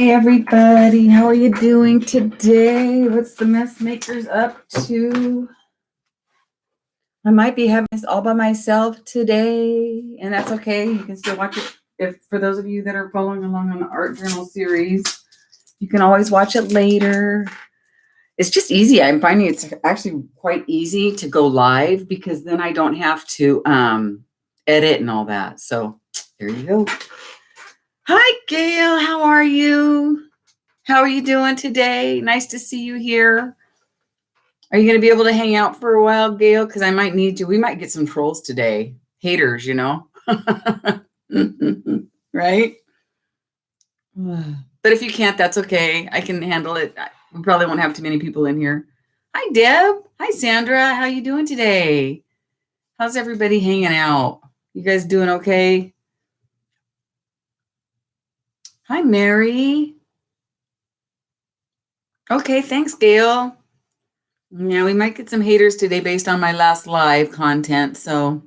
Hey everybody, how are you doing today? What's the mess makers up to? I might be having this all by myself today, and that's okay. You can still watch it. If for those of you that are following along on the art journal series, you can always watch it later. It's just easy. I'm finding it's actually quite easy to go live because then I don't have to edit and all that. So there you go. Hi, Gail. How are you? How are you doing today? Nice to see you here. Are you going to be able to hang out for a while, Gail? Because I might need you. We might get some trolls today. Haters, you know? Right? But if you can't, that's okay. I can handle it. We probably won't have too many people in here. Hi, Deb. Hi, Sandra. How you doing today? How's everybody hanging out? You guys doing okay? Hi, Mary. Okay, thanks, Gail. Yeah, we might get some haters today based on my last live content, so,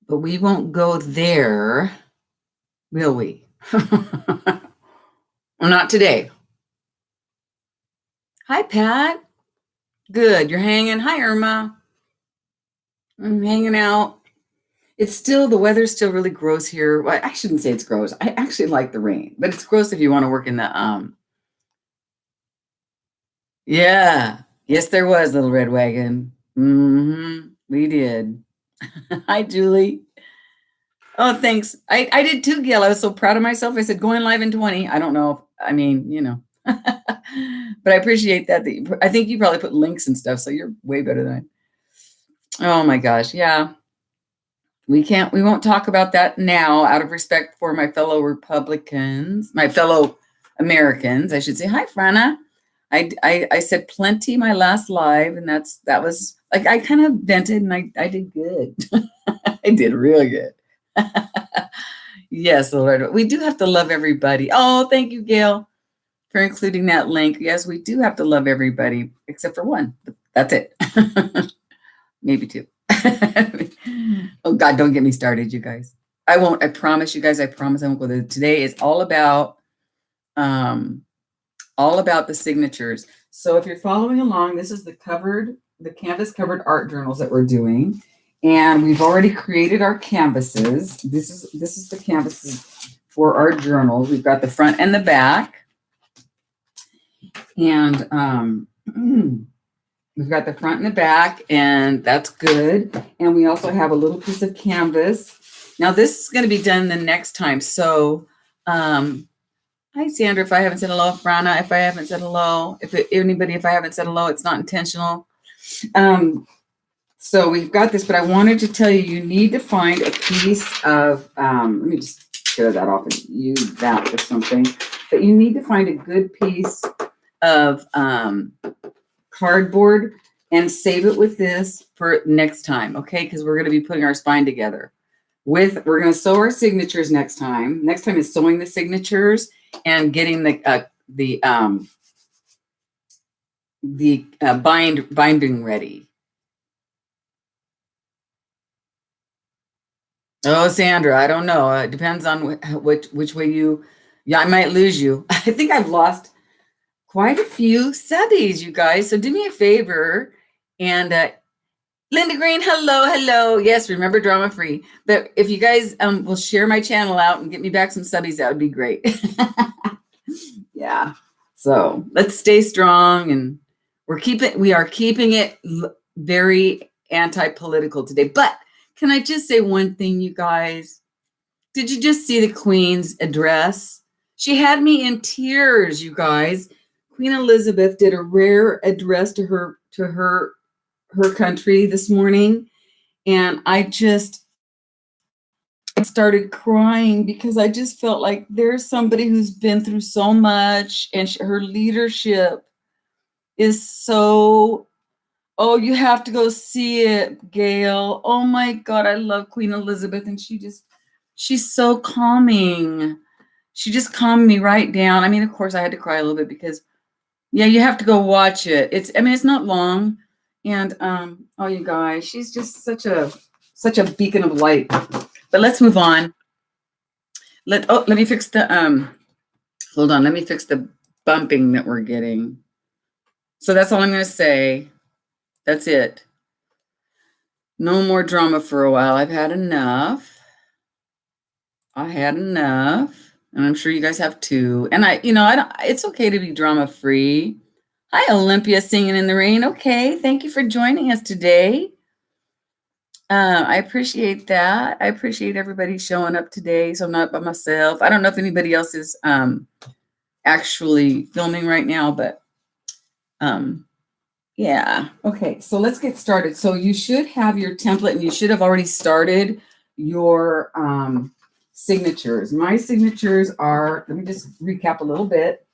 but we won't go there, will we? Well, not today. Hi, Pat. Good, you're hanging. Hi, Irma. I'm hanging out. It's still, the weather's still really gross here. Well, I shouldn't say it's gross. I actually like the rain, but it's gross if you want to work in the, yeah. Yes, there was, Little Red Wagon. We did. Hi, Julie. Oh, thanks. I did too, Gail. I was so proud of myself. I said, going live in 20. I don't know. I mean, you know, but I appreciate that. I think you probably put links and stuff, so you're way better than I. Oh my gosh. Yeah. We won't talk about that now out of respect for my fellow Republicans, my fellow Americans, I should say. Hi, Frana. I said plenty my last live, and that was like, I kind of vented and I did good. I did real good. Yes, Lord. We do have to love everybody. Oh, thank you, Gail, for including that link. Yes, we do have to love everybody except for one. That's it. Maybe two. Oh God, don't get me started, you guys. I won't. I promise you guys. I promise I won't go there. Today is all about the signatures. So if you're following along, this is the canvas covered art journals that we're doing. And we've already created our canvases. This is the canvases for our journals. We've got the front and the back. And we've got the front and the back, and that's good. And we also have a little piece of canvas. Now this is going to be done the next time. So hi, Sandra, if I haven't said hello. Frana, if I haven't said hello. If I haven't said hello, it's not intentional. So we've got this, but I wanted to tell you need to find a piece of, let me just tear that off and use that for something. But you need to find a good piece of cardboard and save it with this for next time, okay? Because we're going to be putting our spine together. We're going to sew our signatures next time. Next time is sewing the signatures and getting the binding ready. Oh, Sandra, I don't know. It depends on which way you. Yeah, I might lose you. I think I've lost quite a few subbies, you guys. So do me a favor and Linda Green, hello. Yes, remember drama free. But if you guys will share my channel out and get me back some subbies, that would be great. Yeah. So let's stay strong, and we are keeping it very anti-political today. But can I just say one thing, you guys? Did you just see the Queen's address? She had me in tears, you guys. Queen Elizabeth did a rare address to her country this morning, and I started crying because I just felt like there's somebody who's been through so much, and her leadership is so. Oh, you have to go see it, Gail. Oh my God, I love Queen Elizabeth, and she's so calming. She just calmed me right down. I mean, of course, I had to cry a little bit because, yeah, you have to go watch it. It's not long, and oh, you guys, she's just such a beacon of light. But let's move on. Let me fix the Hold on, let me fix the bumping that we're getting. So that's all I'm going to say. That's it. No more drama for a while. I've had enough. And I'm sure you guys have too. And I don't, it's okay to be drama free. Hi, Olympia singing in the rain. Okay, thank you for joining us today. I appreciate that. I appreciate everybody showing up today. So I'm not by myself. I don't know if anybody else is actually filming right now, but yeah. Okay, so let's get started. So you should have your template and you should have already started your signatures. My signatures are, let me just recap a little bit,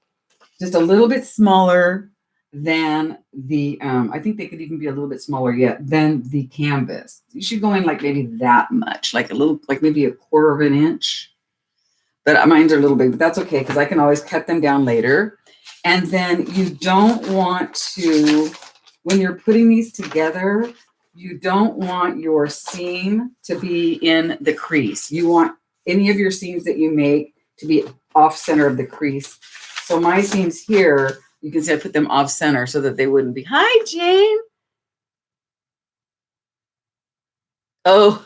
just a little bit smaller than the, I think they could even be a little bit smaller yet than the canvas. You should go in like maybe that much, like a little, like maybe a quarter of an inch. But mine's are a little big, but that's okay because I can always cut them down later. And then you don't want to, when you're putting these together, you don't want your seam to be in the crease. You want any of your seams that you make to be off center of the crease. So my seams here, you can see I put them off center so that they wouldn't be. Hi, Jane. Oh,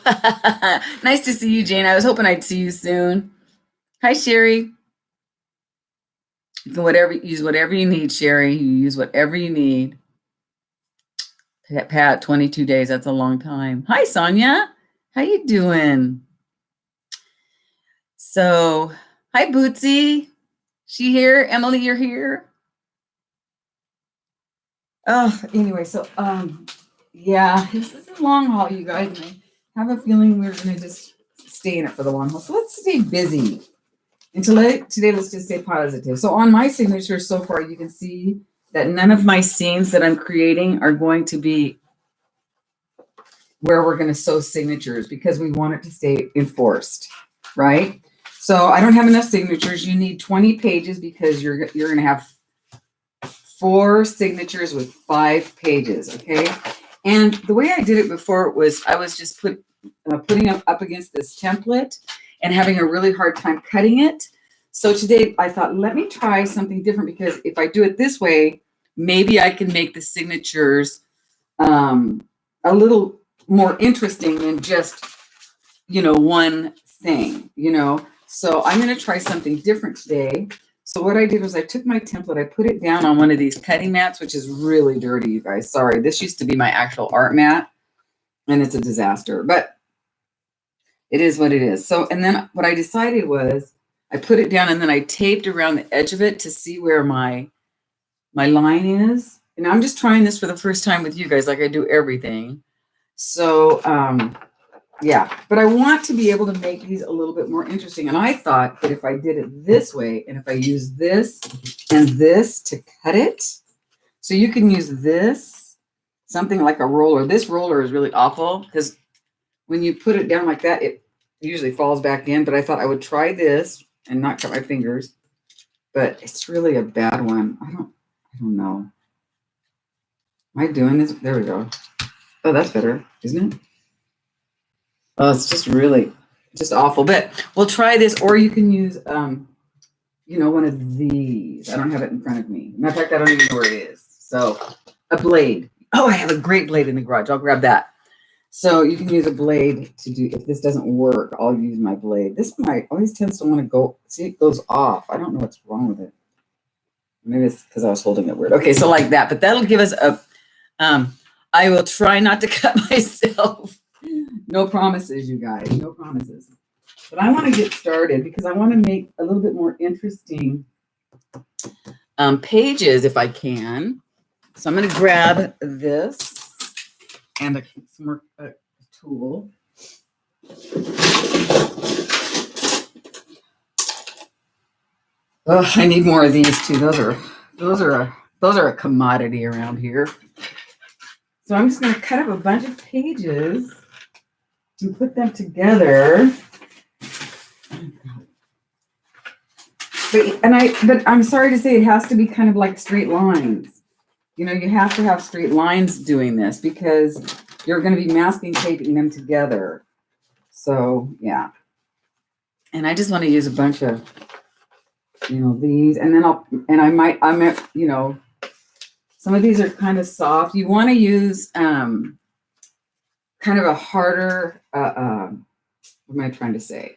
nice to see you, Jane. I was hoping I'd see you soon. Hi, Sherry. You can use whatever you need, Sherry. You use whatever you need. Pat, 22 days. That's a long time. Hi, Sonia. How you doing? So, hi, Bootsy. She here? Emily, you're here? Oh, anyway, so, yeah, this is a long haul, you guys. And I have a feeling we're going to just stay in it for the long haul. So let's stay busy. Today, let's just stay positive. So on my signature so far, you can see that none of my seams that I'm creating are going to be where we're going to sew signatures because we want it to stay enforced, right? So I don't have enough signatures. You need 20 pages because you're going to have 4 signatures with 5 pages, okay? And the way I did it before was I was just putting them up against this template and having a really hard time cutting it. So today I thought, let me try something different because if I do it this way, maybe I can make the signatures a little more interesting than just, one thing, So I'm going to try something different today. So what I did was I took my template, I put it down on one of these cutting mats, which is really dirty, you guys. Sorry, this used to be my actual art mat, and it's a disaster, but it is what it is. So, and then what I decided was I put it down and then I taped around the edge of it to see where my line is. And I'm just trying this for the first time with you guys, like I do everything. So, yeah, but I want to be able to make these a little bit more interesting. And I thought that if I did it this way, and if I use this and this to cut it, so you can use this, something like a roller. This roller is really awful because when you put it down like that, it usually falls back in. But I thought I would try this and not cut my fingers. But it's really a bad one. I don't know. Am I doing this? There we go. Oh, that's better, isn't it? Oh, it's just awful. But we'll try this, or you can use, one of these. I don't have it in front of me. Matter of fact, I don't even know where it is. So a blade. Oh, I have a great blade in the garage. I'll grab that. So you can use a blade to do, if this doesn't work, I'll use my blade. This one always tends to want to go, see, it goes off. I don't know what's wrong with it. Maybe it's because I was holding it weird. Okay, so like that. But that'll give us I will try not to cut myself. No promises, you guys. No promises. But I want to get started because I want to make a little bit more interesting pages if I can. So I'm going to grab this and some more tool. Oh, I need more of these too. Those are a commodity around here. So I'm just going to cut up a bunch of pages and put them together. But I'm sorry to say it has to be kind of like straight lines. You have to have straight lines doing this because you're going to be masking taping them together. So, yeah. And I just want to use a bunch of these, and then some of these are kind of soft. You want to use kind of a harder, what am I trying to say?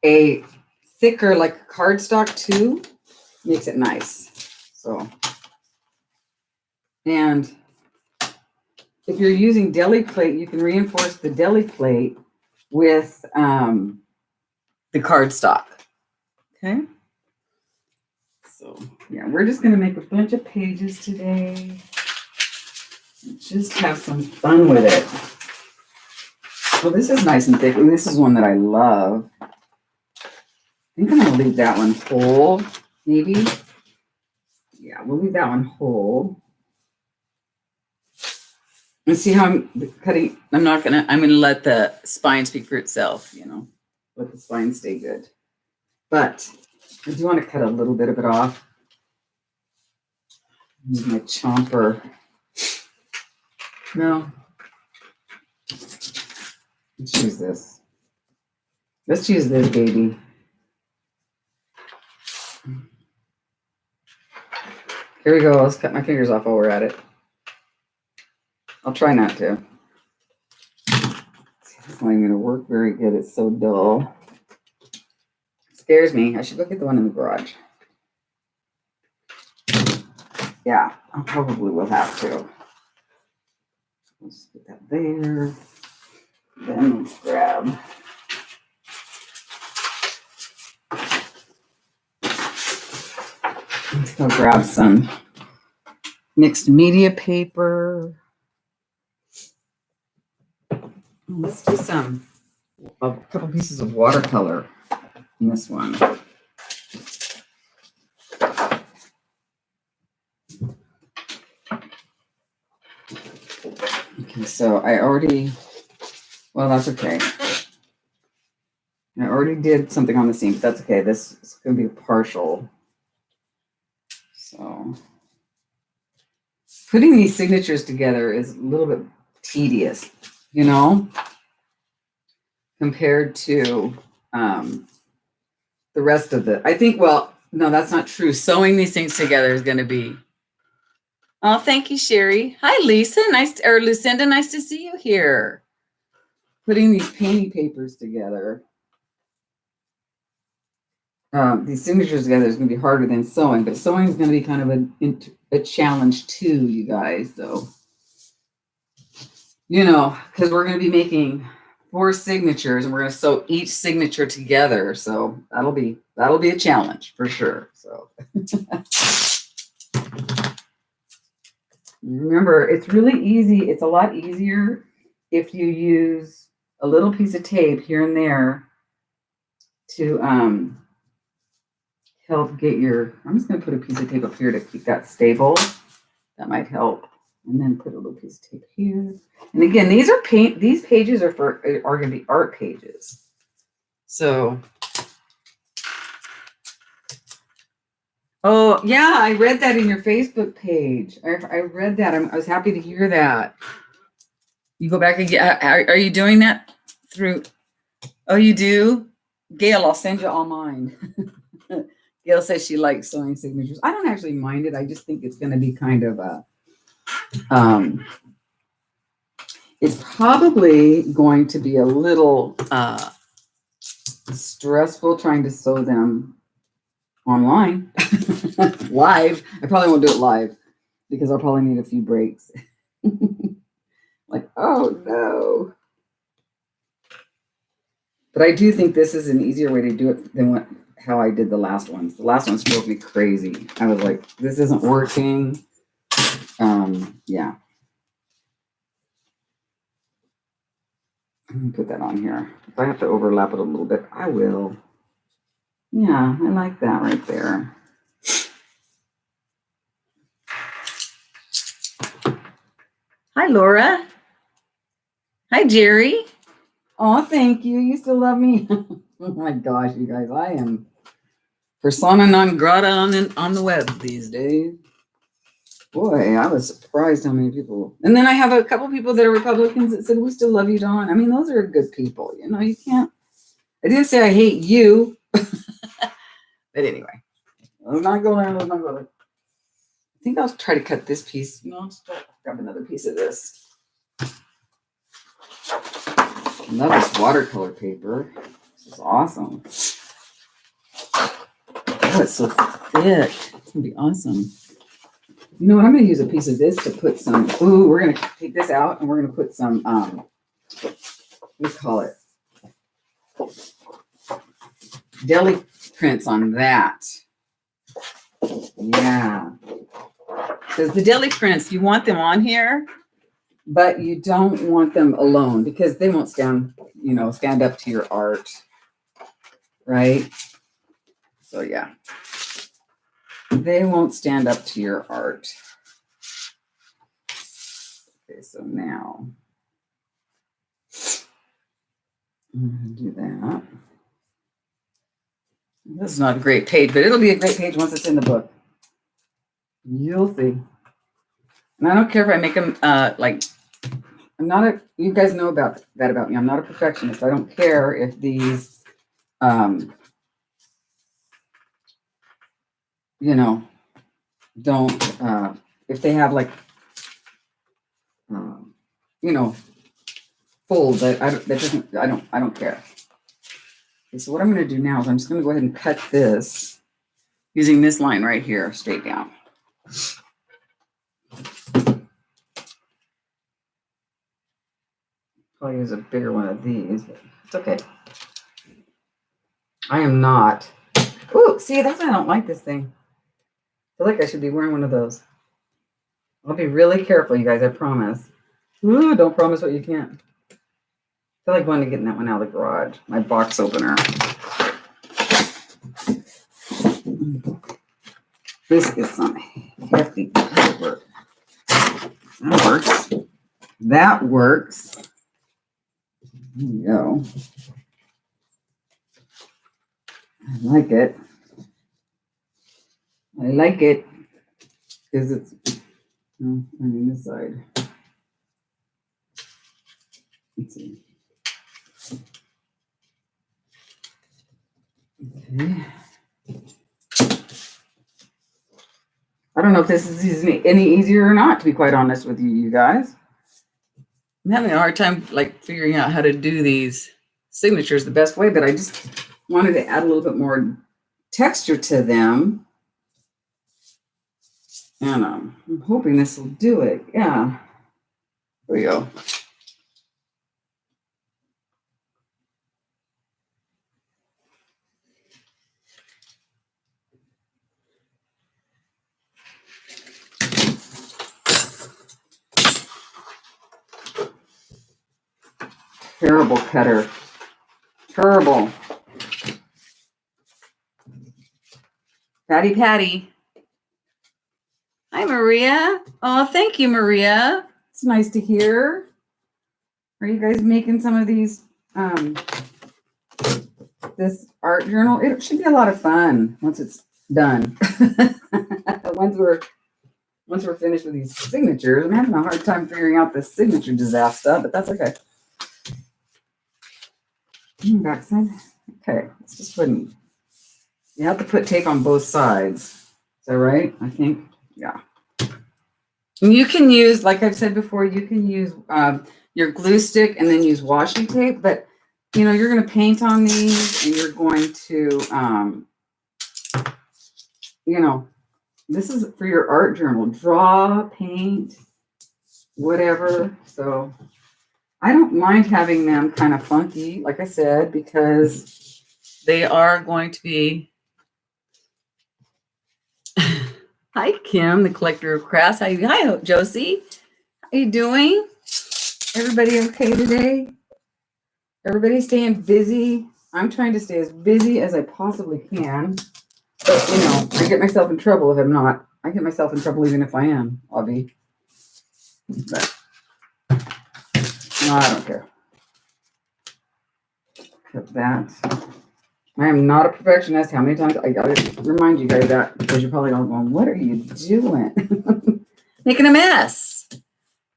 A thicker, like cardstock too, makes it nice. So, and if you're using deli plate, you can reinforce the deli plate with the cardstock. Okay. So yeah, we're just going to make a bunch of pages today. Just have some fun with it. Well, this is nice and thick. And this is one that I love. I think I'm going to leave that one whole, maybe. Yeah, we'll leave that one whole. And see how I'm cutting. I'm going to let the spine speak for itself, let the spine stay good. But I do want to cut a little bit of it off. Use my chomper. No. Let's use this. Let's use this, baby. Here we go. Let's cut my fingers off while we're at it. I'll try not to. It's not even going to work very good. It's so dull. It scares me. I should go get the one in the garage. Yeah, I probably will have to. Let's put that there. Then let's grab. Let's go grab some mixed media paper. Let's do a couple pieces of watercolor in this one. Okay, so that's okay. I already did something on the seam, but that's okay. This is going to be partial. So putting these signatures together is a little bit tedious, compared to the rest of I think, well, no, that's not true. Sewing these things together is going to be. Oh, thank you, Sherry. Hi, Lisa. Lucinda. Nice to see you here. Putting these painting papers together, these signatures together is going to be harder than sewing, but sewing is going to be kind of a challenge too, you guys. So, because we're going to be making 4 signatures and we're going to sew each signature together. So that'll be a challenge for sure. So remember, it's really easy. It's a lot easier if you use a little piece of tape here and there to help get I'm just going to put a piece of tape up here to keep that stable. That might help. And then put a little piece of tape here. And again, these pages are going to be art pages. So, oh yeah, I read that in your Facebook page. I read that. I was happy to hear that. You go back and get. Are you doing that through? Oh, you do, Gail. I'll send you all mine. Gail says she likes sewing signatures. I don't actually mind it. I just think it's going to be kind of a. It's probably going to be a little stressful trying to sew them online, live. I probably won't do it live because I'll probably need a few breaks. Like, oh no. But I do think this is an easier way to do it than how I did the last ones. The last ones drove me crazy. I was like, this isn't working. Yeah. Let me put that on here. If I have to overlap it a little bit, I will. Yeah, I like that right there. Hi, Laura. Hi, Jerry. Oh, thank you. You still love me. Oh my gosh, you guys, I am persona non grata on the web these days. Boy, I was surprised how many people. And then I have a couple people that are Republicans that said, we still love you, Dawn. I mean, those are good people. You can't. I didn't say I hate you. But anyway, Let's not go there. Let's not go there. I think I'll try to cut this piece. No, I'll just grab another piece of this. I love this watercolor paper. This is awesome. Oh, it's so thick. It's going to be awesome. You know what? I'm going to use a piece of this to put some. Ooh, we're going to take this out and we're going to put some, what do you call it? Deli prints on that. Yeah. Because the deli prints, you want them on here, but you don't want them alone because they won't stand up to your art. Right? So yeah. They won't stand up to your art. Okay, so now I'm going to do that. This is not a great page, but it'll be a great page once it's in the book. You'll see. And I don't care if I make them you guys know about that about me. I'm not a perfectionist. I don't care if these, if they have folds. I don't care. Okay, so what I'm going to do now is I'm just going to go ahead and cut this using this line right here, straight down. I'll use a bigger one of these, but it's okay. I am not. Ooh, see, that's why I don't like this thing. I feel like I should be wearing one of those. I'll be really careful, you guys, I promise. Ooh, don't promise what you can't. I feel like going to getting that one out of the garage. My box opener. This is some hefty work. That works. That works. There we go. I like it. I like it because it's on this side. Let's see. Okay. I don't know if this is any easier or not, to be quite honest with you guys. I'm having a hard time figuring out how to do these signatures the best way, but I just wanted to add a little bit more texture to them. And I'm hoping this will do it. Yeah. There we go. Terrible cutter. Terrible. Patty. Hi, Maria. Oh, thank you, Maria. It's nice to hear. Are you guys making some of these, this art journal? It should be a lot of fun once it's done. Once we're finished with these signatures. I'm having a hard time figuring out this signature disaster, but that's okay. Backside. Okay, let's just put in. You have to put tape on both sides. Is that right? I think. Yeah. And you can use, like I've said before, you can use your glue stick and then use washi tape. But you're going to paint on these, and you're going to, this is for your art journal. Draw, paint, whatever. So I don't mind having them kind of funky, like I said, because they are going to be. Hi, Kim, the collector of crafts. Hi, Josie. How you doing? Everybody okay today? Everybody staying busy? I'm trying to stay as busy as I possibly can. But, I get myself in trouble if I'm not. I get myself in trouble even if I am, Avi. But, no, I don't care. Cut that. I am not a perfectionist. How many times I gotta remind you guys that, because you're probably all going, what are you doing? Making a mess.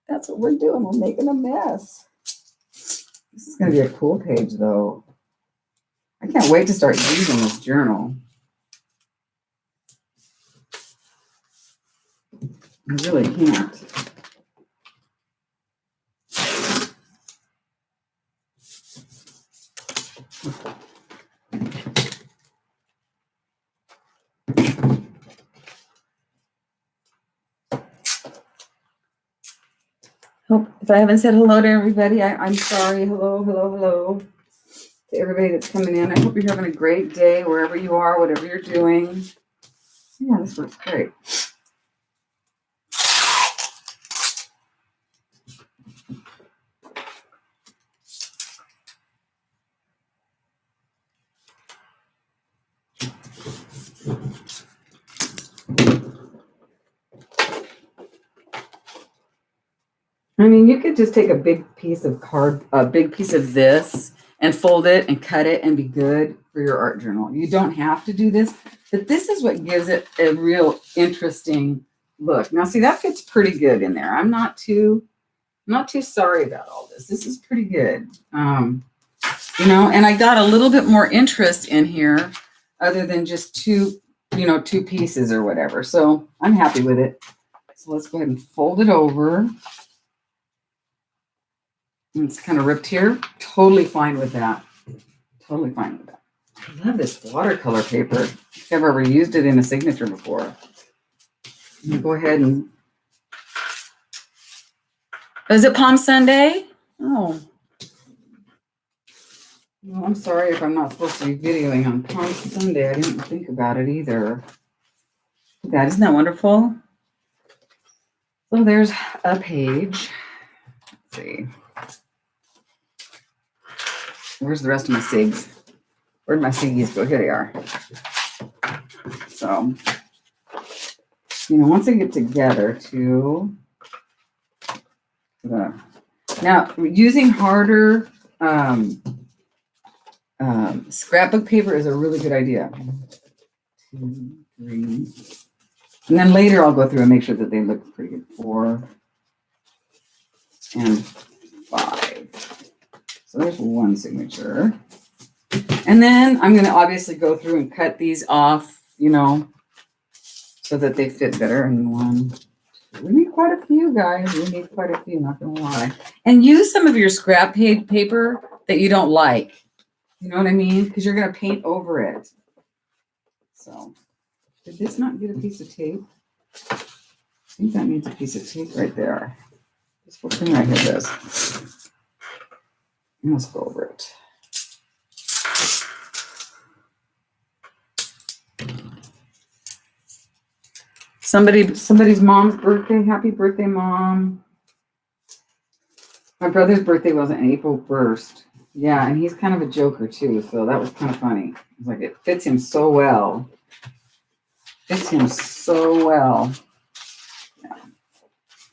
That's what we're doing. We're making a mess. This is going to be a cool page, though. I can't wait to start using this journal. I really can't. Hope if I haven't said hello to everybody, I'm sorry. Hello to everybody that's coming in. I hope you're having a great day wherever you are, whatever you're doing. Yeah, this looks great. I mean, you could just take a big piece of this and fold it and cut it and be good for your art journal. You don't have to do this, but this is what gives it a real interesting look. Now, see, that fits pretty good in there. I'm not too sorry about all this. This is pretty good. And I got a little bit more interest in here other than just two pieces or whatever. So I'm happy with it. So let's go ahead and fold it over. It's kind of ripped here. Totally fine with that. Totally fine with that. I love this watercolor paper. I've never ever used it in a signature before. I'm going to go ahead and... Is it Palm Sunday? Oh. Well, I'm sorry if I'm not supposed to be videoing on Palm Sunday. I didn't think about it either. That isn't that wonderful? So there's a page. Let's see. Where's the rest of my SIGs? Where'd my SIGs go? Here they are. So, once they get together now using harder scrapbook paper is a really good idea. 2, 3, and then later I'll go through and make sure that they look pretty good. 4 and 5. So there's one signature. And then I'm going to obviously go through and cut these off, so that they fit better. And 1, 2. We need quite a few, guys. We need quite a few, not going to lie. And use some of your scrap paper that you don't like. You know what I mean? Because you're going to paint over it. So, did this not get a piece of tape? I think that needs a piece of tape right there. This whole thing right here does. Let's go over it. Somebody's mom's birthday. Happy birthday, Mom. My brother's birthday wasn't April 1st. Yeah, and he's kind of a joker too, so that was kind of funny. It's like it fits him so well. Yeah.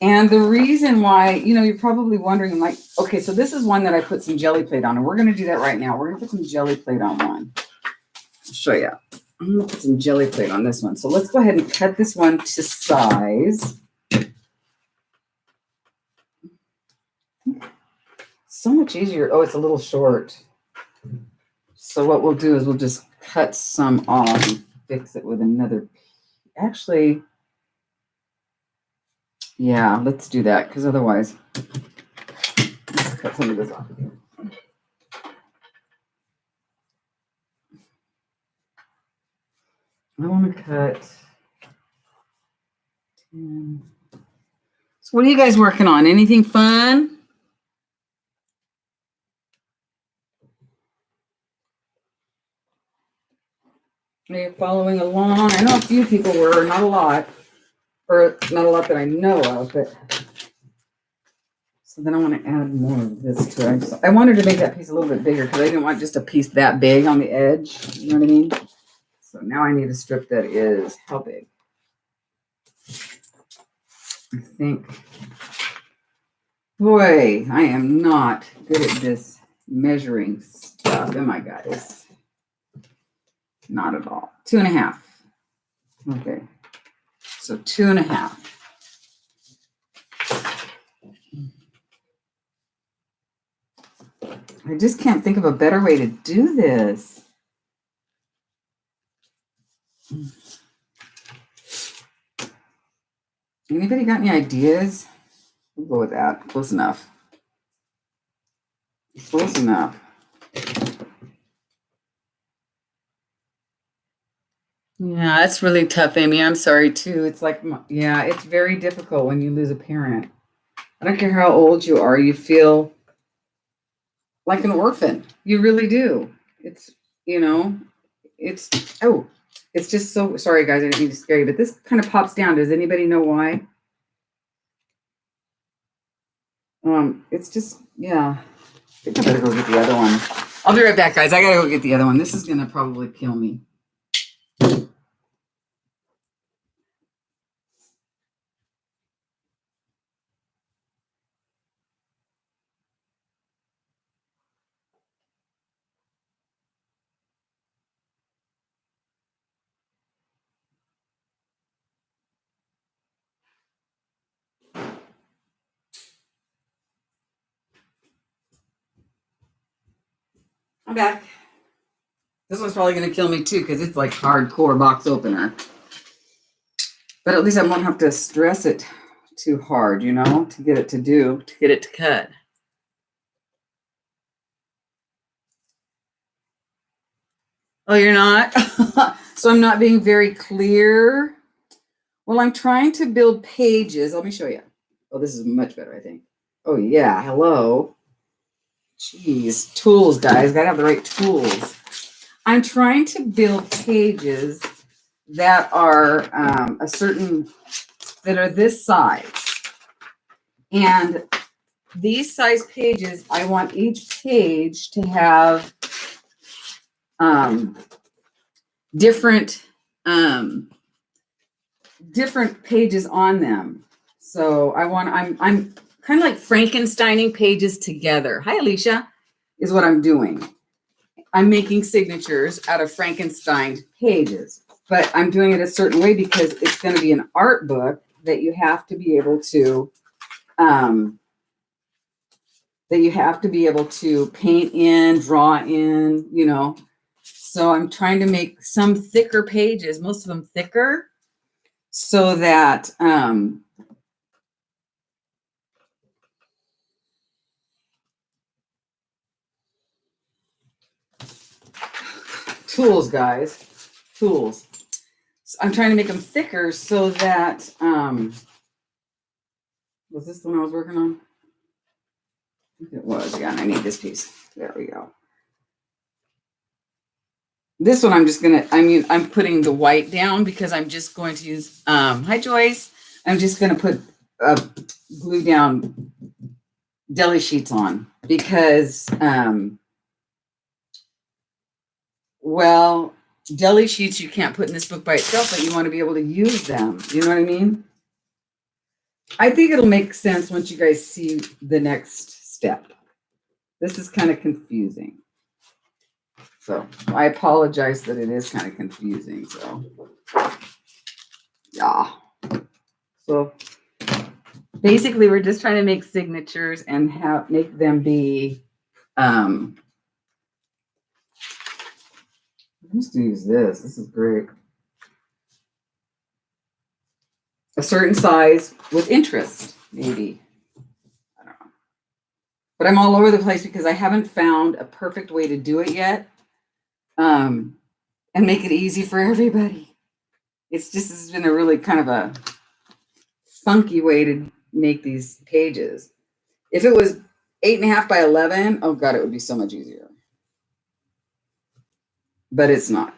And the reason why, you're probably wondering, like, okay, so this is one that I put some jelly plate on, and we're going to do that right now. We're going to put some jelly plate on one. I'll show you. I'm going to put some jelly plate on this one. So let's go ahead and cut this one to size. So much easier. Oh, it's a little short. So what we'll do is we'll just cut some off and fix it with another. Actually, yeah, let's do that, because otherwise, let's cut some of this off here. I want to cut 10. So what are you guys working on? Anything fun? Are you following along? I know a few people were, not a lot. Or not a lot that I know of, but so then I want to add more of this to it. So I wanted to make that piece a little bit bigger because I didn't want just a piece that big on the edge. You know what I mean? So now I need a strip that is how big? I think. Boy, I am not good at this measuring stuff, am I, guys? Not at all. 2.5. Okay. So 2.5. I just can't think of a better way to do this. Anybody got any ideas? We'll go with that. Close enough. Close enough. Yeah, that's really tough, Amy. I'm sorry too. It's like, yeah, it's very difficult when you lose a parent. I don't care how old you are, you feel like an orphan. You really do. It's, you know, it's, oh, it's just so, sorry guys, I didn't mean to scare you, but this kind of pops down. Does anybody know why? It's just, yeah. I think I better go get the other one. I'll be right back, guys. I gotta go get the other one. This is gonna probably kill me. I'm back. This one's probably gonna kill me too, because it's like hardcore box opener. But at least I won't have to stress it too hard, you know, to get it to cut. Oh, you're not? So I'm not being very clear. Well, I'm trying to build pages. Let me show you. Oh, this is much better, I think. Oh, yeah. Hello. Jeez. Tools, guys. Got to have the right tools. I'm trying to build pages that are that are this size. And these size pages, I want each page to have different pages on them. So I'm kind of like Frankensteining pages together. Hi, Alicia, is what I'm doing. I'm making signatures out of Frankenstein pages, but I'm doing it a certain way because it's going to be an art book that you have to be able to paint in, draw in, you know. So I'm trying to make some thicker pages, most of them thicker, so that tools, guys, tools. So I'm trying to make them thicker so that was this the one I was working on? I think it was, yeah, and I need this piece. There we go. This one I'm putting the white down because I'm just going to use, hi Joyce. I'm just going to put glue down deli sheets on because, well, deli sheets you can't put in this book by itself, but you want to be able to use them. You know what I mean? I think it'll make sense once you guys see the next step. This is kind of confusing. So I apologize that it is kind of confusing. So yeah. So basically we're just trying to make signatures and make them be I'm just gonna use this. This is great. A certain size with interest, maybe. I don't know. But I'm all over the place because I haven't found a perfect way to do it yet. And make it easy for everybody. This has been a really kind of a funky way to make these pages. If it was 8.5 by 11, oh God, it would be so much easier. But it's not.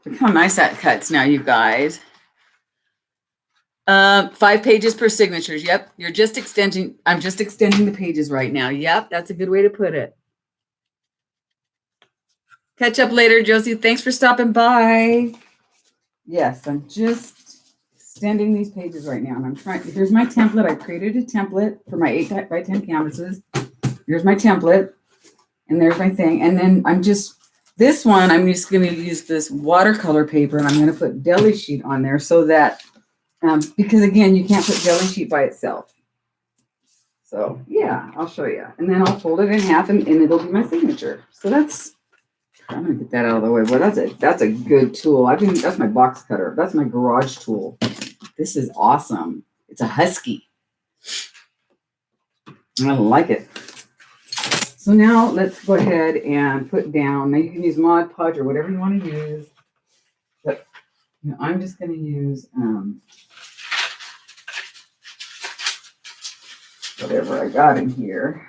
Look how nice that cuts now, you guys. 5 pages per signatures. Yep. I'm just extending the pages right now. Yep. That's a good way to put it. Catch up later, Josie. Thanks for stopping by. Yes, I'm just extending these pages right now. And I'm trying, here's my template. I created a template for my 8 by 10 canvases. Here's my template. And there's my thing. And then this one, I'm just going to use this watercolor paper and I'm going to put deli sheet on there so that, because again, you can't put deli sheet by itself. So yeah, I'll show you. And then I'll fold it in half and it'll be my signature. So that's I'm gonna get that out of the way. Well, that's a good tool. That's my box cutter. That's my garage tool. This is awesome. It's a Husky. I like it. So now let's go ahead and put down. Now you can use Mod Podge or whatever you want to use. But I'm just going to use whatever I got in here.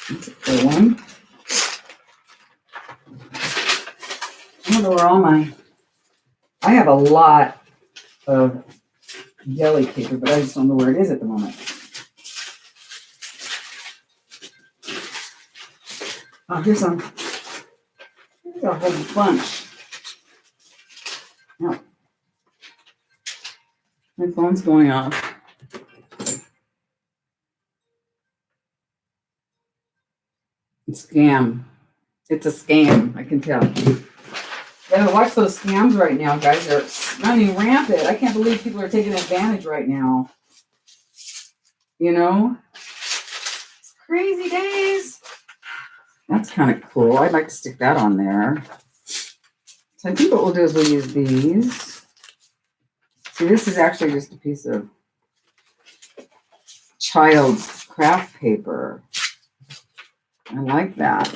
That's a cool one. I don't know where all I have a lot of jelly paper, but I just don't know where it is at the moment. Oh, here's some. Here's a whole bunch. Oh. My phone's going off. It's a scam. It's a scam, I can tell. Gotta watch those scams right now, guys. They're running rampant. I can't believe people are taking advantage right now. You know? It's crazy days. That's kind of cool. I'd like to stick that on there. So I think what we'll do is we'll use these. See, this is actually just a piece of child's craft paper. I like that.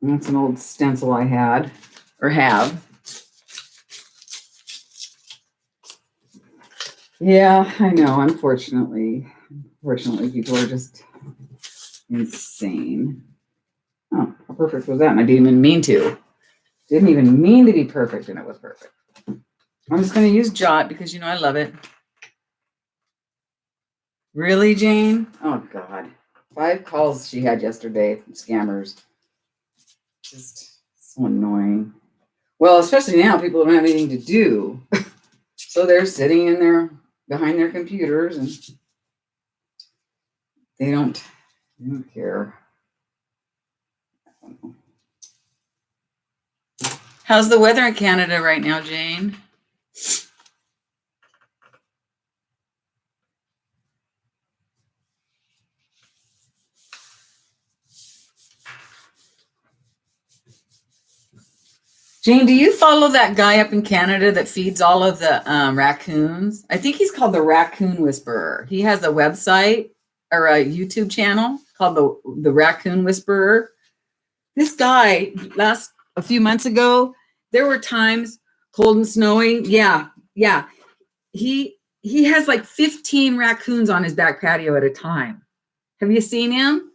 That's an old stencil I had, or have. Yeah, I know. Unfortunately, people are just insane. Oh, how perfect was that? And I didn't even mean to. Didn't even mean to be perfect, and it was perfect. I'm just going to use Jot because, I love it. Really, Jane? Oh, God. 5 calls she had yesterday from scammers. Just so annoying. Well, especially now, people don't have anything to do. So they're sitting in there behind their computers and they don't care. How's the weather in Canada right now, Jane? Jane, do you follow that guy up in Canada that feeds all of the raccoons? I think he's called the Raccoon Whisperer. He has a website or a YouTube channel called the Raccoon Whisperer. This guy, a few months ago, there were times cold and snowing. Yeah. He has like 15 raccoons on his back patio at a time. Have you seen him?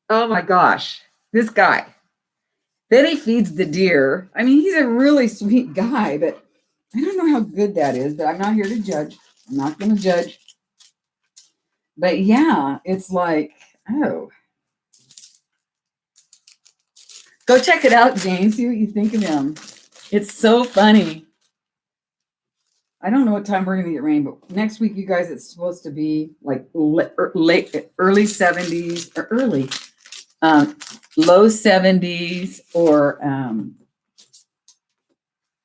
Oh my gosh, this guy. Then he feeds the deer. I mean, he's a really sweet guy, but I don't know how good that is, but I'm not here to judge. I'm not going to judge. But yeah, it's like, oh. Go check it out, Jane. See what you think of him. It's so funny. I don't know what time we're going to get rain, but next week, you guys, it's supposed to be like early 70s or early. Low 70s or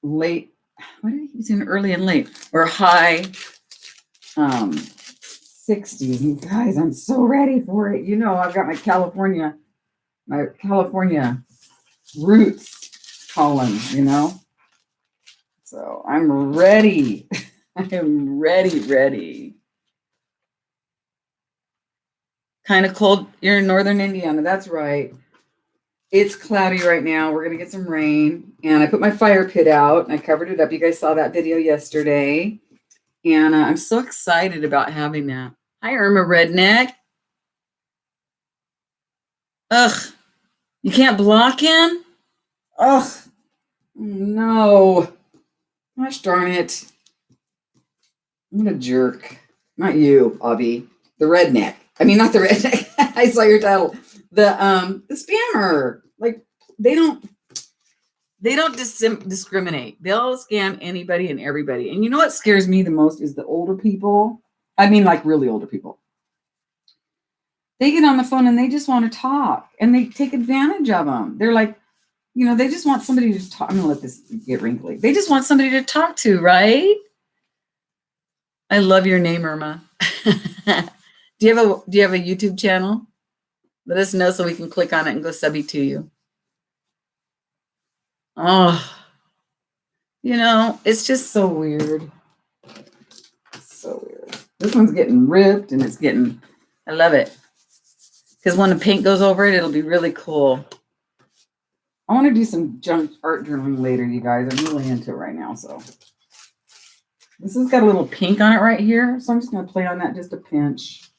late, what did he say? Early and late or high 60s. And guys, I'm so ready for it. I've got my California roots calling, So I'm ready. I am ready. Kind of cold. You're in northern Indiana. That's right. It's cloudy right now. We're going to get some rain. And I put my fire pit out and I covered it up. You guys saw that video yesterday. And I'm so excited about having that. Hi, Irma Redneck. Ugh. You can't block him? Ugh. No. Gosh darn it. What a jerk. Not you, Bobby. The redneck. I mean, not the redneck. I saw your title. The spammer. Like, they don't discriminate. They'll scam anybody and everybody. And you know what scares me the most is the older people. I mean, like really older people. They get on the phone and they just want to talk and they take advantage of them. They're like, They just want somebody to talk. I'm going to let this get wrinkly. They just want somebody to talk to, right? I love your name, Irma. Do you have a YouTube channel? Let us know so we can click on it and go subby to you. Oh, it's just so weird. So weird. This one's getting ripped and I love it. Because when the paint goes over it, it'll be really cool. I want to do some junk art journaling later, you guys. I'm really into it right now. So this has got a little pink on it right here. So I'm just going to play on that just a pinch.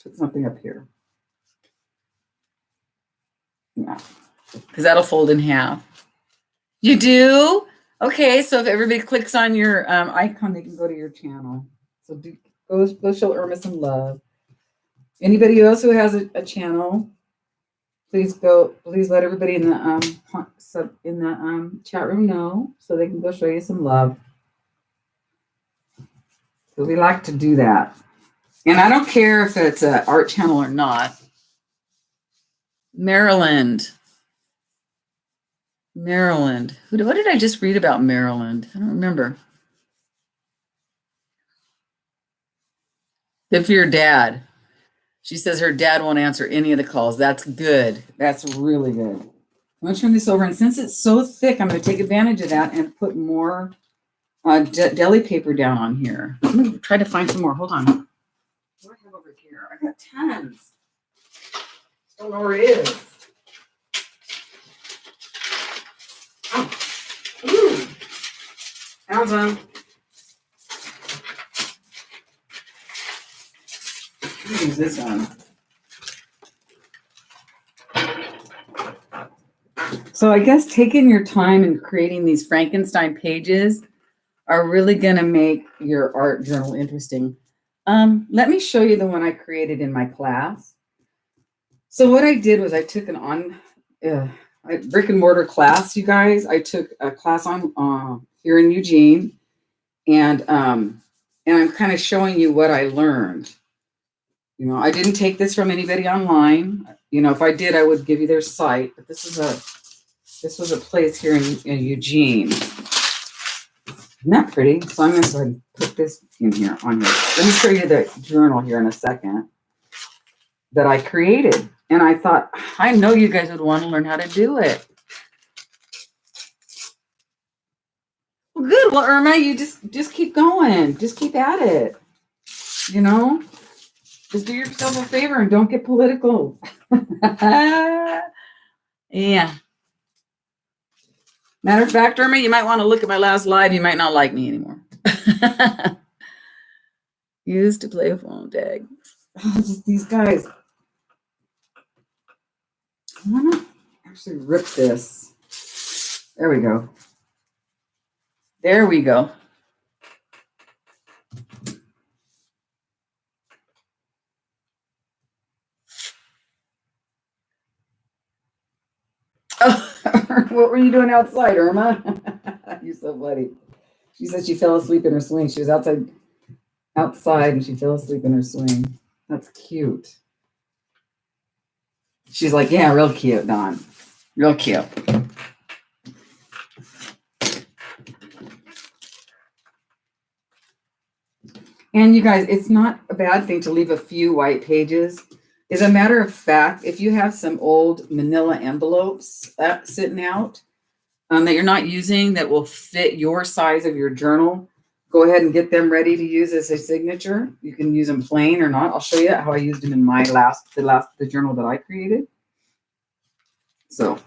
Put something up here. Yeah. Because that'll fold in half. You do? Okay, so if everybody clicks on your icon, they can go to your channel. So go show Irma some love. Anybody else who has a channel, please let everybody in the chat room know so they can go show you some love. So we like to do that. And I don't care if it's an art channel or not. Maryland. What did I just read about Maryland? I don't remember. Good for your dad. She says her dad won't answer any of the calls. That's good. That's really good. I'm going to turn this over. And since it's so thick, I'm going to take advantage of that and put more deli paper down on here. I'm going to try to find some more. Hold on. What do I have over here? I got tons. Don't know where it is. Oh. Ooh. Amazon. Use this one. So I guess taking your time and creating these Frankenstein pages are really going to make your art journal interesting. Let me show you the one I created in my class. So what I did was I took a brick and mortar class, you guys. I took a class on here in Eugene, and I'm kind of showing you what I learned. I didn't take this from anybody online. If I did, I would give you their site. But this was a place here in Eugene. Isn't that pretty? So I'm going to go ahead and put this in here on here. Let me show you the journal here in a second that I created. And I thought, I know you guys would want to learn how to do it. Well, good. Well, Irma, you just keep going. Just keep at it. Just do yourself a favor and don't get political. Yeah. Matter of fact, Irma, you might want to look at my last live. You might not like me anymore. Used to play phone tag. Just these guys. I want to actually rip this. There we go. There we go. Oh, what were you doing outside, Irma? You're so funny. She said she fell asleep in her swing. She was outside and she fell asleep in her swing. That's cute. She's like, yeah, real cute, Dawn. Real cute. And you guys, it's not a bad thing to leave a few white pages. As a matter of fact, if you have some old manila envelopes sitting out that you're not using that will fit your size of your journal, go ahead and get them ready to use as a signature. You can use them plain or not. I'll show you how I used them in my the journal that I created. So.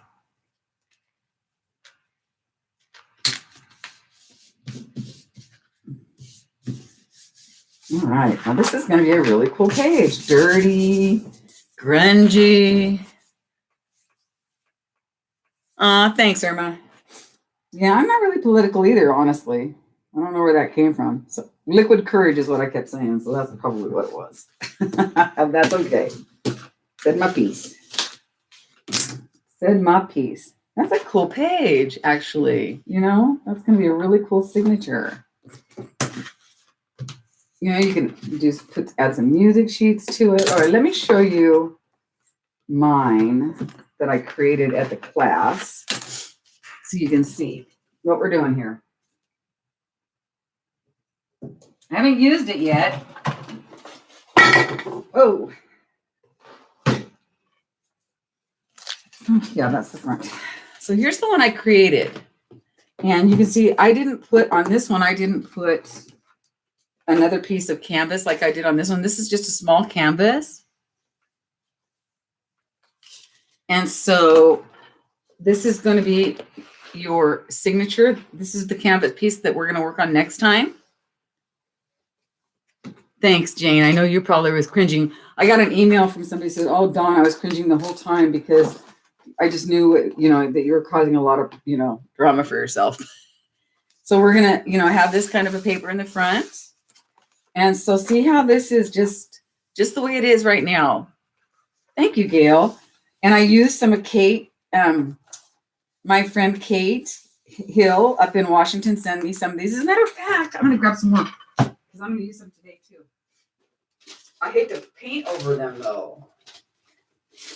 All right, now this is going to be a really cool page. Dirty, grungy. Thanks, Irma. Yeah, I'm not really political either, honestly. I don't know where that came from. So liquid courage is what I kept saying, so that's probably what it was. That's okay. Said my piece. Said my piece. That's a cool page, actually. That's going to be a really cool signature. You can just add some music sheets to it. All right, let me show you mine that I created at the class so you can see what we're doing here. I haven't used it yet. Oh. Yeah, that's the front. So here's the one I created. And you can see I didn't put on this one, I didn't put another piece of canvas like I did on this one. This is just a small canvas. And so this is going to be your signature. This is the canvas piece that we're going to work on next time. Thanks, Jane. I know you probably was cringing. I got an email from somebody who said, oh, Dawn, I was cringing the whole time because I just knew, you know, that you were causing a lot of, you know, drama for yourself. So we're going to, you know, have this kind of a paper in the front. And so see how this is just the way it is right now. Thank you, Gail. And I used some of Kate, my friend Kate Hill up in Washington sent me some of these. As a matter of fact, I'm going to grab some more because I'm going to use them today too. I hate to paint over them though.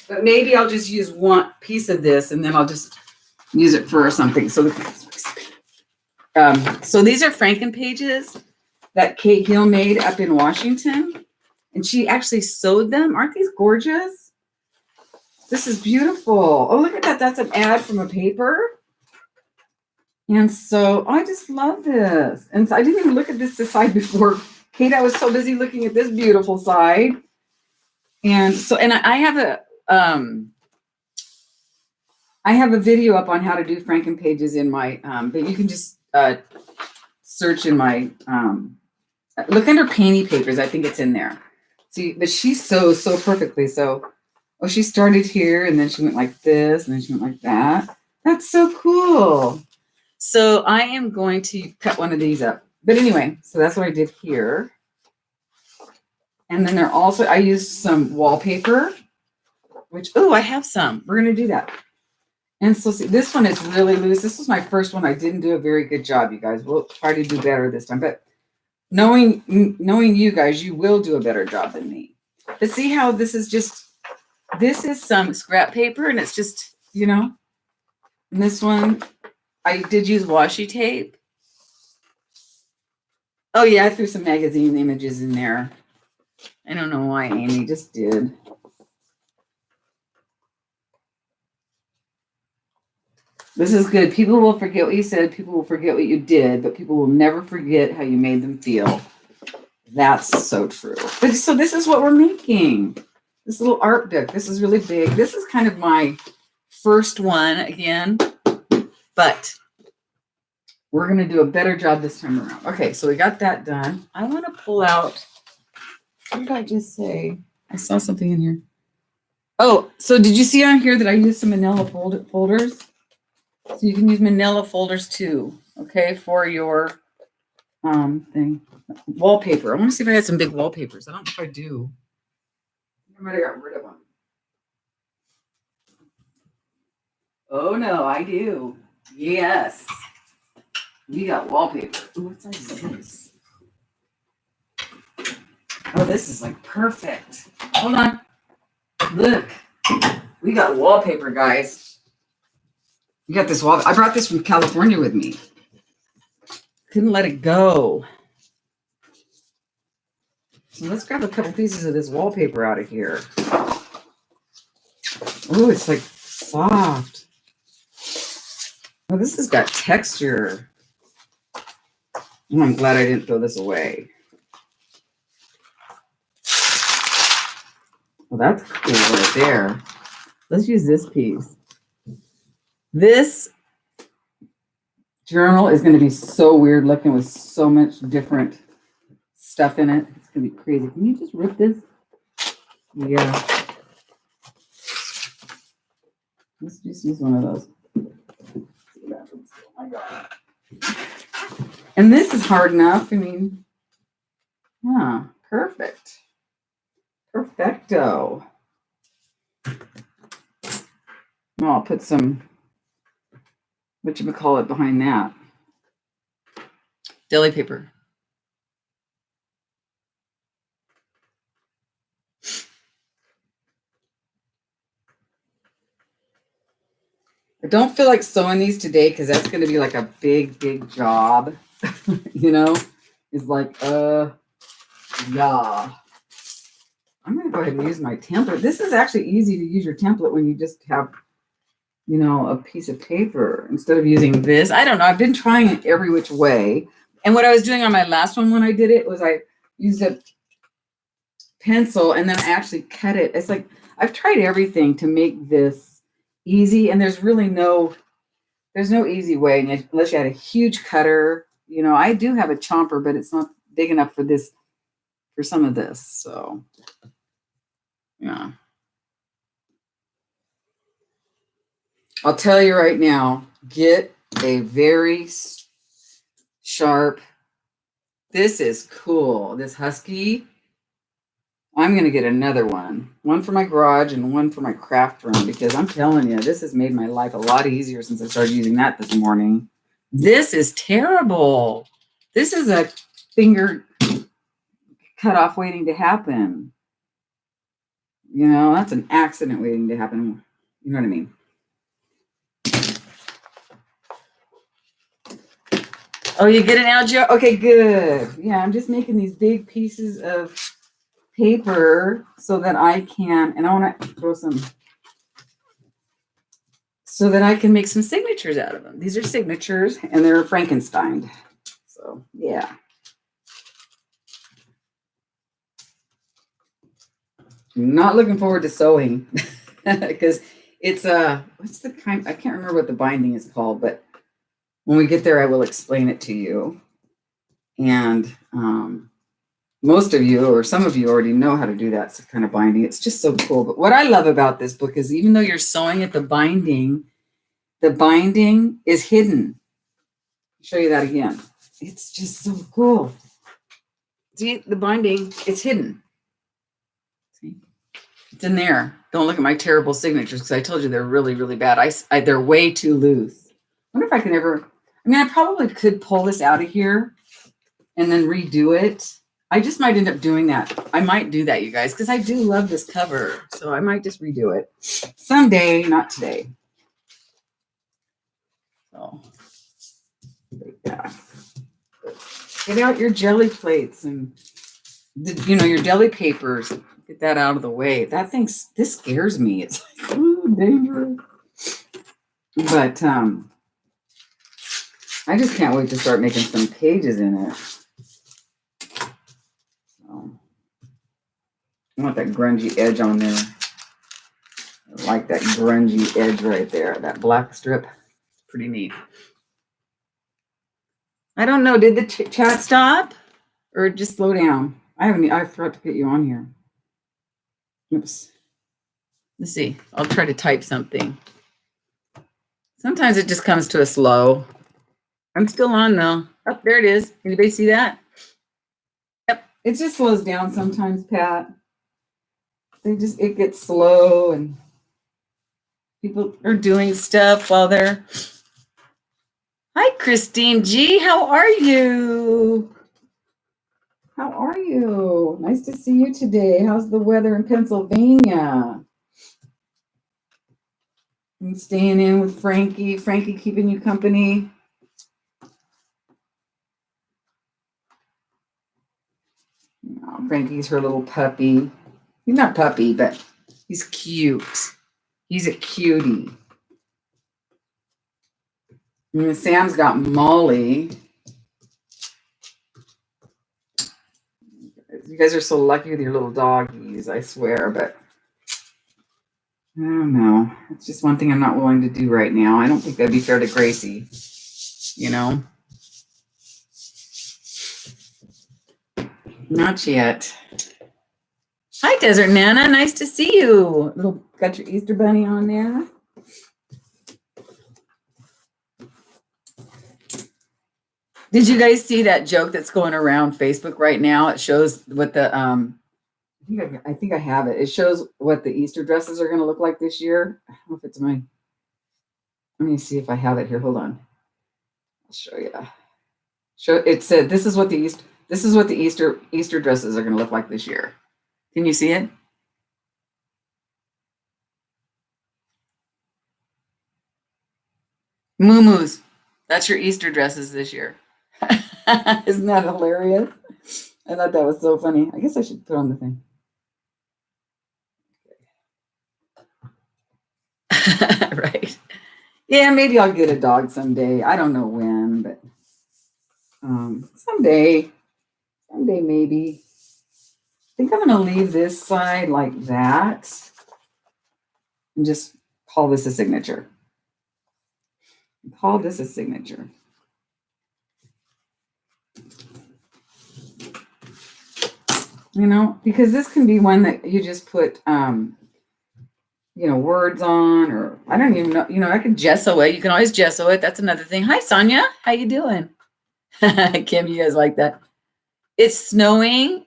But maybe I'll just use one piece of this and then I'll just use it for something. So, so these are Franken pages that Kate Hill made up in Washington. And she actually sewed them. Aren't these gorgeous? This is beautiful. Oh, look at that. That's an ad from a paper. And so I just love this. And so I didn't even look at this side before. Kate, I was so busy looking at this beautiful side. And so, and I have a video up on how to do Franken pages in my, but you can just search in my, look under painty papers. I think it's in there. See, but she sews so perfectly. So, oh, she started here and then she went like this and then she went like that. That's so cool. So I am going to cut one of these up. But anyway, so that's what I did here. And then there also, I used some wallpaper, which, oh, I have some. We're going to do that. And so see, this one is really loose. This was my first one. I didn't do a very good job, you guys. We'll try to do better this time. But knowing you guys, you will do a better job than me. But see how this is some scrap paper and it's just, you know, and this one, I did use washi tape. Oh yeah, I threw some magazine images in there. I don't know why, Amy, just did. This is good. People will forget what you said. People will forget what you did, but people will never forget how you made them feel. That's so true. But so this is what we're making. This little art book. This is really big. This is kind of my first one again, but we're going to do a better job this time around. Okay, so we got that done. I want to pull out, what did I just say? I saw something in here. Oh, so did you see on here that I used some manila folders? So you can use manila folders too, okay, for your thing. Wallpaper. I want to see if I had some big wallpapers. I don't know if I do. I might have gotten rid of them. Oh no, I do. Yes. We got wallpaper. Ooh, what size is this? Oh, this is like perfect. Hold on. Look. We got wallpaper, guys. We got this wall. I brought this from California with me. Couldn't let it go. So let's grab a couple pieces of this wallpaper out of here. Oh, it's like soft. Oh, this has got texture. Oh, I'm glad I didn't throw this away. Well, that's cool right there. Let's use this piece. This journal is going to be so weird looking with so much different stuff in it. It's going to be crazy. Can you just rip this? Yeah. Let's just use one of those. Oh my God. And this is hard enough. I mean, yeah, perfect. Perfecto. Well, I'll put some, whatchamacallit behind that. Deli paper. I don't feel like sewing these today because that's going to be like a big, big job. You know, it's like, yeah. I'm going to go ahead and use my template. This is actually easy to use your template when you just have, you know, a piece of paper instead of using this. I don't know. I've been trying it every which way. And what I was doing on my last one when I did it was I used a pencil and then I actually cut it. It's like I've tried everything to make this easy, and there's no easy way unless you had a huge cutter. You know, I do have a chomper, but it's not big enough for this, for some of this. So, yeah. I'll tell you right now, get a very sharp. This is cool. This Husky. I'm going to get another one for my garage and one for my craft room, because I'm telling you, this has made my life a lot easier since I started using that this morning. This is terrible. This is a finger cut off waiting to happen. You know, that's an accident waiting to happen. You know what I mean? Oh, you get it now, Joe? Okay, good. Yeah, I'm just making these big pieces of paper so that I can, and I want to throw some, so that I can make some signatures out of them. These are signatures, and they're Frankenstein. So, yeah. I'm not looking forward to sewing because it's what's the kind? I can't remember what the binding is called, but when we get there, I will explain it to you. And most of you, or some of you, already know how to do that kind of binding. It's just so cool. But what I love about this book is, even though you're sewing at the binding is hidden. I'll show you that again. It's just so cool. See, the binding is hidden. See, it's in there. Don't look at my terrible signatures, because I told you they're really, really bad. They're way too loose. I wonder if I can ever. I mean, I probably could pull this out of here and then redo it. I just might end up doing that. I might do that, you guys, because I do love this cover. So I might just redo it someday, not today. So, yeah. Get out your jelly plates and, your deli papers. Get that out of the way. This scares me. It's like, ooh, dangerous. But I just can't wait to start making some pages in it. So, I want that grungy edge on there. I like that grungy edge right there. That black strip. Pretty neat. I don't know. Did the chat stop or just slow down? I forgot to put you on here. Oops. Let's see. I'll try to type something. Sometimes it just comes to a slow. I'm still on though. Oh, there it is. Anybody see that? Yep. It just slows down sometimes, Pat. It gets slow, and people are doing stuff while they're. Hi, Christine G. How are you? How are you? Nice to see you today. How's the weather in Pennsylvania? I'm staying in with Frankie. Frankie keeping you company. Oh, Frankie's her little puppy. He's not puppy, but he's cute. He's a cutie. And Sam's got Molly. You guys are so lucky with your little doggies, I swear, but I don't know. It's just one thing I'm not willing to do right now. I don't think that'd be fair to Gracie, Not yet. Hi, Desert Nana. Nice to see you. Got your Easter bunny on there. Did you guys see that joke that's going around Facebook right now? It shows what the I think I have it. It shows what the Easter dresses are going to look like this year. I don't know if it's let me see if I have it here. Hold on. I'll show you. It said this is what the Easter dresses are going to look like this year. Can you see it? Moo-moos. That's your Easter dresses this year. Isn't that hilarious? I thought that was so funny. I guess I should put on the thing. Right. Yeah, maybe I'll get a dog someday. I don't know when, but someday maybe. I think I'm going to leave this side like that and just call this a signature. Call this a signature. You know, because this can be one that you just put, words on, or I don't even know, I could gesso it. You can always gesso it. That's another thing. Hi, Sonia. How you doing? Kim, you guys like that? It's snowing.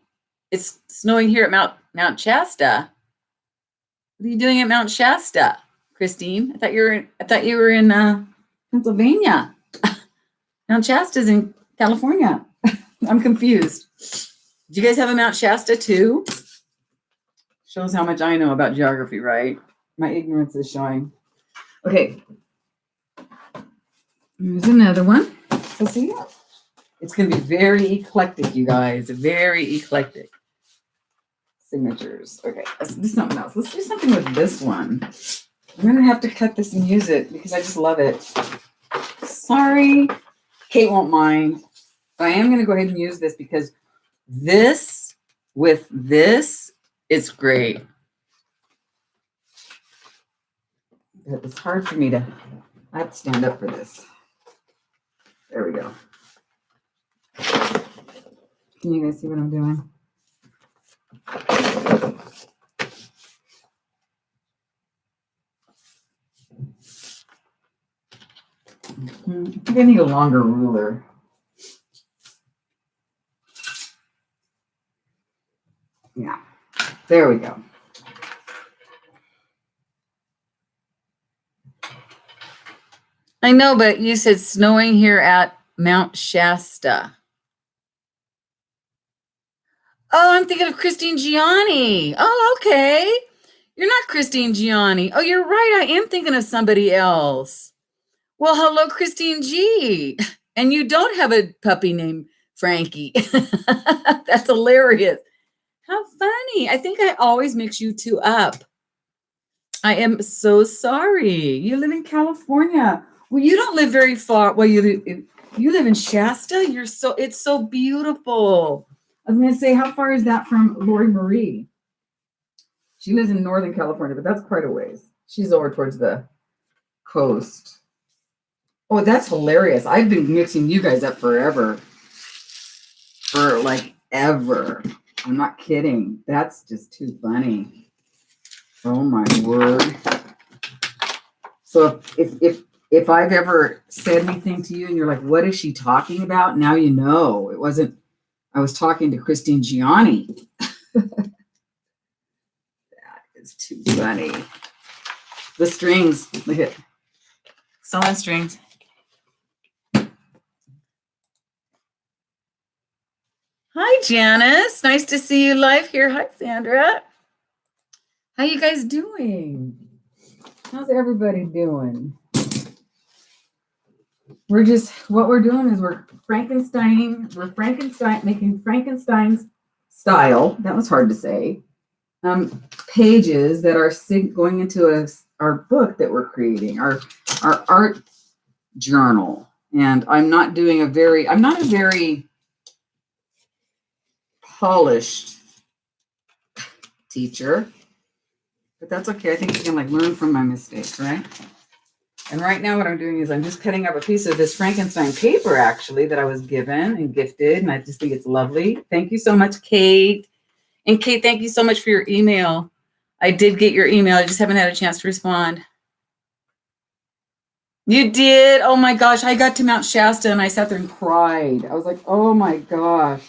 It's snowing here at Mount Shasta. What are you doing at Mount Shasta, Christine? I thought you were in Pennsylvania. Mount Shasta's in California. I'm confused. Do you guys have a Mount Shasta too? Shows how much I know about geography, right? My ignorance is showing. Okay. Here's another one. So see, it's going to be very eclectic, you guys. Very eclectic. Signatures. Okay, let's do something else. Let's do something with this one. I'm going to have to cut this and use it because I just love it. Sorry. Kate won't mind. But I am going to go ahead and use this because this with this is great. But it's hard for me to, I have to stand up for this. There we go. Can you guys see what I'm doing? I think I need a longer ruler. Yeah, there we go. I know, but you said snowing here at Mount Shasta. Oh, I'm thinking of Christine Gianni. Oh, okay. You're not Christine Gianni. Oh, you're right. I am thinking of somebody else. Well, hello, Christine G. And you don't have a puppy named Frankie. That's hilarious. How funny. I think I always mix you two up. I am so sorry. You live in California. Well, you don't live very far. Well, you live in Shasta. It's so beautiful. I was going to say, how far is that from Lori Marie? She lives in Northern California, but that's quite a ways. She's over towards the coast. Oh, that's hilarious. I've been mixing you guys up forever. For like ever. I'm not kidding. That's just too funny. Oh my word. So if I've ever said anything to you and you're like, what is she talking about? Now you know. It wasn't, I was talking to Christine Gianni. That is too funny. The strings, look at sewing strings. Hi, Janice. Nice to see you live here. Hi, Sandra. How you guys doing? How's everybody doing? What we're doing is we're making Frankenstein's style. That was hard to say. Pages that are going into our book that we're creating, our art journal. And I'm not a very polished teacher, but that's okay. I think you can learn from my mistakes, right? And right now what I'm doing is I'm just cutting up a piece of this Frankenstein paper, actually, that I was given and gifted. And I just think it's lovely. Thank you so much, Kate. And Kate, thank you so much for your email. I did get your email. I just haven't had a chance to respond. You did? Oh my gosh. I got to Mount Shasta and I sat there and cried. I was like, oh my gosh.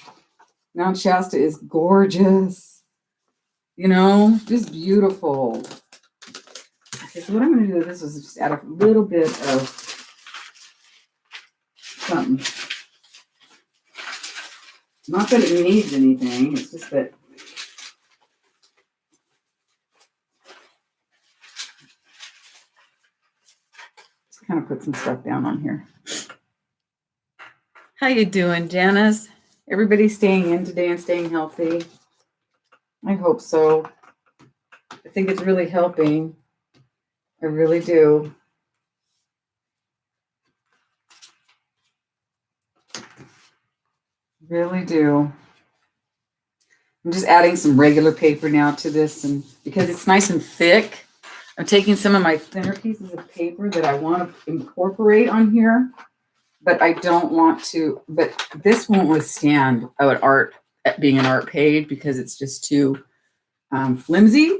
Mount Shasta is gorgeous. Just beautiful. Okay, so what I'm going to do with this is just add a little bit of something. Not that it needs anything. It's just that kind of put some stuff down on here. How you doing, Janice? Everybody staying in today and staying healthy? I hope so. I think it's really helping. I really do. Really do. I'm just adding some regular paper now to this, and because it's nice and thick, I'm taking some of my thinner pieces of paper that I want to incorporate on here, but I don't want to, but this won't withstand being an art page because it's just too flimsy,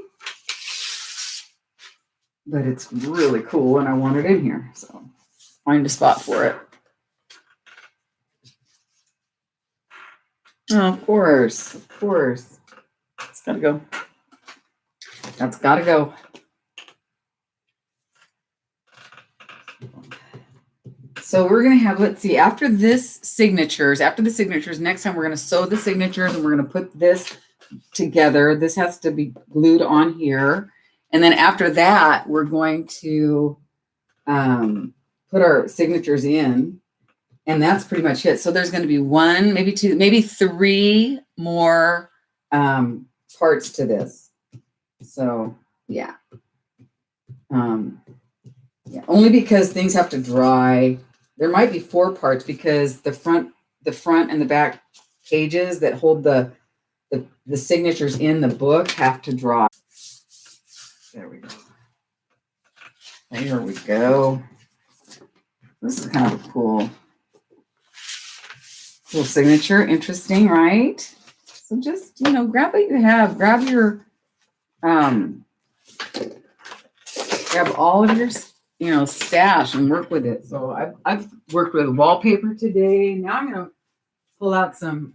but it's really cool and I want it in here, so find a spot for it. Oh, of course. It's gotta go. That's gotta go. So we're gonna have, let's see, after the signatures, next time we're gonna sew the signatures and we're gonna put this together. This has to be glued on here. And then after that, we're going to put our signatures in. And that's pretty much it. So there's going to be one, maybe two, maybe three more parts to this. So yeah. Yeah, only because things have to dry. There might be 4 parts because the front and the back pages that hold the signatures in the book have to dry. There we go. There we go. This is kind of a cool signature. Interesting, right? So just, grab what you have. Grab your, grab all of your, stash and work with it. So I've worked with wallpaper today. Now I'm going to pull out some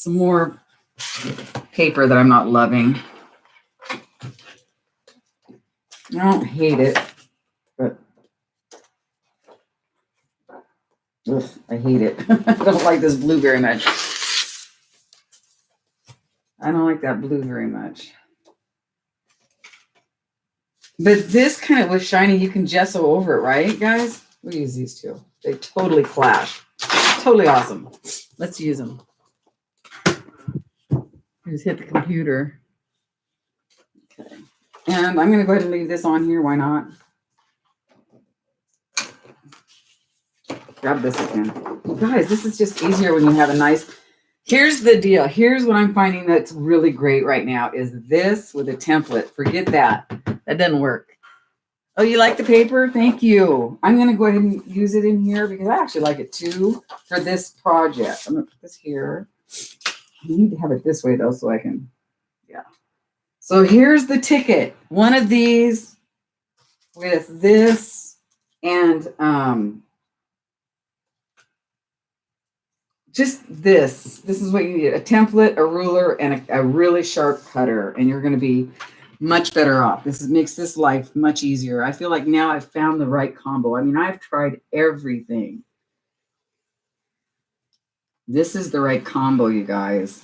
more paper that I'm not loving. I don't hate it, but I hate it. I don't like this blue very much. I don't like that blue very much. But this kind of was shiny. You can gesso over it, right, guys? We'll use these two. They totally clash. Totally awesome. Let's use them. Just hit the computer. Okay. And I'm going to go ahead and leave this on here. Why not? Grab this again. You guys, this is just easier when you have a nice... Here's the deal. Here's what I'm finding that's really great right now is this with a template. Forget that. That doesn't work. Oh, you like the paper? Thank you. I'm going to go ahead and use it in here because I actually like it too for this project. I'm going to put this here. You need to have it this way though so I can... Yeah. So here's the ticket. One of these with this and... just this. This is what you need. A template, a ruler, and a really sharp cutter. And you're going to be much better off. This makes this life much easier. I feel like now I've found the right combo. I mean, I've tried everything. This is the right combo, you guys.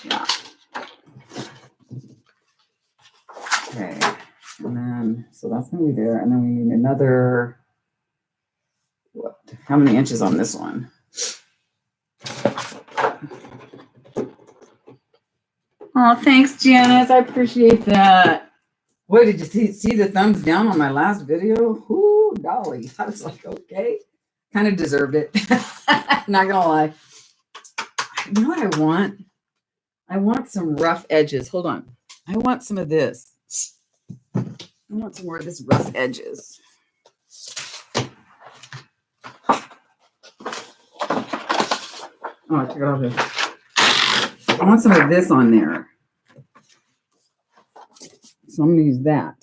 Yeah. Okay. And then, so that's going to be there. And then we need another, what? How many inches on this one? Oh, thanks, Janice. I appreciate that. What, did you see the thumbs down on my last video? Ooh, golly. I was like, okay. Kind of deserved it. Not gonna lie. You know what I want? I want some rough edges. Hold on. I want some of this. I want some more of this rough edges. Oh, I took it off there. I want some of this on there. So I'm going to use that.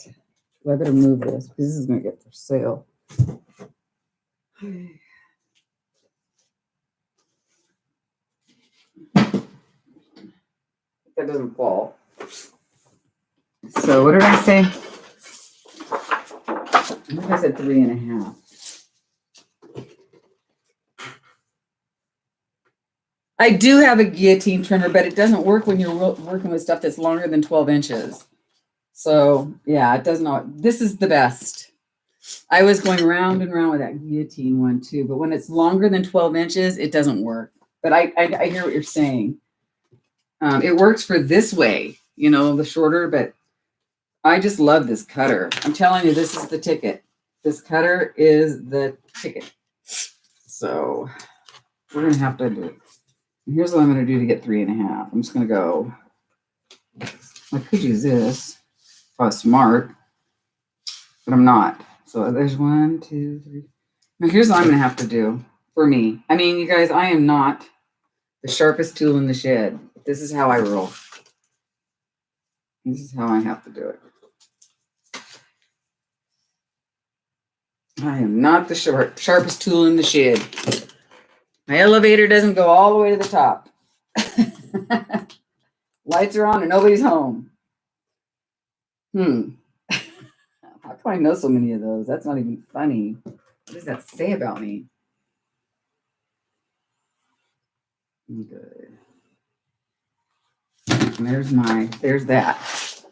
Well, I better move this because this is going to get for sale. That doesn't fall. So what did I say? I think I said 3.5. I do have a guillotine trimmer, but it doesn't work when you're working with stuff that's longer than 12 inches. So yeah, it does not. This is the best. I was going round and round with that guillotine one too, but when it's longer than 12 inches, it doesn't work. But I hear what you're saying. It works for this way, the shorter, but I just love this cutter. I'm telling you, this is the ticket. This cutter is the ticket. So we're going to have to do it. Here's what I'm going to do to get 3.5. I'm just going to go, I could use this if I was smart, but I'm not. So there's 1, 2, 3. Now here's what I'm going to have to do for me. I mean, you guys, I am not the sharpest tool in the shed. This is how I roll. This is how I have to do it. I am not the sharpest tool in the shed. My elevator doesn't go all the way to the top. Lights are on and nobody's home. How come I know so many of those? That's not even funny. What does that say about me? Good. And there's that.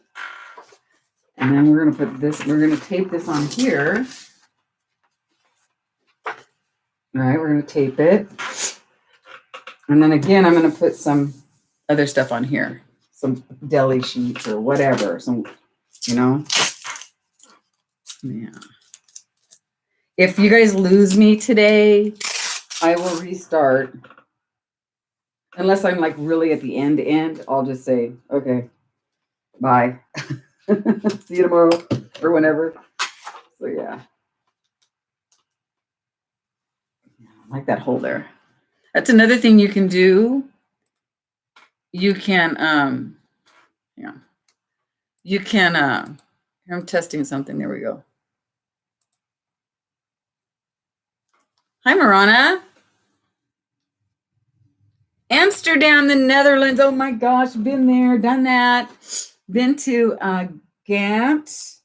And then we're going to put this, we're going to tape this on here. All right, we're going to tape it. And then again, I'm going to put some other stuff on here. Some deli sheets or whatever. Yeah. If you guys lose me today, I will restart. Unless I'm like really at the end, I'll just say, okay, bye. See you tomorrow or whenever. So yeah. I like that hole there. That's another thing you can do. You can, I'm testing something. There we go. Hi, Marana. Amsterdam, the Netherlands. Oh my gosh, been there, done that. Been to Ghent.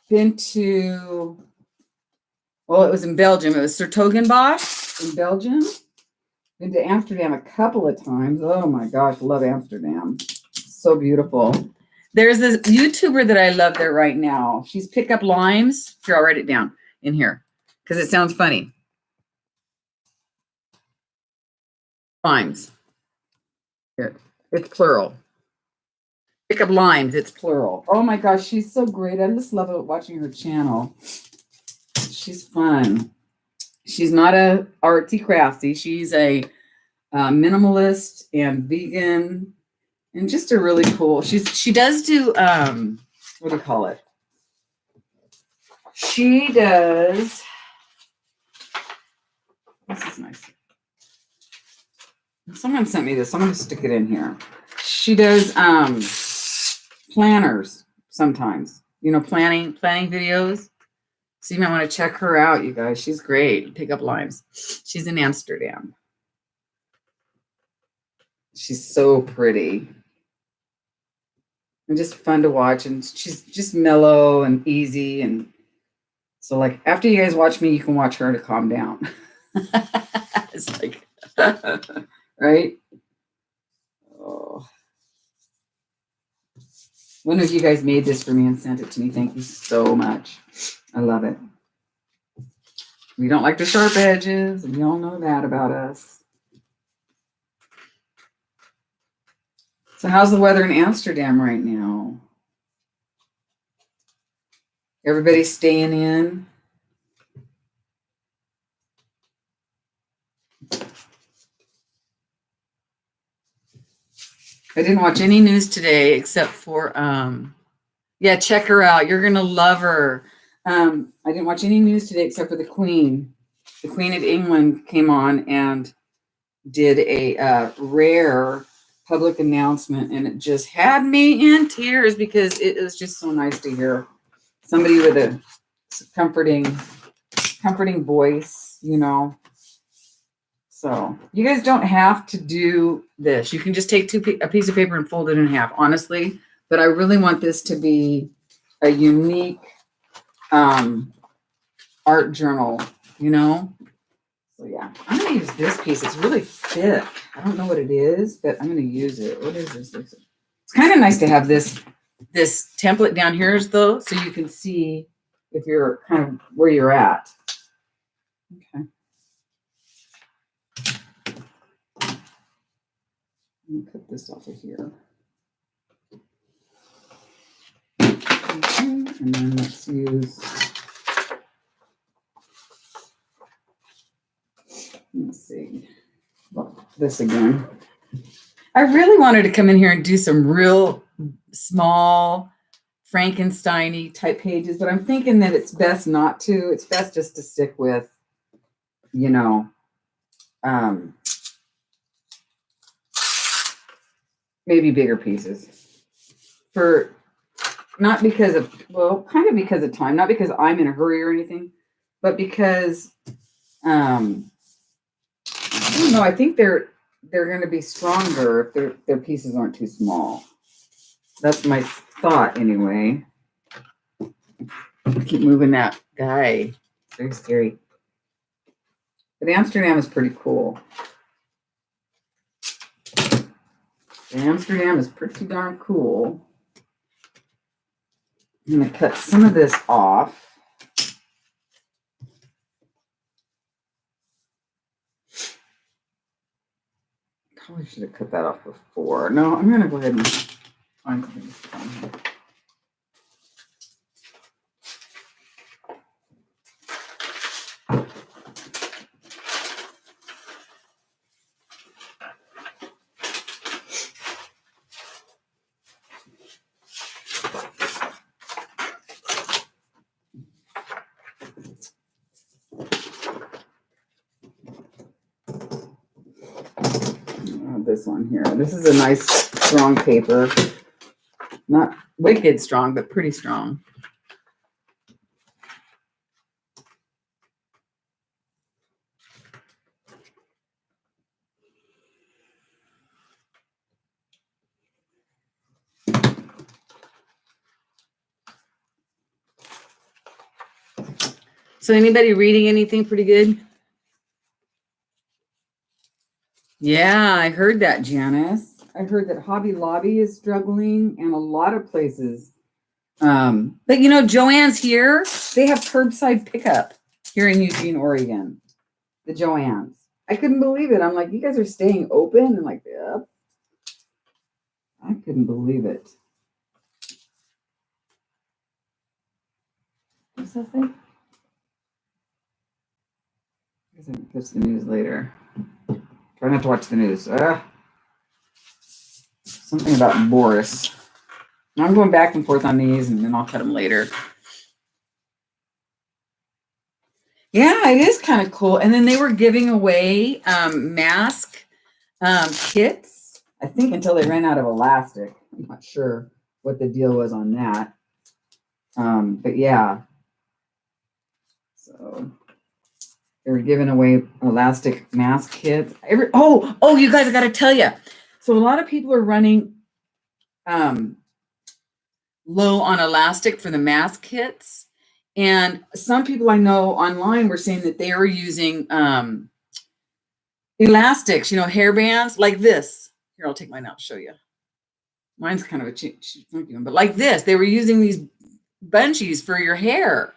Been to, well, it was in Belgium. It was 's-Hertogenbosch in Belgium. Been to Amsterdam a couple of times. Oh my gosh, love Amsterdam. So beautiful. There's this YouTuber that I love there right now. She's Pick Up Limes. Here, I'll write it down in here because it sounds funny. Limes. Here, it's plural. Pick Up Limes, it's plural. Oh my gosh, she's so great. I just love watching her channel. She's fun. She's not a artsy craftsy. She's a minimalist and vegan and just a really cool. She does do what do you call it? She does. This is nice. Someone sent me this. I'm going to stick it in here. She does planners sometimes. Planning videos. So you might want to check her out, you guys. She's great. Pick Up Limes. She's in Amsterdam. She's so pretty. And just fun to watch. And she's just mellow and easy. And so, like, after you guys watch me, you can watch her to calm down. It's like, right? Oh. One of you guys made this for me and sent it to me. Thank you so much. I love it. We don't like the sharp edges, and you all know that about us. So how's the weather in Amsterdam right now? Everybody staying in? I didn't watch any news today except for, yeah, check her out. You're going to love her. I didn't watch any news today except for the Queen. The Queen of England came on and did a rare public announcement, and it just had me in tears because it was just so nice to hear somebody with a comforting voice, So you guys don't have to do this. You can just take a piece of paper and fold it in half, honestly. But I really want this to be a unique art journal, So yeah, I'm going to use this piece. It's really thick. I don't know what it is, but I'm going to use it. What is this? It's kind of nice to have this this template down here though, so you can see if you're kind of where you're at. Okay. Let me cut this off of here. Okay, and then let's use, let's see, well, this again. I really wanted to come in here and do some real small Frankenstein-y type pages, but I'm thinking that it's best not to. It's best just to stick with, you know, maybe bigger pieces. For not because of, well, kind of because of time, not because I'm in a hurry or anything, but because I don't know, I think they're going to be stronger if their pieces aren't too small. That's my thought anyway. Keep moving that guy. It's very scary. But Amsterdam is pretty cool. Amsterdam is pretty darn cool. I'm going to cut some of this off. Probably should have cut that off before. No, I'm going to go ahead and find something. This one here. This is a nice strong paper. Not wicked strong, but pretty strong. So anybody reading anything pretty good? Yeah, I heard that, Janice. I heard that Hobby Lobby is struggling and a lot of places. But you know, Joann's here. They have curbside pickup here in Eugene, Oregon. The Joann's. I couldn't believe it. I'm like, you guys are staying open? And like, yeah. I couldn't believe it. What's that say? I guess I can catch the news later. Try not to watch the news. Something about Boris. I'm going back and forth on these, and then I'll cut them later. Yeah, it is kind of cool. And then they were giving away mask kits, I think, until they ran out of elastic. I'm not sure what the deal was on that. But yeah. So they were giving away elastic mask kits. Oh, you guys, I got to tell you. So a lot of people are running low on elastic for the mask kits. And some people I know online were saying that they were using elastics, you know, hair bands like this. Here, I'll take mine out and show you. Mine's kind of a funky one, but like this. They were using these bunchies for your hair.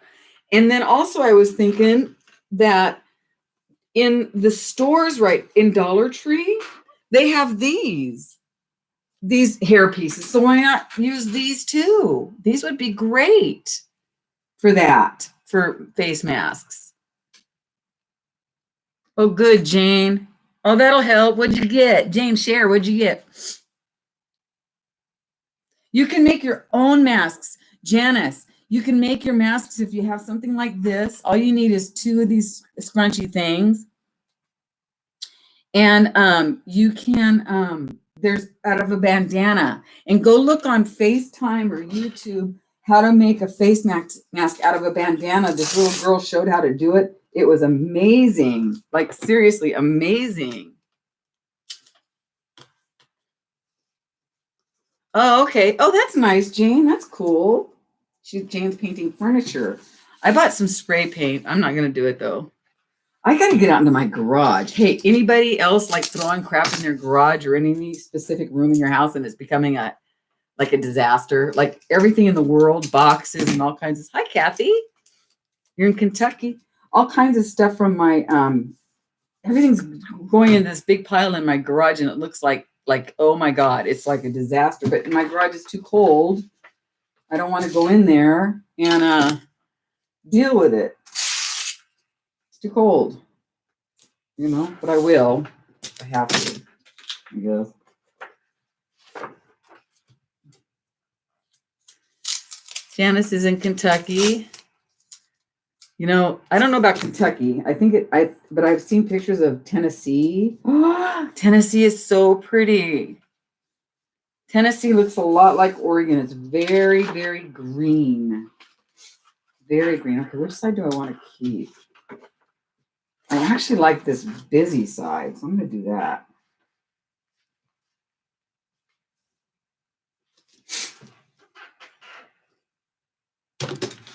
And then also I was thinking that in the stores, right, in Dollar Tree, they have these hair pieces. So why not use these too? These would be great for that, for face masks. Oh, good, Jane. Oh, that'll help. What'd you get? Jane, share. What'd you get? You can make your own masks. Janice, you can make your masks if you have something like this. All you need is 2 of these scrunchy things. And you can, there's out of a bandana. And go look on FaceTime or YouTube how to make a face mask out of a bandana. This little girl showed how to do it. It was amazing. Like, seriously, amazing. Oh, okay. Oh, that's nice, Jane. That's cool. Jane's painting furniture. I bought some spray paint. I'm not going to do it, though. I got to get out into my garage. Hey, anybody else like throwing crap in their garage or any specific room in your house and it's becoming like a disaster, like everything in the world, boxes and all kinds of. Hi, Kathy. You're in Kentucky. All kinds of stuff from my everything's going in this big pile in my garage, and it looks like oh my God, it's like a disaster. But my garage is too cold. I don't want to go in there and deal with it. It's too cold, but I will. I have to, I guess. Janice is in Kentucky. I don't know about Kentucky. But I've seen pictures of Tennessee. Tennessee is so pretty. Tennessee looks a lot like Oregon. It's very, very green. Very green. Okay, which side do I want to keep? I actually like this busy side, so I'm going to do that.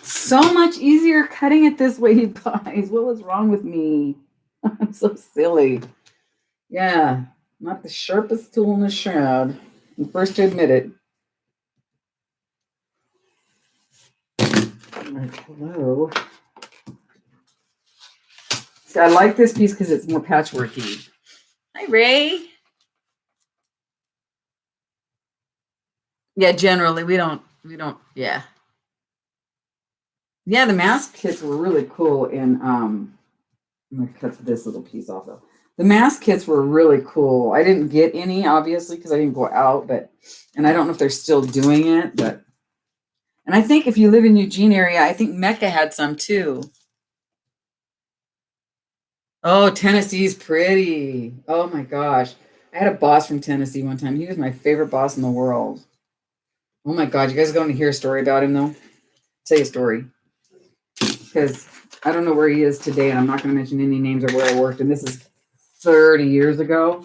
So much easier cutting it this way, you guys. What was wrong with me? I'm so silly. Yeah, not the sharpest tool in the shed. I'm first to admit it. Like, hello. See, I like this piece because it's more patchworky. Hi, Ray. Yeah, generally we don't, yeah. Yeah, the mask kits were really cool. And I'm going to cut this little piece off though. The mask kits were really cool. I didn't get any, obviously, because I didn't go out, and I don't know if they're still doing it, and I think if you live in Eugene area, I think Mecca had some too. Oh, Tennessee's pretty. Oh my gosh. I had a boss from Tennessee one time. He was my favorite boss in the world. Oh my God. You guys are going to hear a story about him though? I'll tell you a story. Because I don't know where he is today, and I'm not going to mention any names or where I worked. And this is 30 years ago.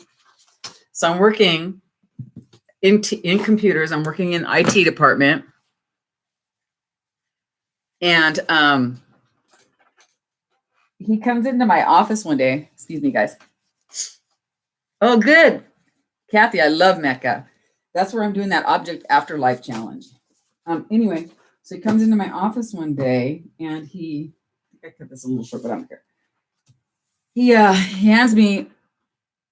So I'm working in computers. I'm working in IT department. And he comes into my office one day. Excuse me, guys. Oh, good. Kathy, I love Mecca. That's where I'm doing that Object Afterlife challenge. Anyway, so he comes into my office one day, and I cut this a little short, but I don't care. He hands me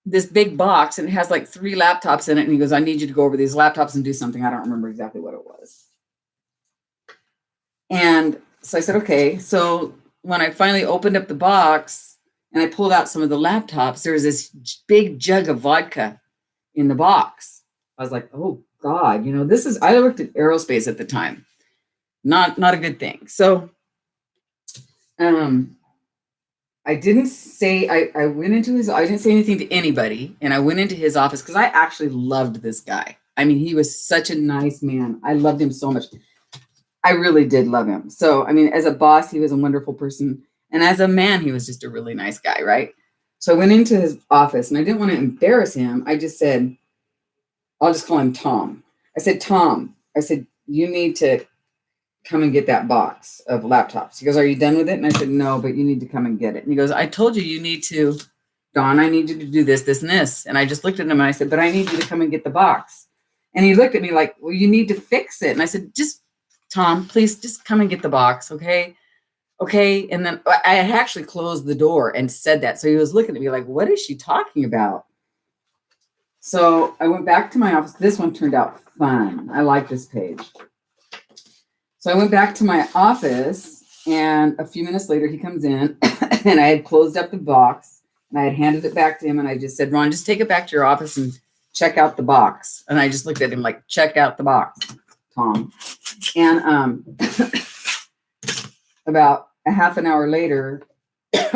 this big box, and it has like 3 laptops in it. And he goes, I need you to go over these laptops and do something. I don't remember exactly what it was. And so I said, okay. So when I finally opened up the box and I pulled out some of the laptops, there was this big jug of vodka in the box. I was like, oh God, I worked at aerospace at the time. Not a good thing. So I didn't say, I didn't say anything to anybody, and I went into his office because I actually loved this guy. I mean, he was such a nice man. I loved him so much. I really did love him. So, I mean, as a boss, he was a wonderful person. And as a man, he was just a really nice guy, right? So I went into his office, and I didn't want to embarrass him. I just said, I'll just call him Tom. I said, Tom, you need to come and get that box of laptops. He goes, are you done with it? And I said, no, but you need to come and get it. And he goes, I told you need to, Dawn, I need you to do this, this, and this. And I just looked at him and I said, but I need you to come and get the box. And he looked at me like, well, you need to fix it. And I said, just Tom, please just come and get the box. Okay. Okay. And then I had actually closed the door and said that. So he was looking at me like, what is she talking about? So I went back to my office. This one turned out fun. I like this page. So I went back to my office, and a few minutes later he comes in and I had closed up the box and I had handed it back to him. And I just said, Ron, just take it back to your office and check out the box. And I just looked at him like, check out the box, Tom. And about a half an hour later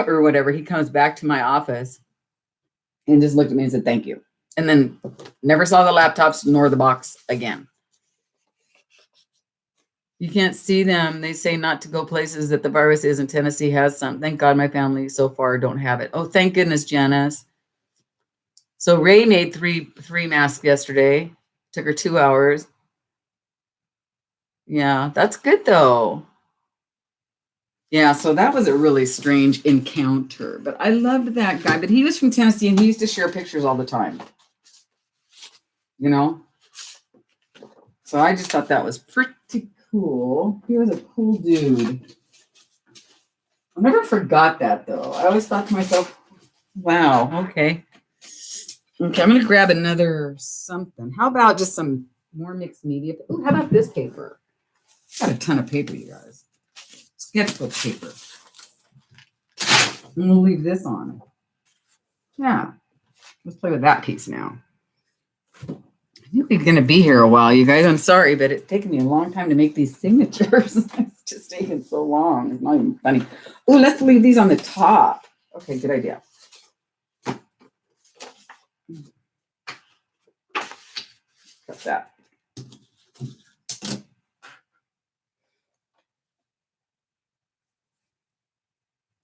or whatever, he comes back to my office and just looked at me and said, thank you. And then never saw the laptops nor the box again. You can't see them. They say not to go places that the virus is, and Tennessee has some. Thank God my family so far don't have it. Oh, thank goodness, Janice. So Ray made three masks yesterday. Took her 2 hours. Yeah, that's good though. Yeah, so that was a really strange encounter. But I loved that guy. But he was from Tennessee, and he used to share pictures all the time. So I just thought that was pretty cool. He was a cool dude. I never forgot that though. I always thought to myself, wow, okay. Okay, I'm going to grab another something. How about just some more mixed media? Ooh, how about this paper? Got a ton of paper, you guys. Sketchbook paper. And we'll leave this on. Yeah. Let's play with that piece now. I knew we were going to be here a while, you guys. I'm sorry, but it's taken me a long time to make these signatures. It's just taken so long. It's not even funny. Oh, let's leave these on the top. Okay, good idea. Cut that.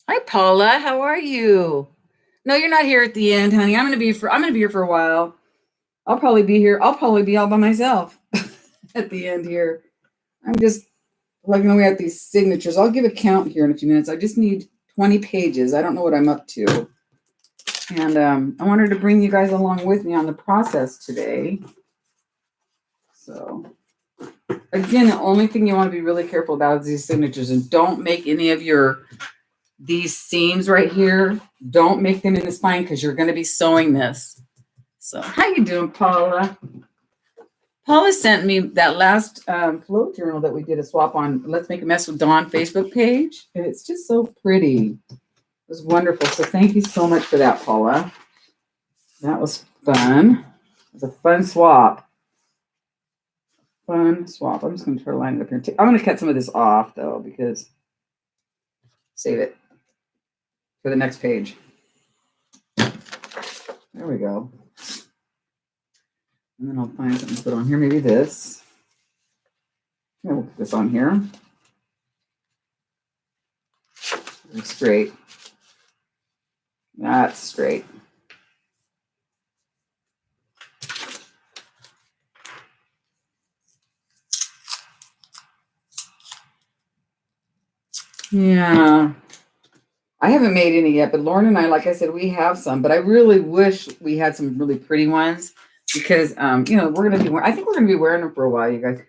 Hi, Paula. How are you? No, you're not here at the end, honey. I'm gonna be here for a while. I'll probably be here. I'll probably be all by myself at the end here. I'm just plugging away at these signatures. I'll give a count here in a few minutes. I just need 20 pages. I don't know what I'm up to. And I wanted to bring you guys along with me on the process today. So again, the only thing you want to be really careful about is these signatures, and don't make any of these seams right here. Don't make them in the spine because you're going to be sewing this. So how you doing, Paula? Paula sent me that last flow journal that we did a swap on Let's Make a Mess with Dawn Facebook page. And it's just so pretty. It was wonderful. So thank you so much for that, Paula. That was fun. It was a fun swap. Fun swap. I'm just going to try to line it up here. I'm going to cut some of this off, though, because save it for the next page. There we go. And then I'll find something to put on here. Maybe this. Yeah, we'll put this on here. Straight. That's straight. Yeah. I haven't made any yet, but Lauren and I, like I said, we have some, but I really wish we had some really pretty ones because, we're going to be, I think we're going to be wearing them for a while, you guys.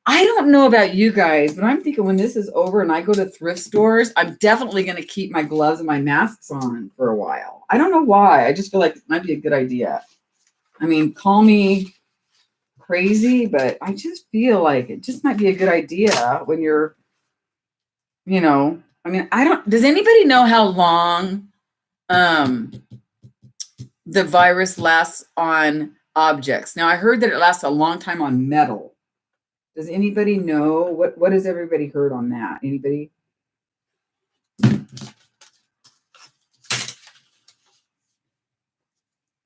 I don't know about you guys, but I'm thinking when this is over and I go to thrift stores, I'm definitely going to keep my gloves and my masks on for a while. I don't know why. I just feel like it might be a good idea. I mean, call me crazy, but I just feel like it just might be a good idea when you're, does anybody know how long the virus lasts on objects? Now, I heard that it lasts a long time on metal. Does anybody know? What has everybody heard on that? Anybody?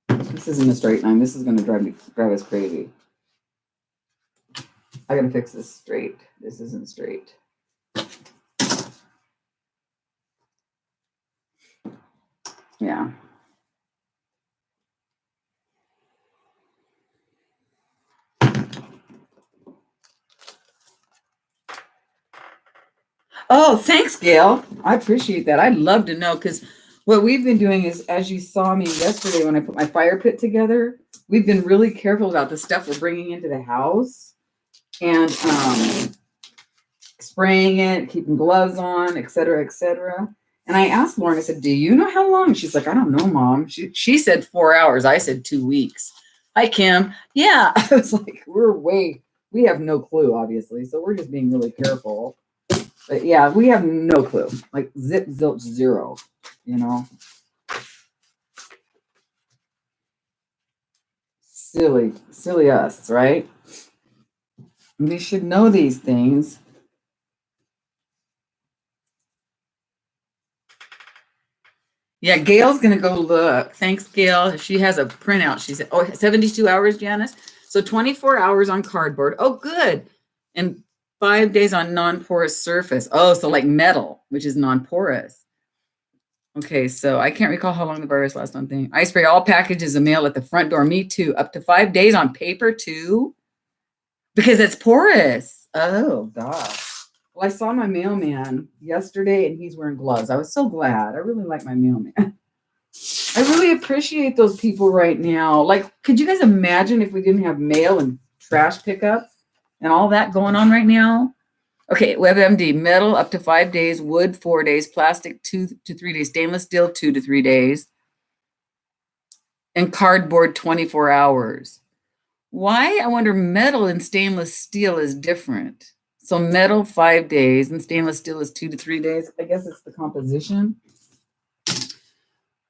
This isn't a straight line. This is going to drive us crazy. I got to fix this straight. This isn't straight. Yeah. Oh, thanks, Gail. I appreciate that. I'd love to know because what we've been doing is, as you saw me yesterday when I put my fire pit together, we've been really careful about the stuff we're bringing into the house and spraying it, keeping gloves on, et cetera, et cetera. And I asked Lauren, I said, do you know how long? She's like, I don't know, Mom. She said 4 hours. I said 2 weeks. Hi, Kim. Yeah. I was like, we have no clue, obviously. So we're just being really careful. But yeah, we have no clue. Like zip, zilch, zero, Silly us, right? We should know these things. Yeah, Gail's going to go look. Thanks, Gail. She has a printout. She said, 72 hours, Janice. So 24 hours on cardboard. Oh, good. And 5 days on non-porous surface. Oh, so like metal, which is non-porous. Okay, so I can't recall how long the virus lasts on thing. I spray all packages of mail at the front door. Me too. Up to 5 days on paper too? Because it's porous. Oh, gosh. Well, I saw my mailman yesterday and he's wearing gloves. I was so glad. I really like my mailman. I really appreciate those people right now. Like, could you guys imagine if we didn't have mail and trash pickup? and all that going on right now. Okay, WebMD, metal up to 5 days, wood 4 days, plastic 2 to 3 days, stainless steel 2 to 3 days, and cardboard 24 hours. Why, I wonder, metal and stainless steel is different. So metal 5 days and stainless steel is 2 to 3 days. I guess it's the composition.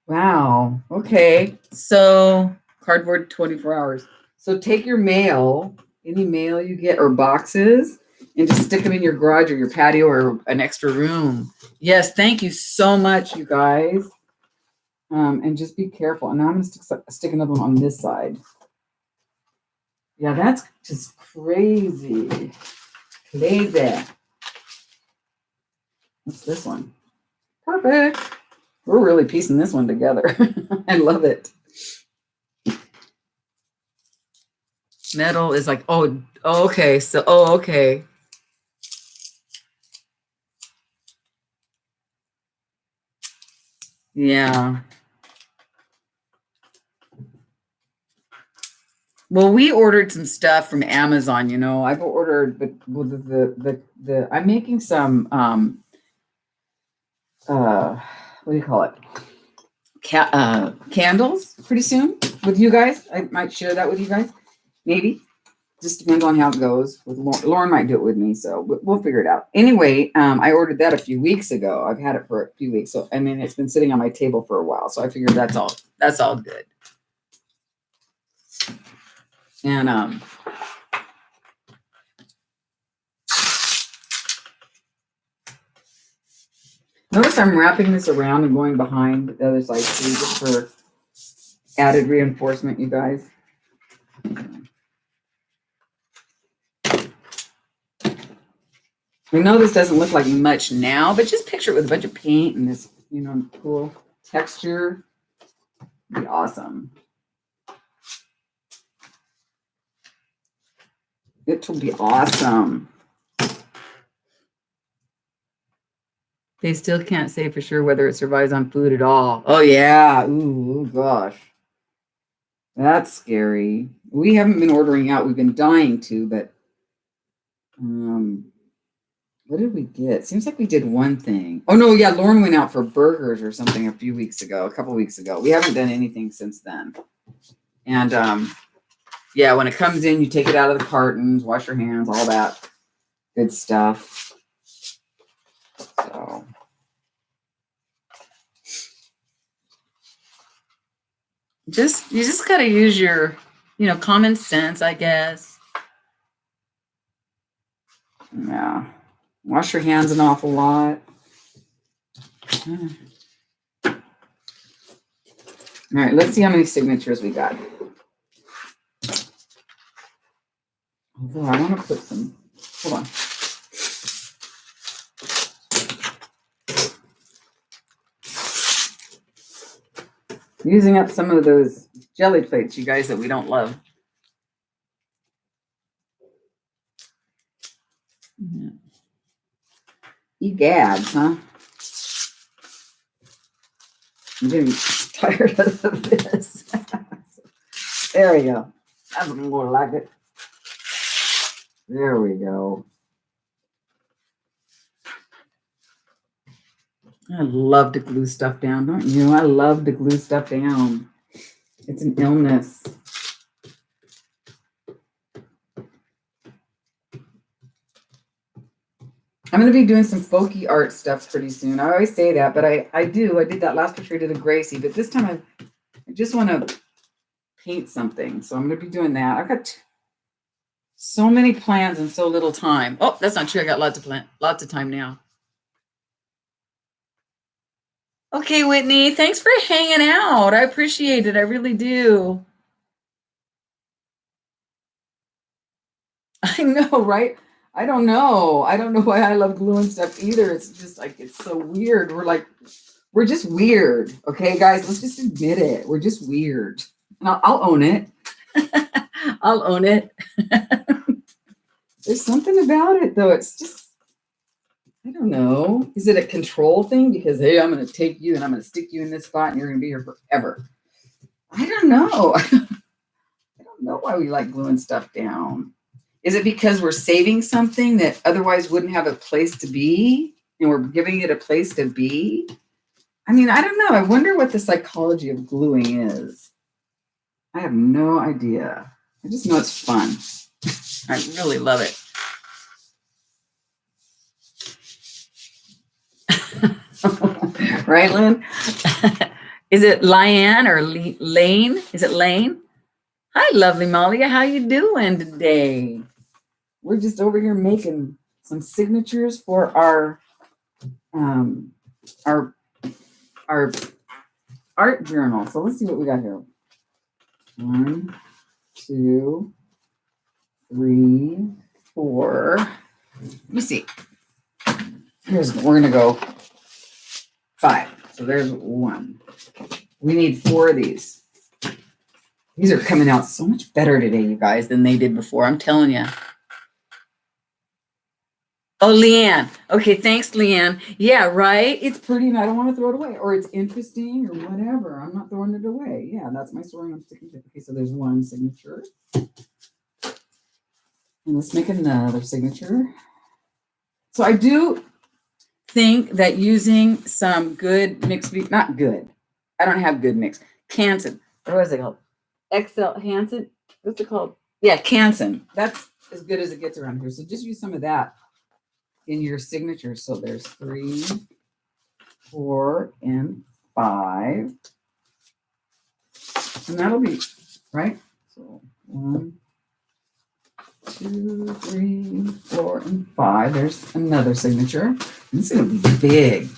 Wow. Okay. So cardboard 24 hours. So take your mail, any mail you get or boxes, and just stick them in your garage or your patio or an extra room. Yes. Thank you so much, you guys. And just be careful. And now I'm going to stick another one on this side. Yeah, that's just crazy. Crazy. What's this one? Perfect. We're really piecing this one together. I love it. Metal is like, oh, okay. So, okay. Yeah. Well, we ordered some stuff from Amazon, you know. I've ordered the I'm making some what do you call it? Candles pretty soon with you guys. I might share that with you guys. Maybe. Just depends on how it goes. With Lauren might do it with me, so we'll figure it out. Anyway, I ordered that a few weeks ago. I've had it for a few weeks, so I mean it's been sitting on my table for a while. So I figured that's all good. And notice I'm wrapping this around and going behind the other side too, just for added reinforcement, you guys. I know this doesn't look like much now, but just picture it with a bunch of paint and this, you know, cool texture. It'd be awesome. It will be awesome. They still can't say for sure whether it survives on food at all. Oh, yeah. Ooh, gosh. That's scary. We haven't been ordering out. We've been dying to, but what did we get? Seems like we did one thing. Oh, no, yeah, Lauren went out for burgers or something a couple weeks ago. We haven't done anything since then. And, yeah, when it comes in, you take it out of the cartons, wash your hands, all that good stuff. So. You just got to use your, common sense, I guess. Yeah. Wash your hands an awful lot. All right, let's see how many signatures we got. Although I want to put some, hold on. Using up some of those jelly plates, you guys, that we don't love. Yeah. Egads, huh? I'm getting tired of this. There we go. That's more like it. There we go. I love to glue stuff down, don't you? I love to glue stuff down. It's an illness. I'm going to be doing some folky art stuff pretty soon. I always say that, but I did that last picture I did of Gracie, but this time I just want to paint something. So I'm going to be doing that. I've got so many plans and so little time. Oh, that's not true. I got lots of time now. Okay, Whitney, thanks for hanging out. I appreciate it. I really do. I know, right? I don't know why I love gluing stuff either. It's just like, it's so weird. We're just weird. Okay, guys, let's just admit it. We're just weird. And I'll own it. I'll own it. There's something about it, though. It's just, I don't know. Is it a control thing? Because, hey, I'm going to take you and I'm going to stick you in this spot and you're going to be here forever. I don't know. I don't know why we like gluing stuff down. Is it because we're saving something that otherwise wouldn't have a place to be, and we're giving it a place to be? I mean, I don't know. I wonder what the psychology of gluing is. I have no idea. I just know it's fun. I really love it. Right, Lynn? Is it Lyanne or Lane? Is it Lane? Hi, lovely Molly. How you doing today? We're just over here making some signatures for our art journal. So let's see what we got here. 1, 2, 3, 4. Let me see. We're gonna go 5. So there's 1. We need 4 of these. These are coming out so much better today, you guys, than they did before. I'm telling you. Oh, Leanne. Okay, thanks, Leanne. Yeah, right? It's pretty and I don't want to throw it away. Or it's interesting or whatever. I'm not throwing it away. Yeah, that's my story. I'm sticking to it. Okay, so there's 1 signature. And let's make another signature. So I do think that using some good mixed, not good. I don't have good mix. Canson. What is it called? XL Hansen? What's it called? Yeah, Canson. That's as good as it gets around here. So just use some of that in your signature. So there's 3, 4, and 5. And that'll be, right? So 1, 2, 3, 4, and 5. There's another signature. This is going to be big.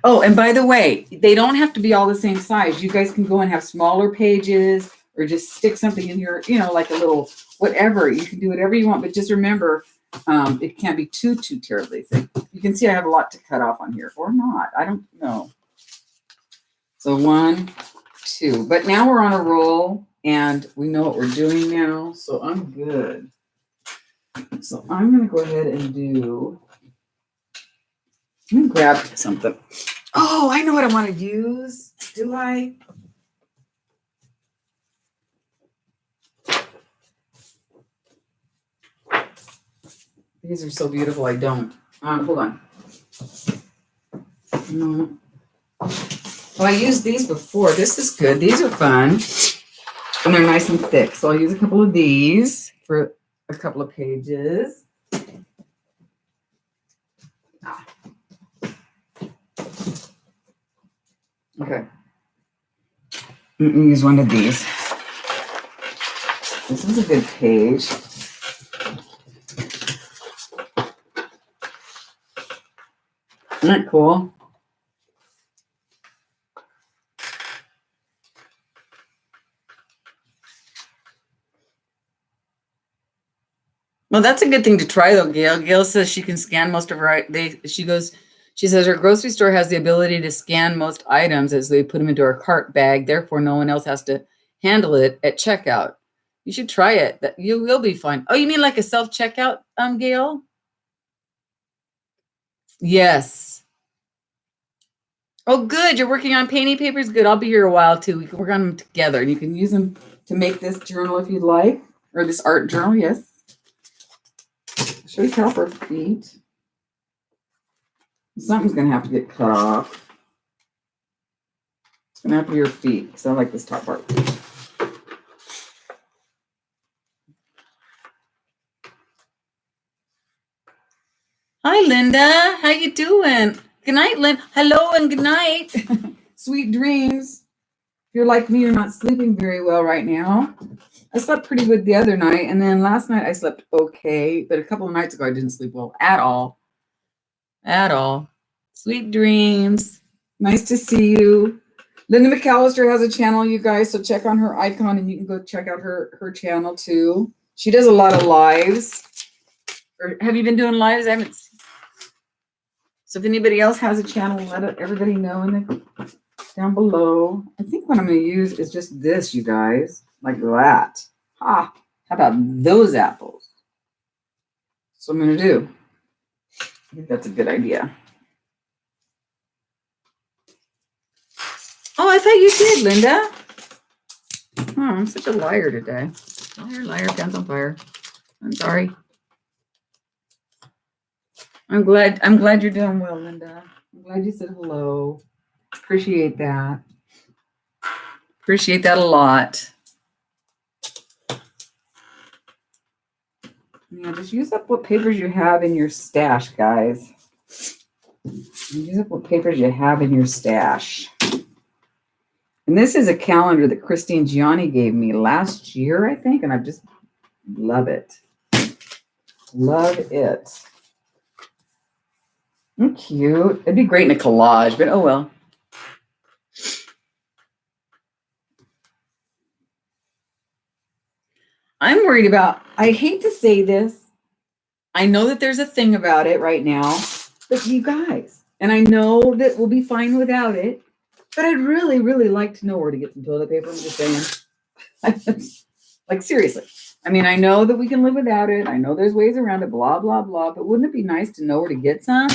Oh, and by the way, they don't have to be all the same size. You guys can go and have smaller pages or just stick something in your, like a little whatever. You can do whatever you want, but just remember, it can't be too terribly thick. You can see I have a lot to cut off on here, or not. I don't know. So 1, 2. But now we're on a roll, and we know what we're doing now, so I'm good. So I'm going to go ahead and do... Let me grab something. Oh, I know what I want to use. Do I? These are so beautiful. I don't. Hold on. No. Well, I used these before. This is good. These are fun. And they're nice and thick. So I'll use a couple of these for a couple of pages. Okay. Let me use one of these. This is a good page. Isn't that cool? Well, that's a good thing to try, though, Gail. Gail says she can scan most of her. She says her grocery store has the ability to scan most items as they put them into her cart bag. Therefore, no one else has to handle it at checkout. You should try it. That you will be fine. Oh, you mean like a self-checkout, Gail? Yes. Oh, good. You're working on painting papers? Good. I'll be here a while, too. We can work on them together. And you can use them to make this journal if you'd like. Or this art journal, yes. Should we cut off her feet? Something's going to have to get cut off. It's going to have to be your feet, because I like this top part. Hi, Linda. How you doing? Good night, Lynn. Hello and good night. Sweet dreams. If you're like me, you're not sleeping very well right now. I slept pretty good the other night, and then last night I slept okay, but a couple of nights ago I didn't sleep well at all. At all. Sweet dreams. Nice to see you. Linda McAllister has a channel, you guys, so check on her icon, and you can go check out her channel too. She does a lot of lives. Or have you been doing lives? I haven't. So if anybody else has a channel, let everybody know down below. I think what I'm going to use is just this, you guys, like that. How about those apples? That's what I'm going to do. I think that's a good idea. Oh, I thought you did, Linda. Oh, I'm such a liar today. Liar, liar, pants on fire. I'm sorry. I'm glad you're doing well, Linda. I'm glad you said hello. Appreciate that. Appreciate that a lot. Yeah, just use up what papers you have in your stash, guys. Use up what papers you have in your stash. And this is a calendar that Christine Gianni gave me last year, I think, and I just love it. Love it. Cute. It'd be great in a collage, but oh well. I'm worried about, I hate to say this. I know that there's a thing about it right now, but you guys, and I know that we'll be fine without it, but I'd really, really like to know where to get some toilet paper. I'm just saying. Like, seriously. I mean, I know that we can live without it. I know there's ways around it, blah, blah, blah, but wouldn't it be nice to know where to get some?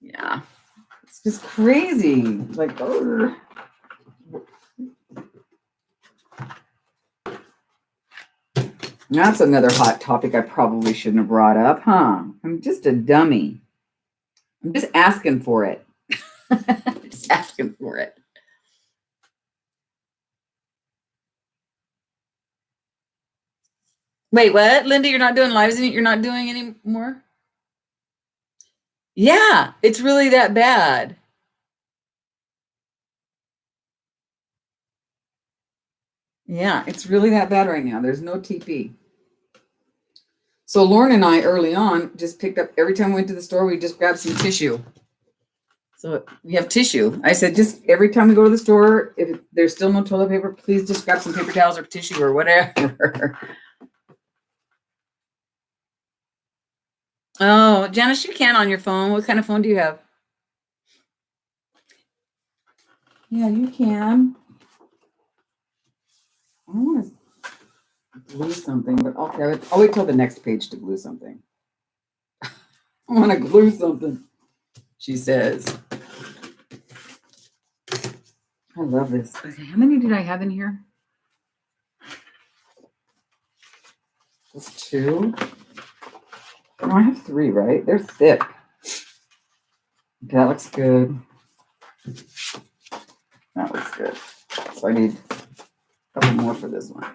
Yeah. It's just crazy. Like, oh. That's another hot topic I probably shouldn't have brought up, huh? I'm just a dummy. I'm just asking for it. Just asking for it. Wait, what? Linda, you're not doing lives and you're not doing anymore? Yeah, it's really that bad. Yeah, it's really that bad right now. There's no TP. So Lauren and I early on just picked up, every time we went to the store, we just grabbed some tissue. So we have tissue. I said, just every time we go to the store, if there's still no toilet paper, please just grab some paper towels or tissue or whatever. Oh, Janice, you can on your phone. What kind of phone do you have? Yeah, you can. I want to glue something, but okay, I'll wait till the next page to glue something. I want to glue something, she says. I love this. Okay, how many did I have in here? Just 2. No, I have 3, right? They're thick. Okay, that looks good. That looks good. So I need a couple more for this one.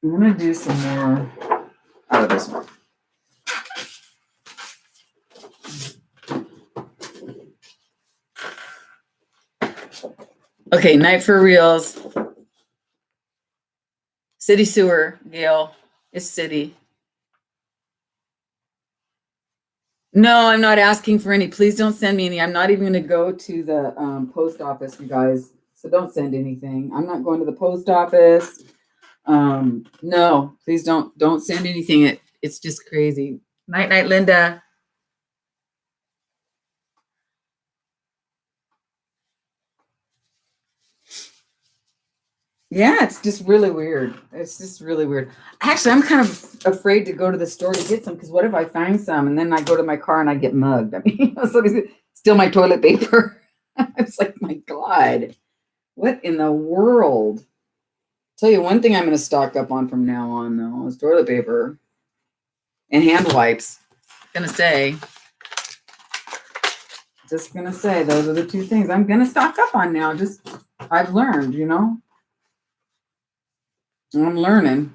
I'm going to do some more out of this one. Okay, Night for Reals. City Sewer, Gail. It's city. No, I'm not asking for any. Please don't send me any. I'm not even going to go to the post office, you guys. So don't send anything. I'm not going to the post office. No, please don't send anything. It's just crazy. Night, night, Linda. Yeah, it's just really weird. It's just really weird. Actually, I'm kind of afraid to go to the store to get some because what if I find some and then I go to my car and I get mugged? I mean, somebody's steal my toilet paper. I was like, my God, what in the world? Tell you one thing I'm going to stock up on from now on, though, is toilet paper and hand wipes. Just gonna say, those are the 2 things I'm going to stock up on now. Just, I've learned, you know. I'm learning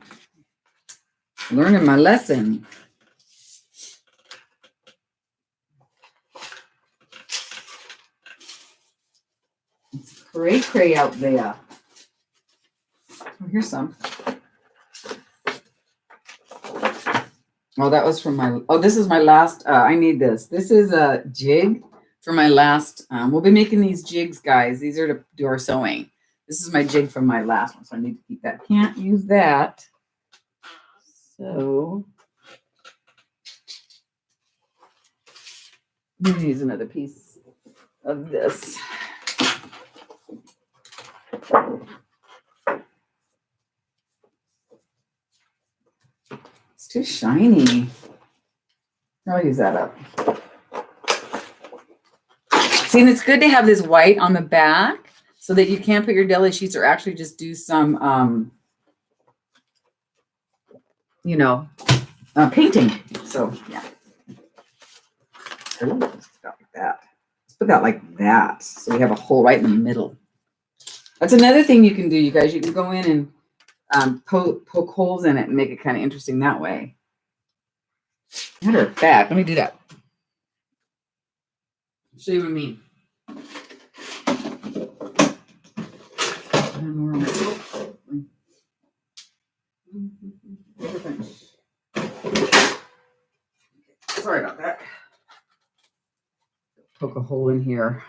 my lesson. It's cray out there. Oh, here's some. Oh, that was from my, this is my last, I need this. This is a jig for my last, we'll be making these jigs, guys. These are to do our sewing. This is my jig from my last one, so I need to keep that. Can't use that. So, I'm going to use another piece of this. It's too shiny. I'll use that up. See, and it's good to have this white on the back so that you can put your deli sheets or actually just do some, painting. So yeah. Let's put that like that. Let's put that like that. So we have a hole right in the middle. That's another thing you can do, you guys. You can go in and poke holes in it and make it kind of interesting that way. Matter of fact, let me do that. Show you what I mean. Sorry about that. Poke a hole in here.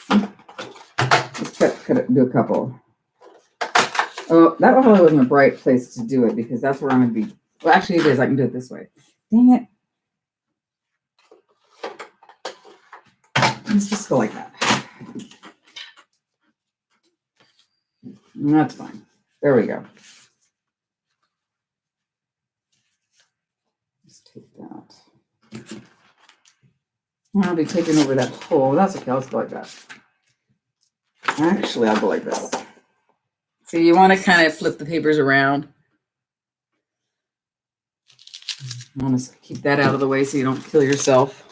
Let's do a couple. Oh, that probably wasn't a bright place to do it because that's where I'm going to be. Well, actually, it is. I can do it this way. Dang it. Let's just go like that. And that's fine. There we go. Just take that. I'll be taking over that hole. That's okay. Let's go like that. Actually, I'll go like this. So you want to kind of flip the papers around. I want to keep that out of the way so you don't kill yourself.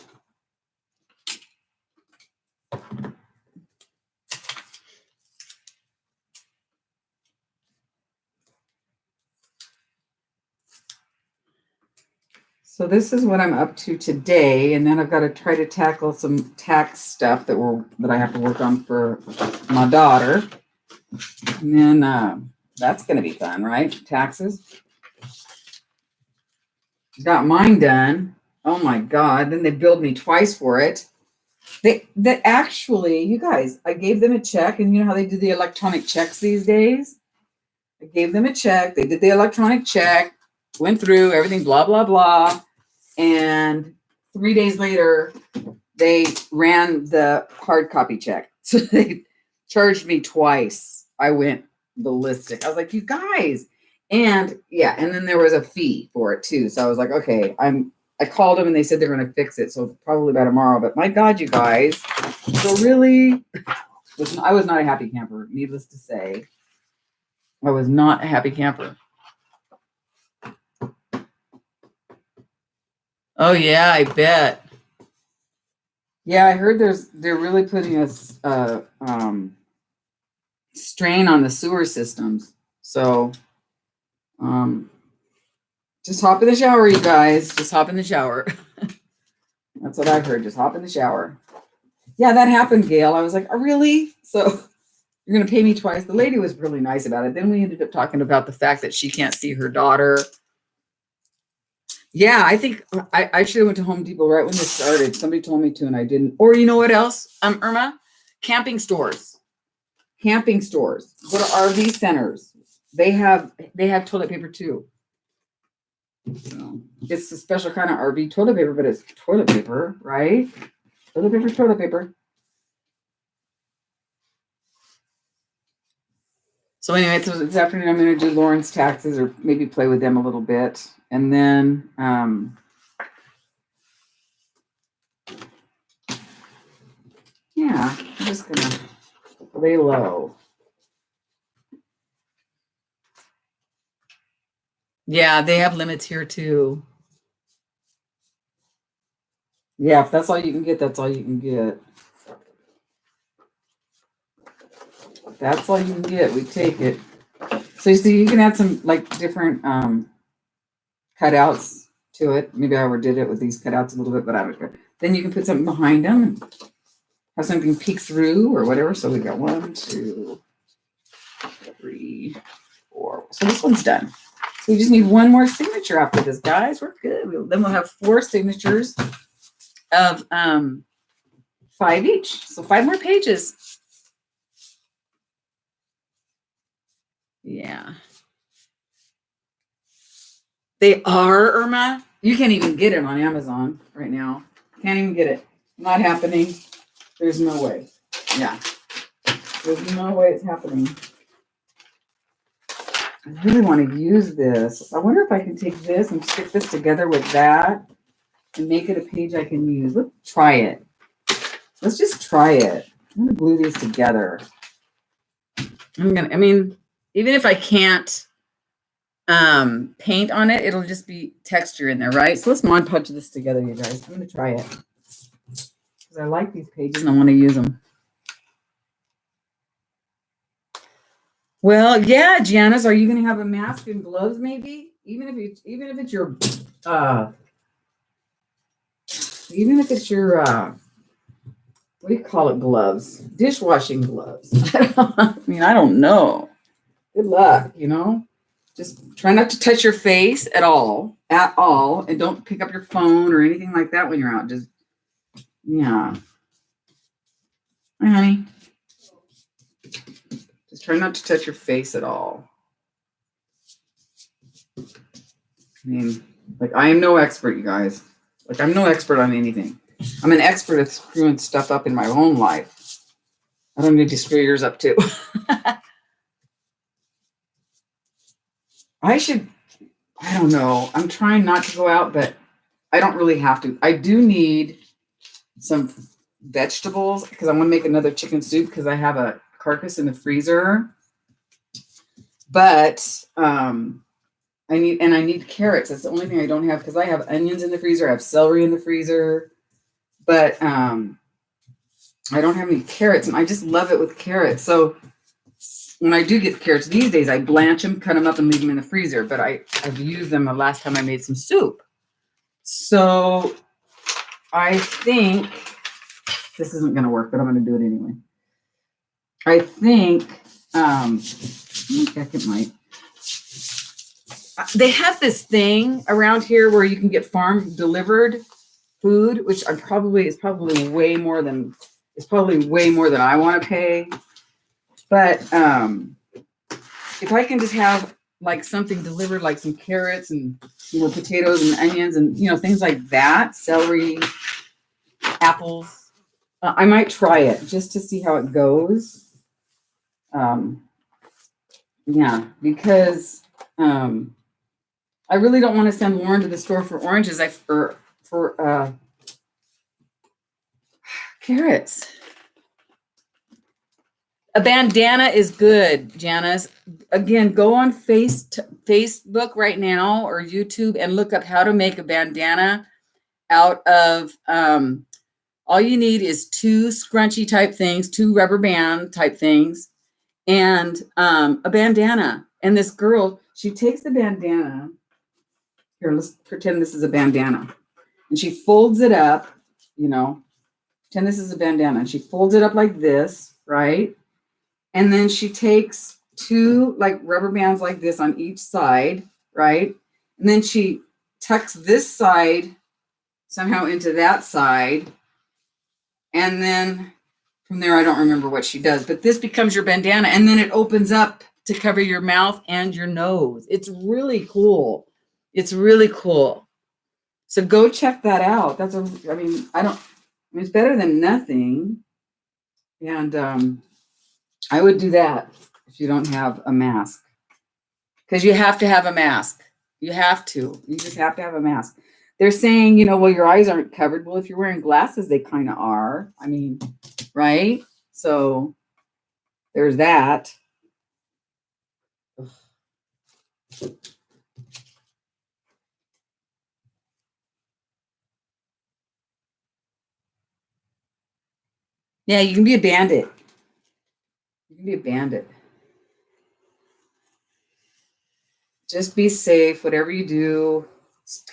So this is what I'm up to today, and then I've got to try to tackle some tax stuff that I have to work on for my daughter. And then that's going to be fun, right? Taxes. Got mine done. Oh my God! Then they billed me twice for it. That actually, you guys, I gave them a check, and you know how they do the electronic checks these days. I gave them a check. They did the electronic check, went through everything, blah blah blah. And 3 days later, they ran the hard copy check. So they charged me twice. I went ballistic. I was like, you guys. And yeah, and then there was a fee for it too. So I was like, okay, I called them and they said they're going to fix it. So probably by tomorrow. But my God, you guys. So really, I was not a happy camper, needless to say. I was not a happy camper. Oh yeah, I bet. Yeah, I heard they're really putting a strain on the sewer systems. So, just hop in the shower, you guys. Just hop in the shower. That's what I've heard. Just hop in the shower. Yeah, that happened, Gail. I was like, oh, really? So you're going to pay me twice. The lady was really nice about it. Then we ended up talking about the fact that she can't see her daughter. Yeah, I think I should have went to Home Depot right when this started. Somebody told me to, and I didn't. Or you know what else, Irma? Camping stores. Camping stores. Go to RV centers. They have toilet paper too. So it's a special kind of RV toilet paper, but it's toilet paper, right? Toilet paper, toilet paper. So anyway, so this afternoon I'm going to do Lauren's taxes or maybe play with them a little bit. And then yeah, I'm just going to lay low. Yeah, they have limits here too. Yeah, if that's all you can get, that's all you can get. That's all you can get. We take it. So you see, you can add some like different cutouts to it. Maybe I overdid it with these cutouts a little bit, but I don't care. Then you can put something behind them and have something peek through or whatever. So we got 1, 2, 3, 4. So this one's done. So we just need one more signature after this, guys. We're good. Then we'll have 4 signatures of 5 each. So 5 more pages. Yeah. They are, Irma. You can't even get it on Amazon right now. Can't even get it. Not happening. There's no way. Yeah. There's no way it's happening. I really want to use this. I wonder if I can take this and stick this together with that and make it a page I can use. Let's try it. Let's just try it. I'm going to glue these together. Even if I can't paint on it, it'll just be texture in there, right? So let's Mod Podge this together, you guys. I'm going to try it because I like these pages and I want to use them. Well, yeah, Janice, are you going to have a mask and gloves maybe? Even if it's your what do you call it, gloves? Dishwashing gloves. I don't know. Good luck, Just try not to touch your face at all, and don't pick up your phone or anything like that when you're out. Just, yeah. Hi, honey. Just try not to touch your face at all. I am no expert, you guys. I'm no expert on anything. I'm an expert at screwing stuff up in my own life. I don't need to screw yours up too. I don't know. I'm trying not to go out, but I don't really have to. I do need some vegetables because I want to make another chicken soup because I have a carcass in the freezer. But I need carrots. That's the only thing I don't have because I have onions in the freezer. I have celery in the freezer. But I don't have any carrots, and I just love it with carrots. So when I do get carrots these days, I blanch them, cut them up, and leave them in the freezer. But I've used them the last time I made some soup. So I think this isn't going to work, but I'm going to do it anyway. I think, heck, it might. They have this thing around here where you can get farm delivered food, which is probably way more than I want to pay. But if I can just have something delivered, like some carrots and some more potatoes and onions and things like that, celery, apples, I might try it just to see how it goes. Because I really don't want to send Lauren to the store for oranges. For carrots. A bandana is good, Janice. Again, go on Facebook right now or YouTube and look up how to make a bandana out of, all you need is two scrunchy type things, two rubber band type things, and a bandana. And this girl, she takes the bandana. Here, let's pretend this is a bandana. And she folds it up, pretend this is a bandana. And she folds it up like this, right? And then she takes two rubber bands like this on each side, right? And then she tucks this side somehow into that side. And then from there, I don't remember what she does, but this becomes your bandana. And then it opens up to cover your mouth and your nose. It's really cool. It's really cool. So go check that out. It's better than nothing. And I would do that if you don't have a mask. Because you have to have a mask. You have to. You just have to have a mask. They're saying, well, your eyes aren't covered. Well, if you're wearing glasses, they kind of are. Right? So there's that. Ugh. Yeah, you can be a bandit. You can be a bandit. Just be safe, whatever you do.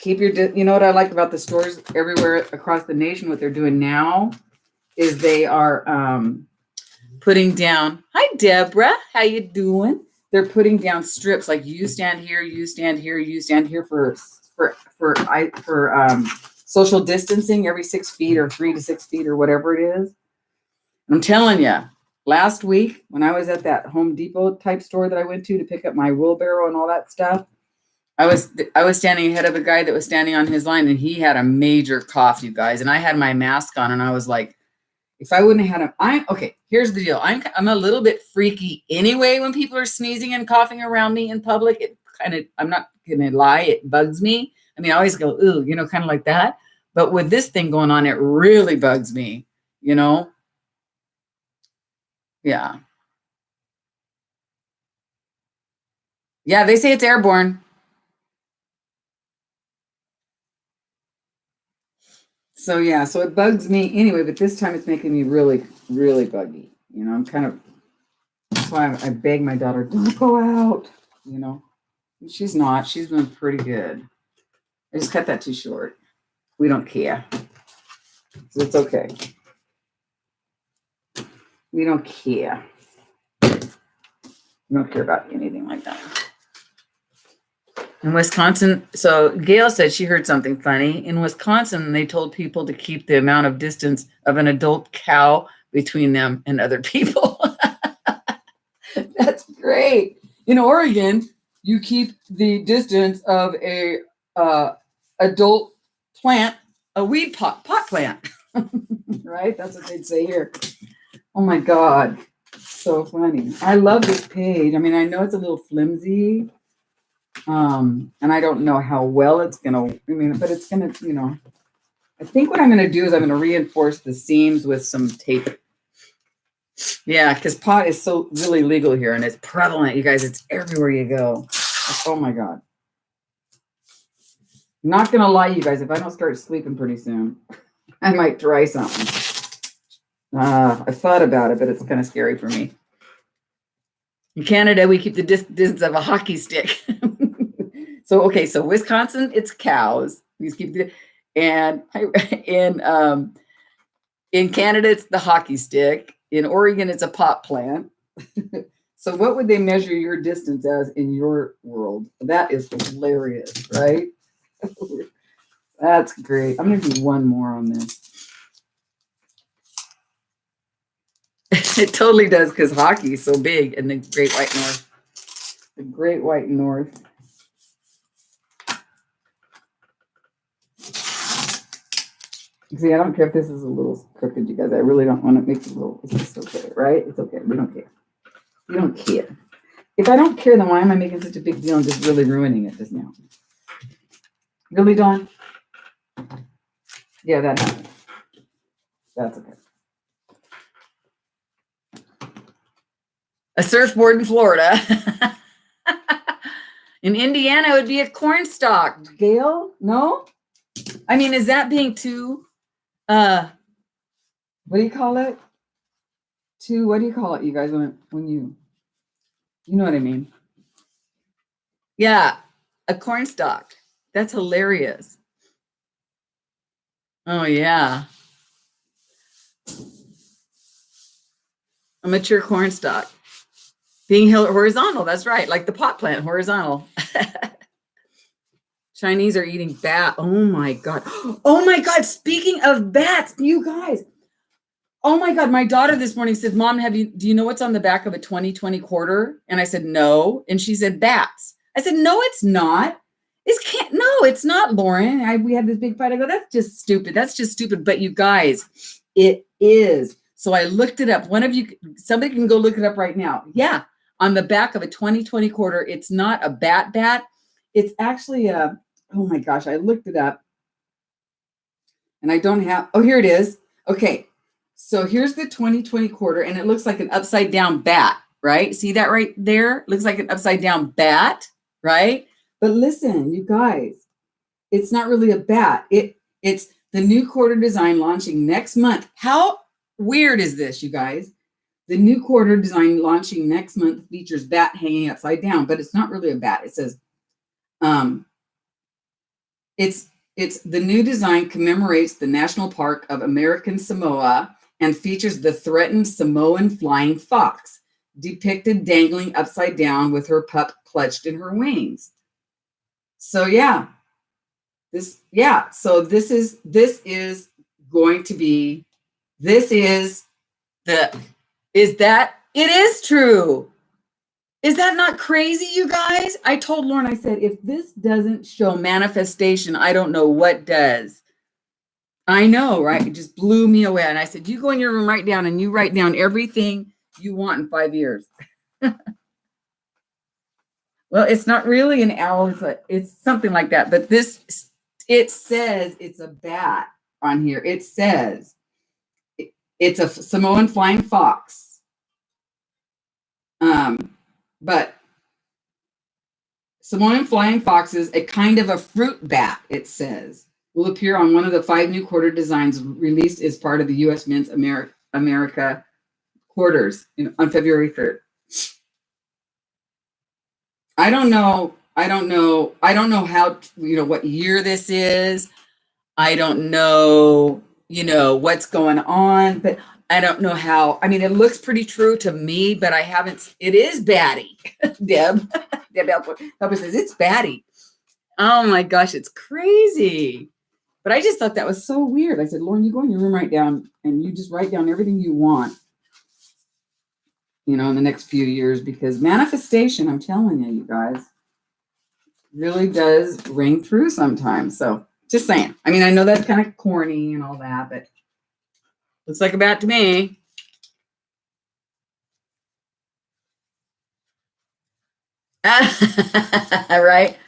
Keep your, what I like about the stores everywhere across the nation, what they're doing now is they are putting down, hi, Deborah, how you doing? They're putting down strips like you stand here, you stand here, you stand here for social distancing every 6 feet or 3 to 6 feet or whatever it is. I'm telling you, last week when I was at that Home Depot type store that I went to pick up my wheelbarrow and all that stuff, I was standing ahead of a guy that was standing on his line, and he had a major cough, you guys. And I had my mask on, and I was like, if I wouldn't have had okay, here's the deal. I'm a little bit freaky anyway when people are sneezing and coughing around me in public. I'm not going to lie, it bugs me. I always go, ooh, kind of like that. But with this thing going on, it really bugs me, Yeah. Yeah, they say it's airborne. So yeah, so it bugs me anyway, but this time it's making me really, really buggy. I'm kind of, that's why I beg my daughter, don't go out, you know. She's not. She's been pretty good. I just cut that too short. We don't care. So it's okay. We don't care. We don't care about anything like that. In Wisconsin, so Gail said she heard something funny. In Wisconsin, they told people to keep the amount of distance of an adult cow between them and other people. That's great. In Oregon, you keep the distance of a adult plant, a weed pot plant. Right? That's what they'd say here. Oh my God. So funny. I love this page. I mean, I know it's a little flimsy. And I don't know how well it's but it's gonna, I think what I'm gonna do is I'm gonna reinforce the seams with some tape. Yeah, because pot is so really legal here and it's prevalent, you guys. It's everywhere you go. Oh my God. I'm not gonna lie, you guys, if I don't start sleeping pretty soon, I might try something. I thought about it, but it's kind of scary for me. In Canada, we keep the distance of a hockey stick. So Wisconsin, it's cows. We just keep and in Canada, it's the hockey stick. In Oregon, it's a pot plant. So what would they measure your distance as in your world? That is hilarious, right? That's great. I'm going to do one more on this. It totally does, because hockey is so big in the Great White North. The Great White North. See, I don't care if this is a little crooked, you guys. I really don't want to make it a little. It's just okay, right? It's okay. We don't care. We don't care. If I don't care, then why am I making such a big deal and just really ruining it just now? Really, Dawn? Yeah, that happened. That's okay. A surfboard in Florida. In Indiana, it would be a cornstalk. Gail? No? I mean, is that being too, what do you call it? What do you call it, you guys, when you know what I mean? Yeah, a cornstalk. That's hilarious. Oh, yeah. A mature cornstalk. Being horizontal, that's right. Like the pot plant, horizontal. Chinese are eating bat. Oh my God. Oh my God. Speaking of bats, you guys. Oh my God. My daughter this morning said, Mom, do you know what's on the back of a 2020 quarter? And I said, no. And she said, bats. I said, no, it's not. No, it's not, Lauren. We had this big fight. I go, that's just stupid. That's just stupid. But you guys, it is. So I looked it up. Somebody can go look it up right now. Yeah. On the back of a 2020 quarter, it's not a bat. It's actually oh my gosh, I looked it up and I don't have, here it is. Okay. So here's the 2020 quarter and it looks like an upside down bat, right? See that right there? Looks like an upside down bat, right? But listen, you guys, it's not really a bat. It's the new quarter design launching next month. How weird is this, you guys? The new quarter design launching next month features bat hanging upside down, but it's not really a bat. It says, it's the new design commemorates the National Park of American Samoa and features the threatened Samoan flying fox, depicted dangling upside down with her pup clutched in her wings. So yeah, this is going to be, it is true. Is that not crazy, you guys? I told Lauren, I said, if this doesn't show manifestation, I don't know what does. I know, right? It just blew me away. And I said, you go in your room, write down, and you write down everything you want in 5 years. Well, it's not really an owl. It's something like that. But it says it's a bat on here. It says it's a Samoan flying fox. But Samoan flying foxes, a kind of a fruit bat, it says, will appear on one of the 5 new quarter designs released as part of the U.S. Mints America quarters on February 3rd. I don't know. I don't know how, what year this is. I don't know, what's going on, but I don't know how. I mean, it looks pretty true to me, but it is batty. Deb says it's batty. Oh my gosh, it's crazy. But I just thought that was so weird. I said, Lauren, you go in your room, write down, and you just write down everything you want, in the next few years, because manifestation, I'm telling you guys, really does ring through sometimes. So just saying. I mean, I know that's kind of corny and all that, but looks like a bat to me. Right?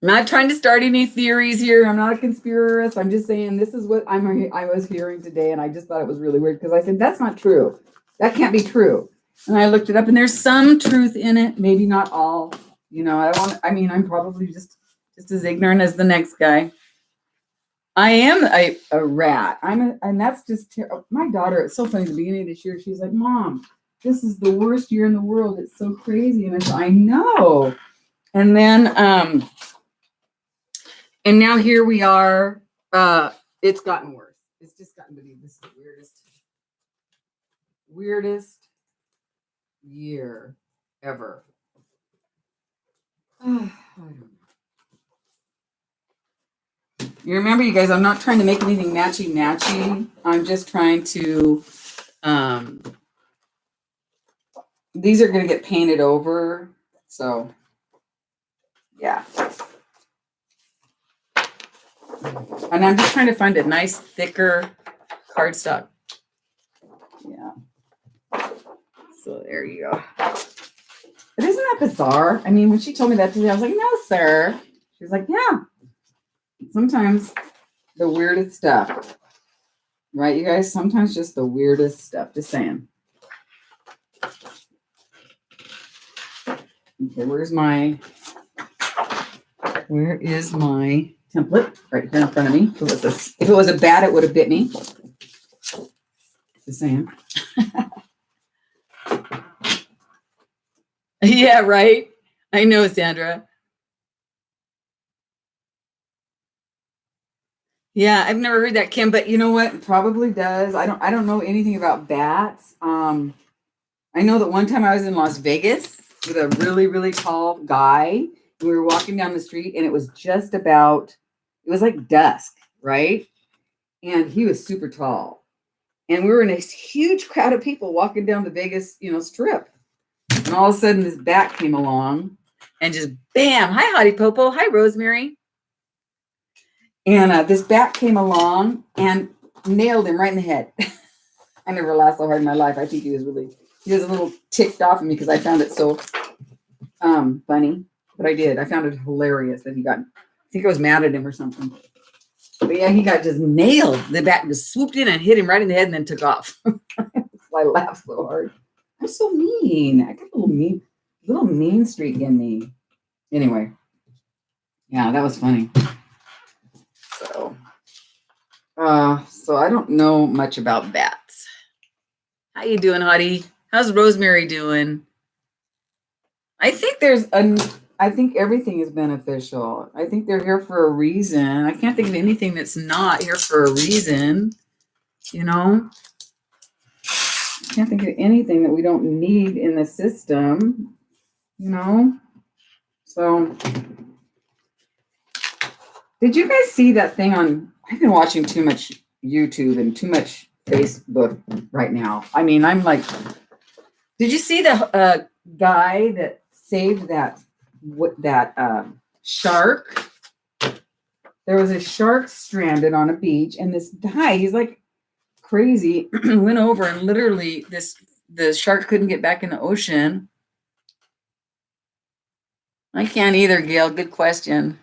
I'm not trying to start any theories here. I'm not a conspiracist. I'm just saying this is what I was hearing today, and I just thought it was really weird because I said that's not true. That can't be true. And I looked it up, and there's some truth in it, maybe not all. I'm probably just as ignorant as the next guy. I am a rat. And that's just my daughter. It's so funny. At the beginning of this year, she's like, "Mom, this is the worst year in the world. It's so crazy." And I said, "I know." And then, and now here we are. It's gotten worse. It's just gotten to be the weirdest year ever. I don't know. You remember, you guys, I'm not trying to make anything matchy. I'm just trying to, these are going to get painted over. So, yeah. And I'm just trying to find a nice, thicker cardstock. Yeah. So there you go. But isn't that bizarre? I mean, when she told me that today, I was like, "No, sir." She was like, "Yeah. Sometimes the weirdest stuff." Right, you guys? Sometimes just the weirdest stuff. Just saying. Okay, where is my template? Right here in front of me. If it was a bat, it would have bit me. Just saying. Yeah, right? I know, Sandra. Yeah, I've never heard that, Kim, but you know what? It probably does. I don't know anything about bats. I know that one time I was in Las Vegas with a really, really tall guy. We were walking down the street, and it was like dusk, right? And he was super tall. And we were in a huge crowd of people walking down the Vegas, strip. And all of a sudden, this bat came along and just bam. Hi, Hottie Popo. Hi, Rosemary. And this bat came along and nailed him right in the head. I never laughed so hard in my life. I think he was a little ticked off at me because I found it so funny. But I did. I found it hilarious that I think I was mad at him or something. But yeah, he got just nailed. The bat just swooped in and hit him right in the head and then took off. I laughed so hard. I'm so mean. I got a little mean streak in me. Anyway, yeah, that was funny. So I don't know much about bats. How you doing, Hottie? How's Rosemary doing? I think everything is beneficial. I think they're here for a reason. I can't think of anything that's not here for a reason. I can't think of anything that we don't need in the system. So did you guys see that thing I've been watching too much YouTube and too much Facebook right now. I mean, I'm like, did you see the guy that saved that shark? There was a shark stranded on a beach, and this guy, he's like crazy, went over and literally the shark couldn't get back in the ocean. I can't either, Gail. Good question.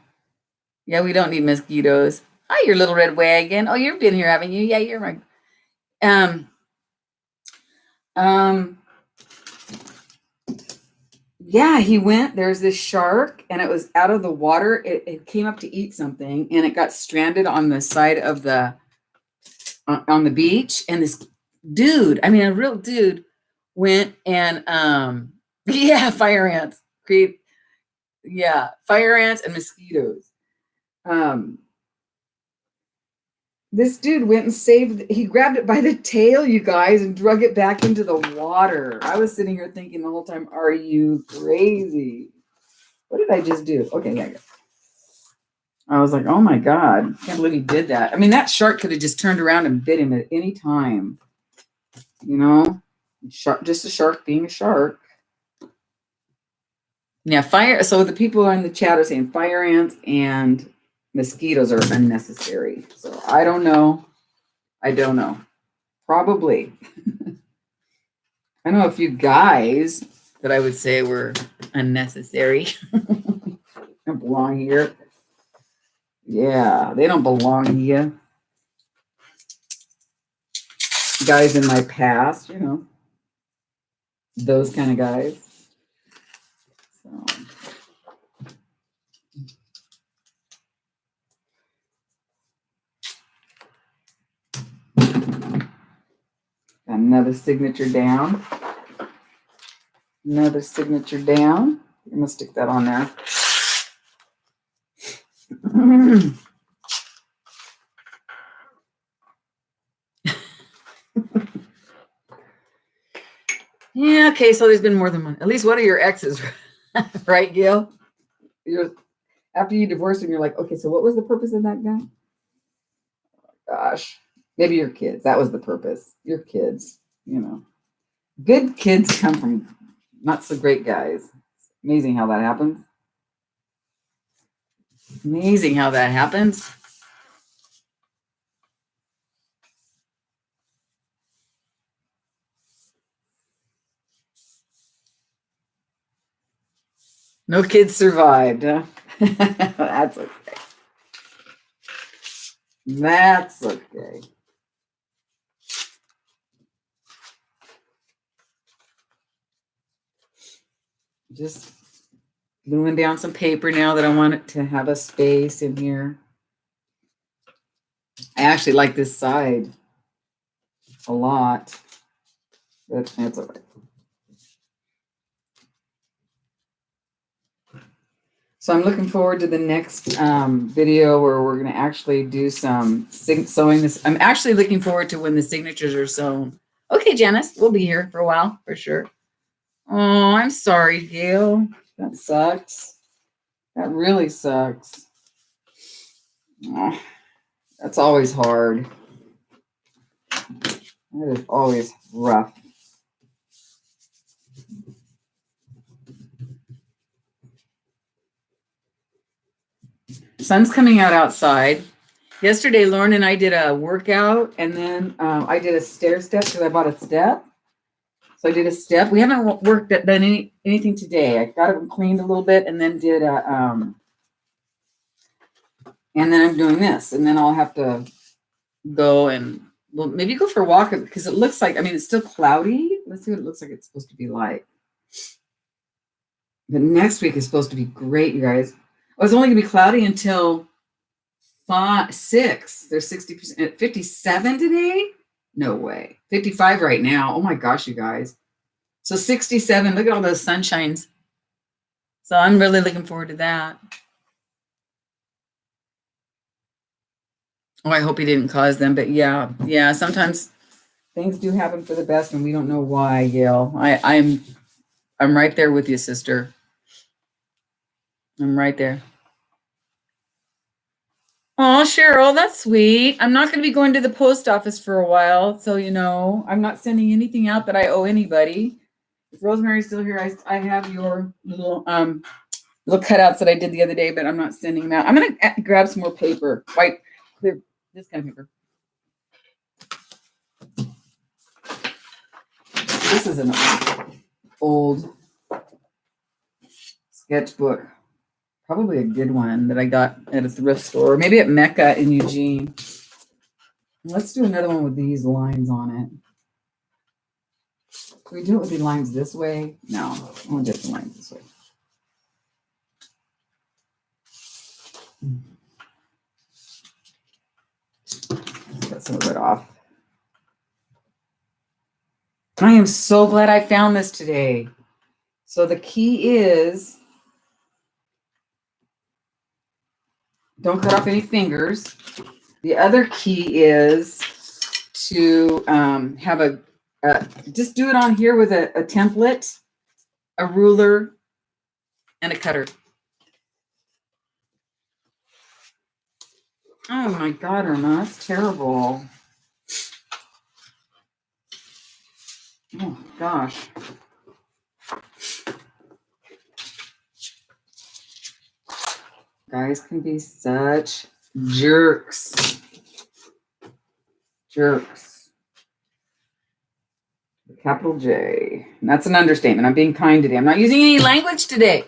Yeah, we don't need mosquitoes. Hi, your little red wagon. Oh, you've been here, haven't you? Yeah, you're my. Um, um, yeah, he went. There's this shark, and it was out of the water. It came up to eat something, and it got stranded on the side of the on the beach. And this dude, I mean, a real dude, went and yeah, fire ants create, yeah, fire ants and mosquitoes. Um, This dude went and he grabbed it by the tail, you guys, and drug it back into the water. I was sitting here thinking the whole time, are you crazy? What did I just do? Okay, yeah. I was like, oh my God, I can't believe he did that. I mean, that shark could have just turned around and bit him at any time. You know, just a shark being a shark. Yeah, fire. So the people in the chat are saying fire ants and mosquitoes are unnecessary. So I don't know. Probably. I know a few guys that I would say were unnecessary. Don't belong here. Yeah, they don't belong here. Guys in my past, you know, those kind of guys. So. Another signature down. Another signature down. I'm going to stick that on there. Yeah, okay, so there's been more than one. At least one of your exes, right, Gail? After you divorced him, you're like, okay, so what was the purpose of that guy? Gosh, maybe your kids. That was the purpose. Your kids, you know. Good kids come from not so great guys. It's amazing how that happens. Amazing how that happens. No kids survived, huh? That's okay. That's okay. Just gluing down some paper now that I want it to have a space in here. I actually like this side a lot, but that's all right. So I'm looking forward to the next video where we're going to actually do some sewing this. I'm actually looking forward to when the signatures are sewn. Okay, Janice, we'll be here for a while for sure. Oh, I'm sorry, Gail. That sucks. That really sucks. Oh, that's always hard. That is always rough. Sun's coming out outside. Yesterday, Lauren and I did a workout, and then I did a stair step because I bought a step. So I did a step. We haven't done anything today. I got it cleaned a little bit, and then did a and then I'm doing this, and then I'll have to go and maybe go for a walk because it looks like, I mean, it's still cloudy. Let's see what it looks like it's supposed to be like. The next week is supposed to be great, you guys. Oh, it's only gonna be cloudy until 6. There's 60%, 57 today. No way. 55 right now. Oh my gosh, you guys. So 67. Look at all those sunshines. So I'm really looking forward to that. Oh, I hope he didn't cause them, but yeah, sometimes things do happen for the best and we don't know why, Gail. I'm right there with you, sister. I'm right there. Oh, Cheryl, that's sweet. I'm not going to be going to the post office for a while, so you know, I'm not sending anything out that I owe anybody. If Rosemary's still here, I have your little cutouts that I did the other day, but I'm not sending them out. I'm going to grab some more paper, white, clear, this kind of paper. This is an old sketchbook, probably a good one that I got at a thrift store, or maybe at Mecca in Eugene. Let's do another one with these lines on it. Can we do it with the lines this way? No, I want to do the lines this way. Cut some of it off. I am so glad I found this today. So the key is, don't cut off any fingers. The other key is to have just do it on here with a template, a ruler, and a cutter. Oh my God, Irma, that's terrible. Oh gosh. Guys can be such jerks. Jerks. Capital J. And that's an understatement. I'm being kind today. I'm not using any language today.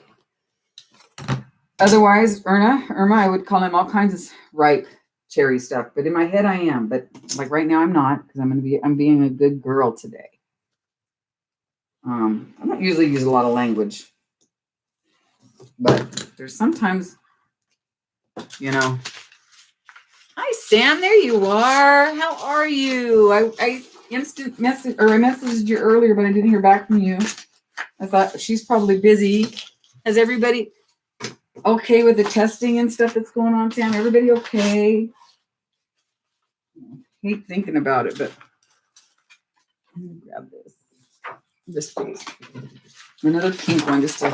Otherwise, Irma, I would call him all kinds of ripe cherry stuff. But in my head, I am. But like right now, I'm not, because I'm being a good girl today. I don't usually use a lot of language, but there's sometimes, you know. Hi, Sam. There you are. How are you? I messaged you earlier, but I didn't hear back from you. I thought she's probably busy. Is everybody okay with the testing and stuff that's going on, Sam? Everybody okay? I hate thinking about it, but let me grab this piece. Another pink one, just to.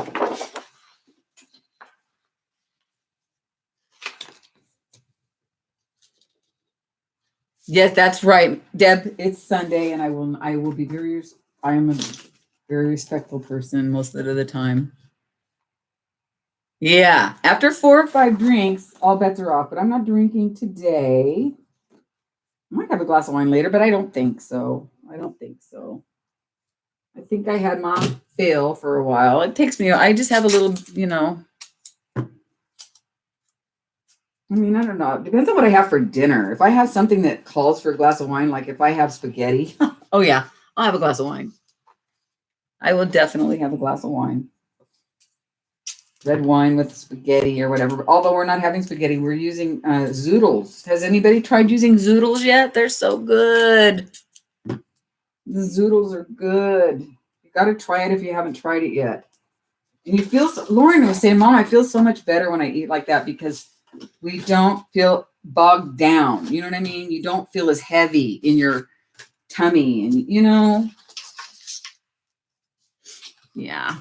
Yes, that's right, Deb. It's Sunday, and I will be I am a very respectful person most of the time. Yeah, after 4 or 5 drinks, all bets are off. But I'm not drinking today. I might have a glass of wine later, but I don't think so. I think I had my fill for a while. It takes me. I just have a little, I mean, I don't know. It depends on what I have for dinner. If I have something that calls for a glass of wine, like if I have spaghetti, oh yeah, I'll have a glass of wine. I will definitely have a glass of wine. Red wine with spaghetti or whatever. Although we're not having spaghetti, we're using zoodles. Has anybody tried using zoodles yet? They're so good. The zoodles are good. You got to try it if you haven't tried it yet. And you feel, Lauren was saying, Mom, I feel so much better when I eat like that because we don't feel bogged down. You know what I mean? You don't feel as heavy in your tummy and, yeah.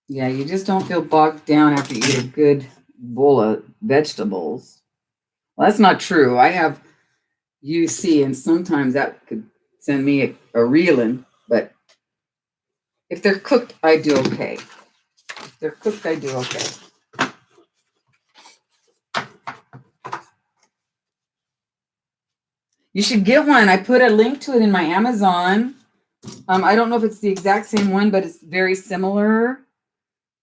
Yeah, you just don't feel bogged down after you eat a good bowl of vegetables. Well, that's not true. I have UC, and sometimes that could send me a reeling. But if they're cooked, I do okay. You should get one. I put a link to it in my Amazon. I don't know if it's the exact same one, but it's very similar.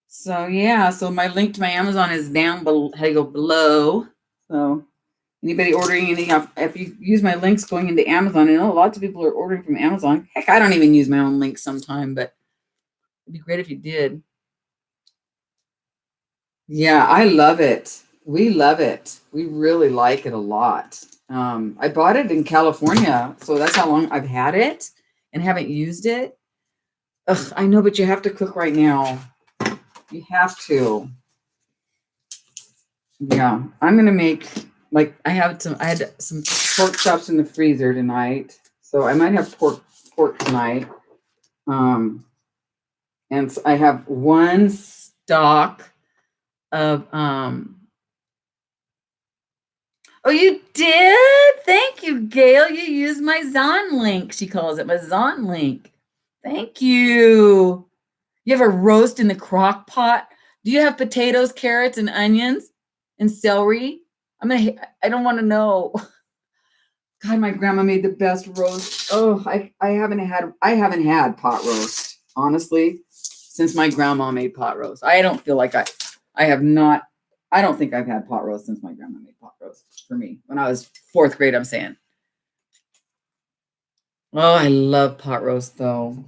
So yeah, so my link to my Amazon is down below. So anybody ordering anything, if you use my links going into Amazon, I know lots of people are ordering from Amazon. Heck, I don't even use my own links sometime, but it'd be great if you did. Yeah, I love it. We love it. We really like it a lot. I bought it in California, so that's how long I've had it and haven't used it. Ugh, I know, but you have to cook right now. You have to. Yeah, I'm gonna make I had some pork chops in the freezer tonight, so I might have pork tonight. And so I have one stock of Oh, you did? Thank you, Gail. You used my Zon link. She calls it my Zon link. Thank you. You have a roast in the crock pot. Do you have potatoes, carrots, and onions and celery? I don't want to know. God, my grandma made the best roast. Oh, I haven't had pot roast, honestly, since my grandma made pot roast. I don't feel like I have not I don't think I've had pot roast since my grandma made pot roast for me when I was 4th grade, I'm saying. Oh, I love pot roast though.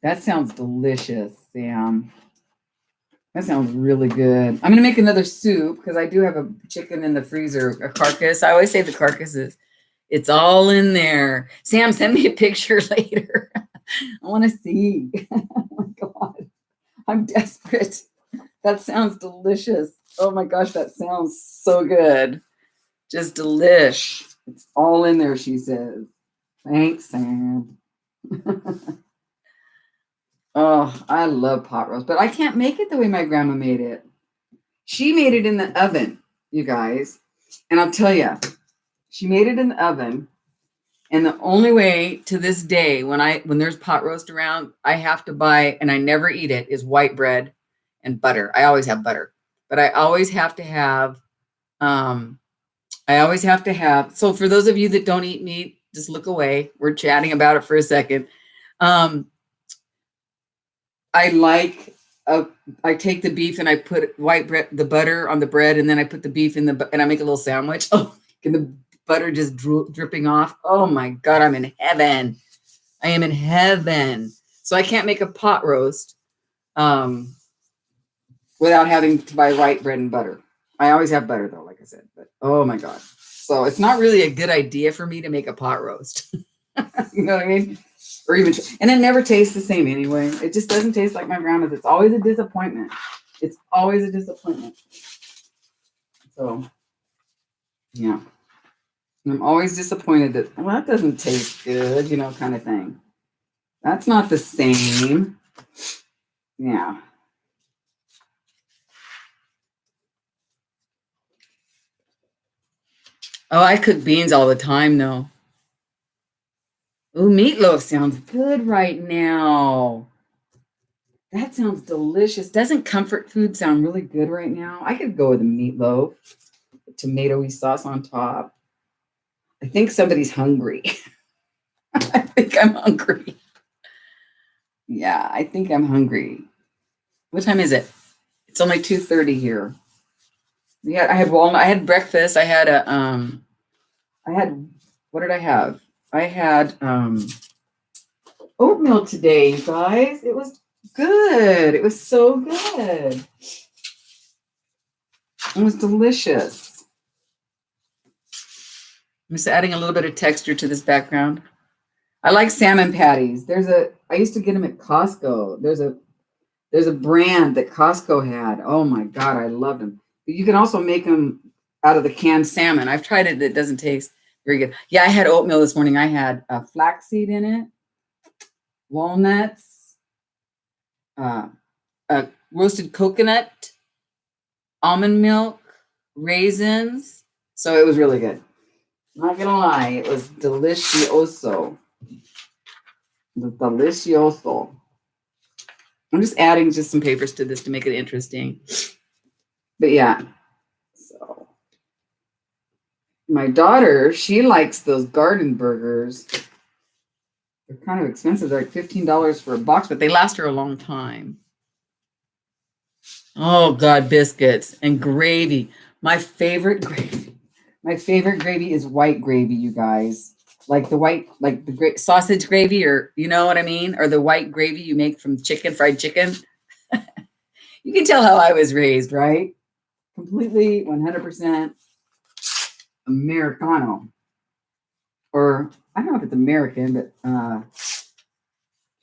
That sounds delicious, Sam. That sounds really good. I'm going to make another soup because I do have a chicken in the freezer, a carcass. I always say the carcass it's all in there. Sam, send me a picture later. I want to see. Oh my God. I'm desperate. That sounds delicious. Oh my gosh, that sounds so good. Just delish. It's all in there, she says. Thanks, Sam. Oh, I love pot roast, but I can't make it the way my grandma made it. She made it in the oven, you guys. And I'll tell you, she made it in the oven. And the only way to this day, when there's pot roast around, I have to buy, and I never eat it, is white bread and butter. I always have butter, but I always have to have, so for those of you that don't eat meat, just look away. We're chatting about it for a second. I take the beef and I put the butter on the bread, and then I put the beef and I make a little sandwich. Oh, and the butter just dripping off. Oh my God, I'm in heaven. I am in heaven. So I can't make a pot roast without having to buy white bread and butter. I always have butter though, like I said, but oh my God. So it's not really a good idea for me to make a pot roast. You know what I mean? Or even, and it never tastes the same anyway. It just doesn't taste like my grandma's. It's always a disappointment. It's always a disappointment. So, yeah. I'm always disappointed that, well, that doesn't taste good, kind of thing. That's not the same. Yeah. Oh, I cook beans all the time, though. Ooh, meatloaf sounds good right now. That sounds delicious. Doesn't comfort food sound really good right now? I could go with a meatloaf, tomato-y sauce on top. I think somebody's hungry. I think I'm hungry. Yeah, I think I'm hungry. What time is it? It's only 2:30 here. Yeah, I had walnut. I had breakfast. I had what did I have? I had oatmeal today, you guys. It was good. It was so good. It was delicious. I'm just adding a little bit of texture to this background. I like salmon patties. I used to get them at Costco. There's a brand that Costco had. Oh my God, I loved them. But you can also make them out of the canned salmon. I've tried it. It doesn't taste very good. Yeah, I had oatmeal this morning. I had flaxseed in it, walnuts, roasted coconut, almond milk, raisins. So it was really good. Not gonna lie, it was delicioso. It was delicioso. I'm just adding some papers to this to make it interesting. But yeah, so my daughter, she likes those garden burgers. They're kind of expensive. They're like $15 for a box, but they last her a long time. Oh God, biscuits and gravy. My favorite gravy is white gravy, you guys. Like the sausage gravy, or you know what I mean? Or the white gravy you make from fried chicken. You can tell how I was raised, right? Completely 100% Americano. Or I don't know if it's American, but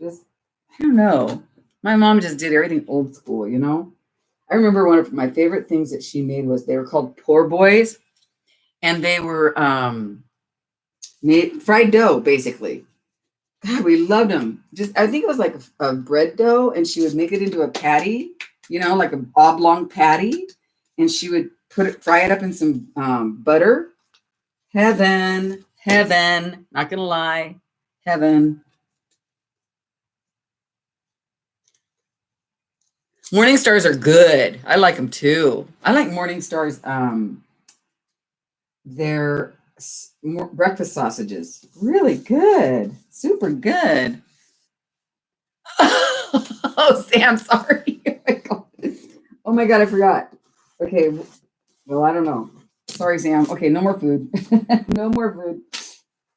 just, I don't know. My mom just did everything old school, I remember one of my favorite things that she made they were called poor boys. And they were made fried dough, basically. God, we loved them. I think it was like a bread dough, and she would make it into a patty, like an oblong patty, and she would fry it up in some butter. Heaven, not gonna lie, heaven. Morning Stars are good. I like them too. I like Morning Stars. They're breakfast sausages. Really good. Super good. Oh, Sam, sorry. Oh my God, I forgot. Okay. Well, I don't know. Sorry, Sam. Okay, no more food. No more food.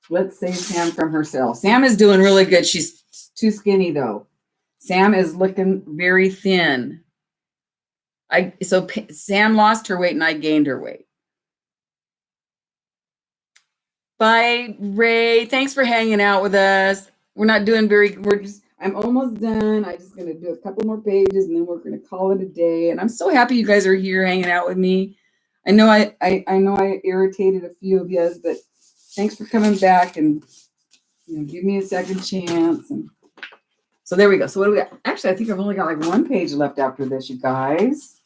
Let's save Sam from herself. Sam is doing really good. She's too skinny though. Sam is looking very thin. Sam lost her weight and I gained her weight. Bye, Ray. Thanks for hanging out with us. I'm almost done. I'm just gonna do a couple more pages and then we're gonna call it a day. And I'm so happy you guys are here hanging out with me. I know I irritated a few of you, but thanks for coming back and give me a second chance. And so there we go. So what do we got? Actually, I think I've only got like one page left after this, you guys.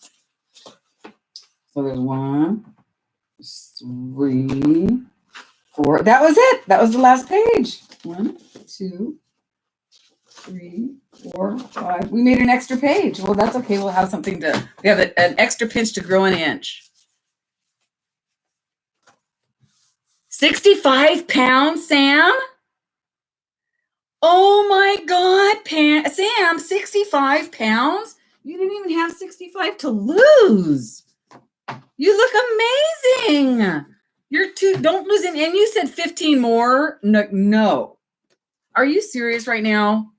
So there's 1, 3, 4. That was it. That was the last page. 1, 2, 3, 4, 5. We made an extra page. Well, that's okay. We'll have something we have an extra pinch to grow an inch. 65 pounds, Sam? Oh my God, Sam, 65 pounds? You didn't even have 65 to lose. You look amazing. Don't lose it. And you said 15 more? No. Are you serious right now?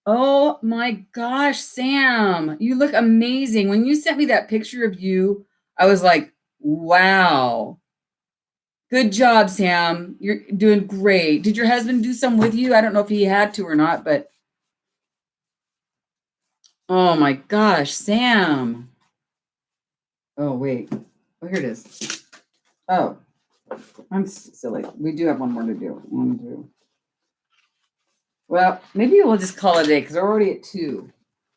Oh my gosh, Sam, you look amazing. When you sent me that picture of you, I was like, wow. Good job, Sam. You're doing great. Did your husband do some with you? I don't know if he had to or not, but oh my gosh, Sam. Oh, wait. Oh, here it is. Oh, I'm silly. We do have one more to do. 1, 2. Well, maybe we'll just call it a day because we're already at 2.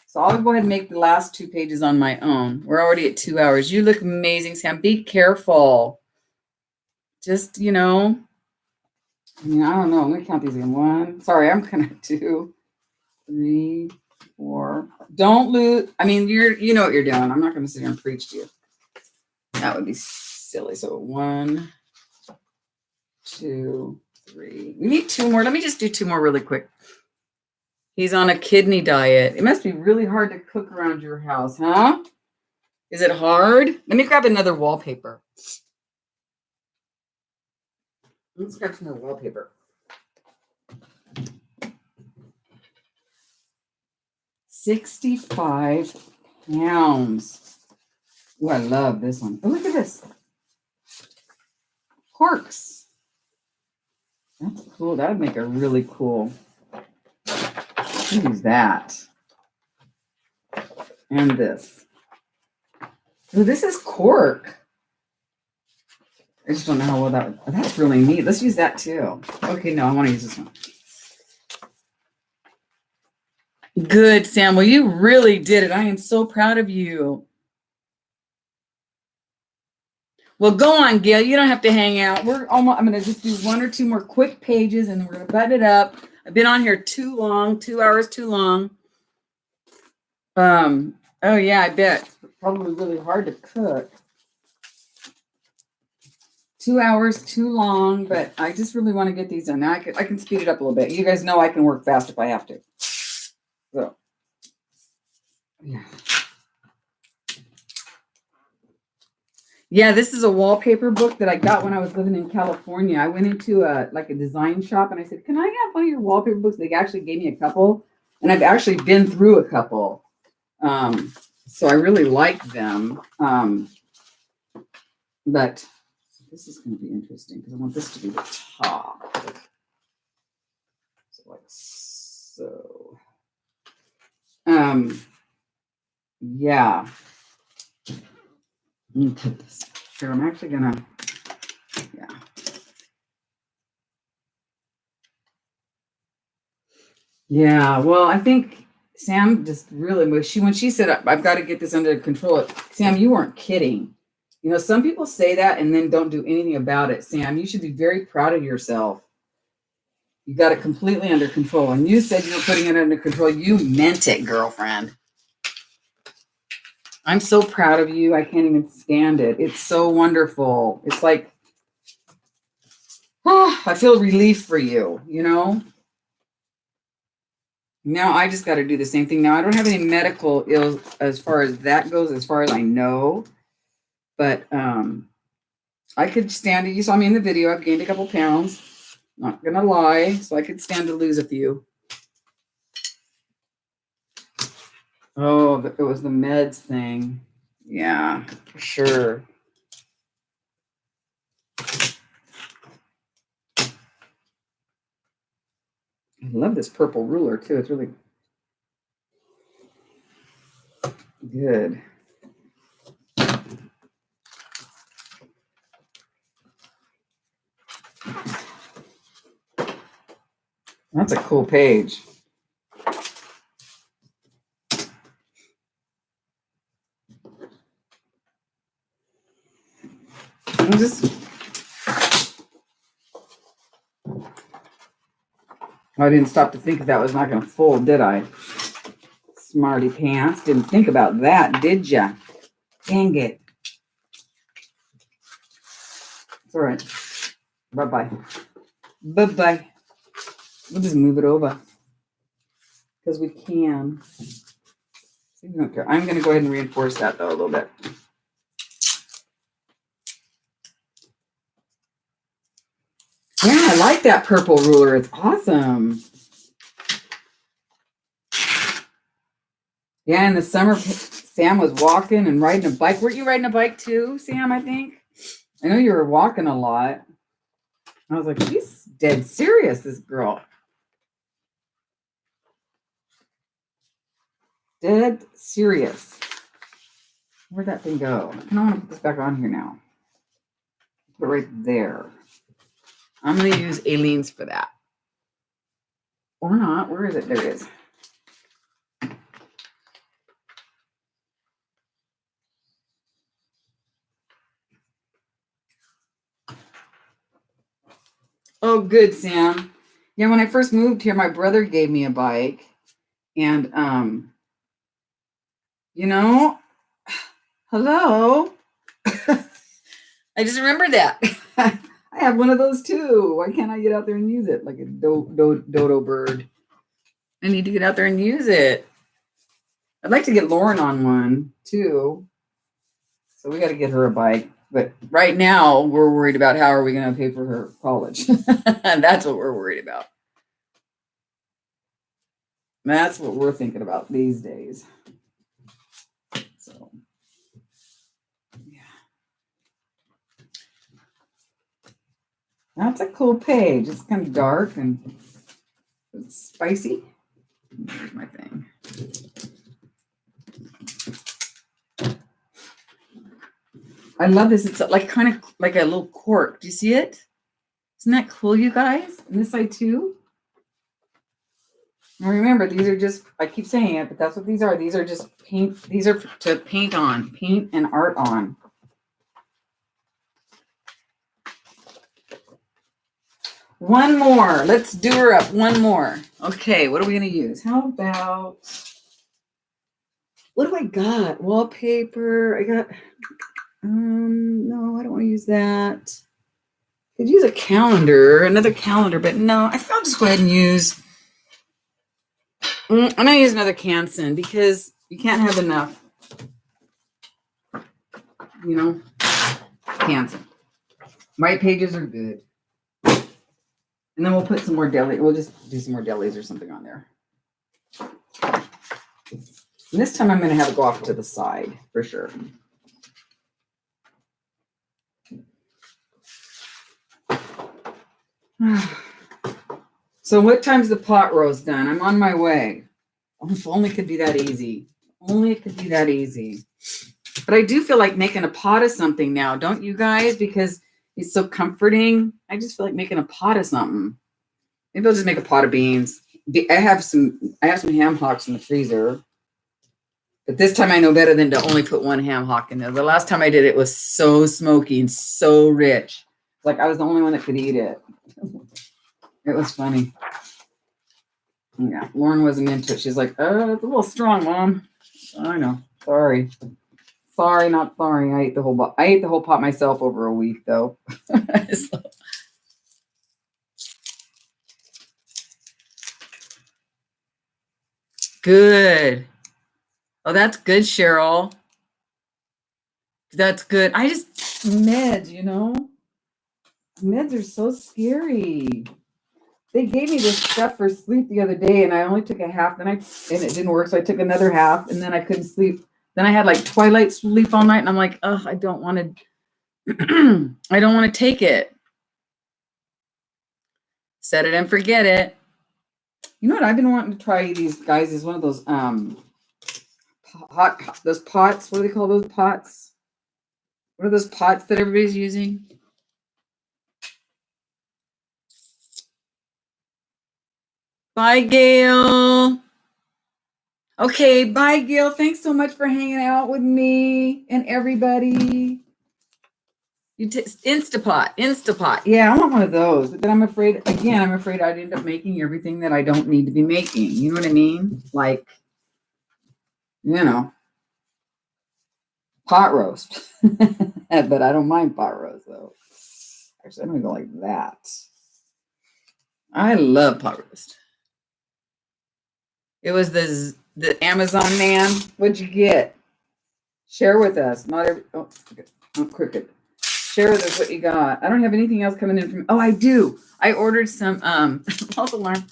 So I'll go ahead and make the last 2 pages on my own. We're already at 2 hours. You look amazing, Sam. Be careful. Just, I don't know. I'm going to count these again. 1. Sorry, I'm going to 2, 3, 4. Don't lose. I mean, you know what you're doing. I'm not going to sit here and preach to you. That would be silly. So 1, 2, 3. We need 2 more. Let me just do 2 more really quick. He's on a kidney diet. It must be really hard to cook around your house, huh? Is it hard? Let me grab another wallpaper. Let's grab some more wallpaper. 65 pounds. Oh, I love this one. Oh, look at this. Corks. That's cool. That would make a really cool. Use that. And this. Oh, this is cork. I just don't know how well that's really neat. Let's use that too. Okay, no, I want to use this one. Good, Sam. Well, you really did it. I am so proud of you. Well, go on, Gail. You don't have to hang out. I'm going to just do 1 or 2 more quick pages and then we're going to button it up. I've been on here too long, 2 hours too long. Oh yeah, I bet. Probably really hard to cook. 2 hours too long, but I just really want to get these done. Now I can speed it up a little bit. You guys know I can work fast if I have to. So, yeah. Yeah, this is a wallpaper book that I got when I was living in California. I went into a design shop and I said, "Can I have one of your wallpaper books?" They actually gave me a couple, and I've actually been through a couple. So I really like them. But this is going to be interesting because I want this to be the top. So like so. Yeah. Let me put this here. I'm actually gonna, yeah. Yeah, well, I think Sam just really, when she said, "I've got to get this under control," Sam, you weren't kidding. Some people say that and then don't do anything about it. Sam, you should be very proud of yourself. You got it completely under control. And you said you were putting it under control. You meant it, girlfriend. I'm so proud of you. I can't even stand it. It's so wonderful. It's like, I feel relief for you, Now I just got to do the same thing. Now I don't have any medical ills as far as that goes, as far as I know. But I could stand it. You saw me in the video. I've gained a couple pounds. Not gonna lie. So I could stand to lose a few. Oh, it was the meds thing. Yeah, for sure. I love this purple ruler too. It's really good. That's a cool page. I didn't stop to think that was not going to fold, did I? Smarty pants. Didn't think about that, did ya? Dang it. It's all right. Bye-bye. Bye-bye. We'll just move it over. Because we can. I'm going to go ahead and reinforce that, though, a little bit. Yeah, I like that purple ruler. It's awesome. Yeah, in the summer, Sam was walking and riding a bike. Weren't you riding a bike too, Sam, I think? I know you were walking a lot. I was like, she's dead serious, this girl. Dead serious. Where'd that thing go? I kind of want to put this back on here now. Put it right there. I'm going to use Aleene's for that. Or not. Where is it? There it is. Oh, good, Sam. Yeah, when I first moved here, my brother gave me a bike. And, hello. I just remembered that. I have one of those too. Why can't I get out there and use it like a dodo bird? I need to get out there and use it. I'd like to get Lauren on one too. So we got to get her a bike. But right now we're worried about how are we going to pay for her college. That's what we're worried about. That's what we're thinking about these days. So, yeah. That's a cool page. It's kind of dark and it's spicy. Here's my thing. I love this. It's like kind of like a little cork. Do you see it? Isn't that cool, you guys? And this side too. Now remember, these are just, I keep saying it, but that's what these are. These are just paint. These are to paint on, paint and art on. One more. Let's do her up. One more. Okay, what are we going to use? How about, what do I got? Wallpaper. I got, no, I don't want to use that. Could use a calendar, another calendar, but no, I think I'll just go ahead and use, I'm going to use another Canson because you can't have enough, Canson. White pages are good. And then we'll put some more deli. We'll just do some more delis or something on there. And this time I'm going to have it go off to the side for sure. So what time's the pot roast done? I'm on my way. Oh, if only it could be that easy. Only it could be that easy. But I do feel like making a pot of something now, don't you guys? Because it's so comforting. I just feel like making a pot of something. Maybe I'll just make a pot of beans. I have some ham hocks in the freezer. But this time I know better than to only put one ham hock in there. The last time I did it was so smoky and so rich. Like I was the only one that could eat it. It was funny. Yeah, Lauren wasn't into it. She's like, it's a little strong, Mom. I know. Sorry. Sorry, not sorry. I ate the whole pot myself over a week, though. So. Good. Oh, that's good, Cheryl. That's good. I just meds, meds are so scary. They gave me this stuff for sleep the other day, and I only took a half, and it didn't work, so I took another half, and then I couldn't sleep. Then I had like twilight sleep all night, and I'm like, oh, I don't want to. I don't want to take it. Set it and forget it. You know what I've been wanting to try these guys is one of those those pots. What do they call those pots? What are those pots that everybody's using? Bye, Gail. Okay, bye, Gail. Thanks so much for hanging out with me and everybody. Instapot. Yeah, I want one of those. But then I'm afraid I'd end up making everything that I don't need to be making. You know what I mean? Like, pot roast. But I don't mind pot roast, though. Actually, I don't go like that. I love pot roast. It was the Amazon man. What'd you get? Share with us. I'm crooked. Share with us what you got. I don't have anything else coming in from. Oh, I do. I ordered some. False alarm.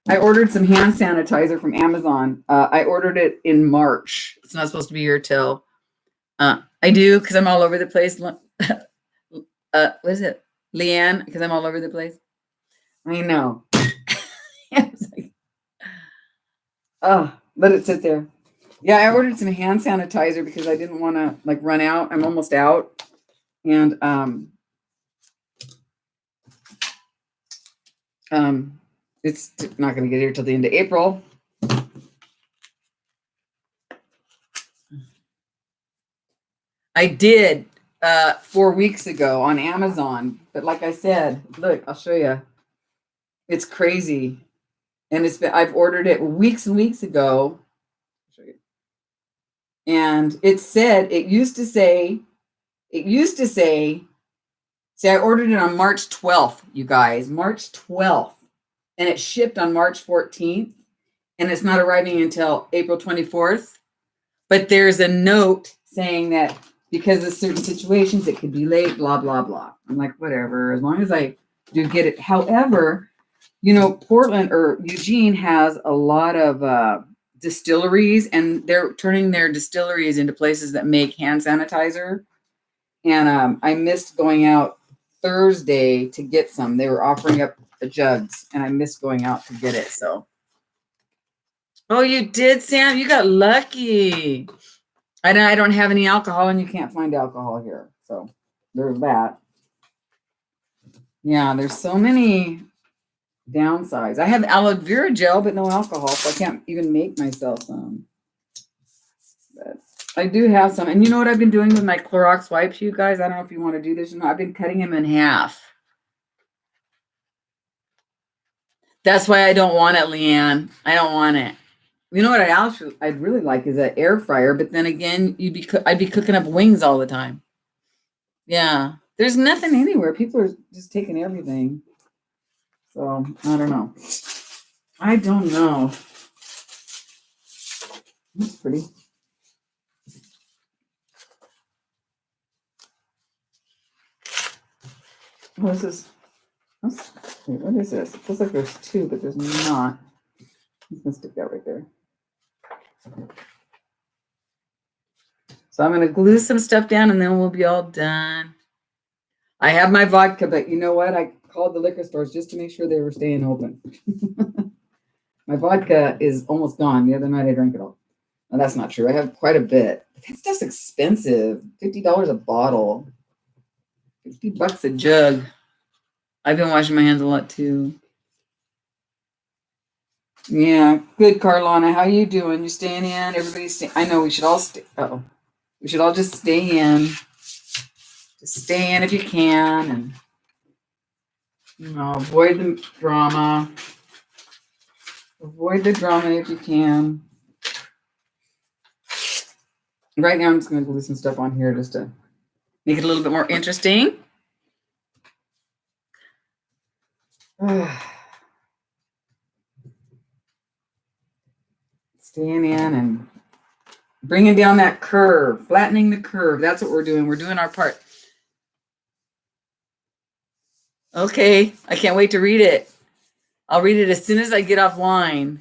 I ordered some hand sanitizer from Amazon. I ordered it in March. It's not supposed to be here till. I do because I'm all over the place. What is it, Leanne? Because I'm all over the place. I know. Oh, let it sit there. Yeah, I ordered some hand sanitizer because I didn't want to run out. I'm almost out. And it's not going to get here till the end of April. I did 4 weeks ago on Amazon, but like I said, look, I'll show you. It's crazy, and I've ordered it weeks and weeks ago. I'll show you. And it used to say. See, I ordered it on March 12th, you guys, March 12th, and it shipped on March 14th, and it's not arriving until April 24th. But there's a note saying that because of certain situations, it could be late, blah, blah, blah. I'm like, whatever, as long as I do get it. However, Portland or Eugene has a lot of distilleries, and they're turning their distilleries into places that make hand sanitizer. And I missed going out Thursday to get some. They were offering up the jugs, and I missed going out to get it. So, oh, you did, Sam? You got lucky. I don't have any alcohol, and you can't find alcohol here. So there's that. Yeah, there's so many downsides. I have aloe vera gel, but no alcohol, so I can't even make myself some. But I do have some. And you know what I've been doing with my Clorox wipes, you guys? I don't know if you want to do this or not. I've been cutting them in half. That's why I don't want it, Leanne. I don't want it. You know what I'd really like is an air fryer, but then again, I'd be cooking up wings all the time. Yeah, there's nothing anywhere. People are just taking everything. So I don't know. That's pretty. What is this? What is this? It feels like there's two, but there's not. I'm gonna stick that right there. So I'm gonna glue some stuff down, and then we'll be all done. I have my vodka, but you know what? I called the liquor stores just to make sure they were staying open. My vodka is almost gone. The other night I drank it all. No, that's not true. I have quite a bit. But that stuff's expensive. $50 a bottle. $50 a jug. I've been washing my hands a lot too. Yeah, good, Carlana. How you doing? You staying in? Everybody's staying. I know we should all stay. We should all just stay in. Just stay in if you can, and avoid the drama. Avoid the drama if you can. Right now, I'm just going to glue some stuff on here just to make it a little bit more interesting. Staying in and bringing down that curve, flattening the curve. That's what we're doing. We're doing our part. Okay, I can't wait to read it. I'll read it as soon as I get offline.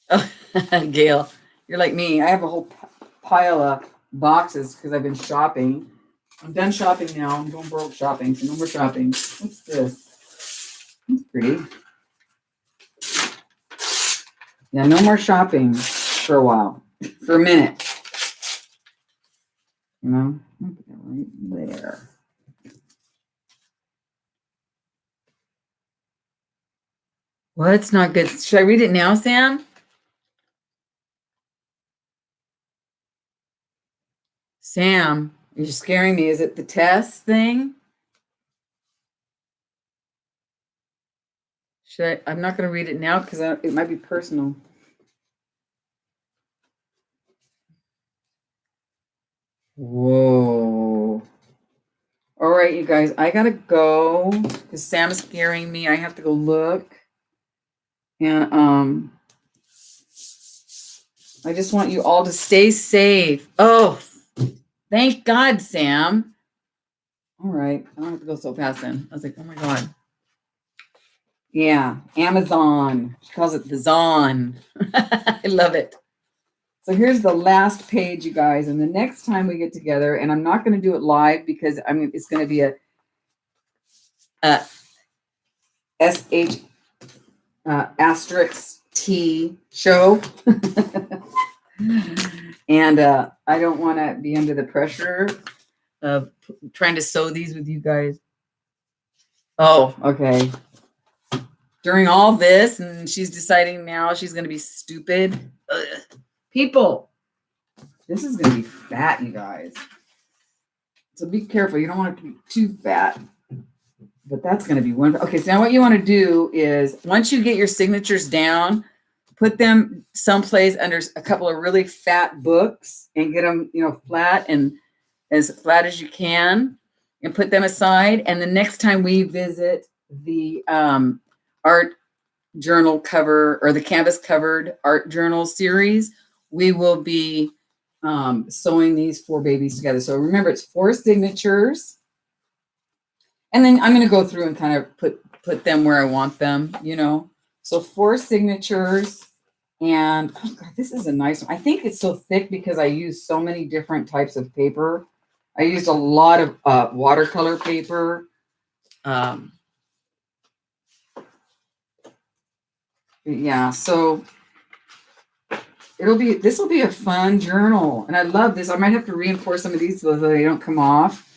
Oh, Gail, you're like me. I have a whole pile of boxes because I've been shopping. I'm done shopping now. I'm going broke shopping, so no more shopping. What's this? That's pretty. Yeah, no more shopping for a while. For a minute. You know? Right there. Well, it's not good. Should I read it now, Sam? Sam, you're scaring me. Is it the test thing? I'm not going to read it now because it might be personal. Whoa. All right, you guys, I got to go because Sam's scaring me. I have to go look. And I just want you all to stay safe. Oh, thank God, Sam. All right. I don't have to go so fast then. I was like, oh my God. Yeah, Amazon. She calls it the Zon. I love it. So here's the last page, you guys. And the next time we get together, and I'm not going to do it live because it's going to be a SH asterisk T show. And I don't want to be under the pressure of trying to sew these with you guys. Oh, okay. During all this, and she's deciding now she's going to be stupid. Ugh. People, this is going to be fat, you guys. So be careful. You don't want it to be too fat. But that's going to be wonderful. Okay, so now what you want to do is once you get your signatures down, put them someplace under a couple of really fat books and get them, flat and as flat as you can and put them aside. And the next time we visit the art journal cover or the canvas covered art journal series, we will be sewing these 4 babies together. So remember, it's 4 signatures. And then I'm going to go through and kind of put them where I want them, So 4 signatures. And oh God, this is a nice one. I think it's so thick because I use so many different types of paper. I used a lot of watercolor paper. Yeah, so this will be a fun journal. And I love this. I might have to reinforce some of these so that they don't come off.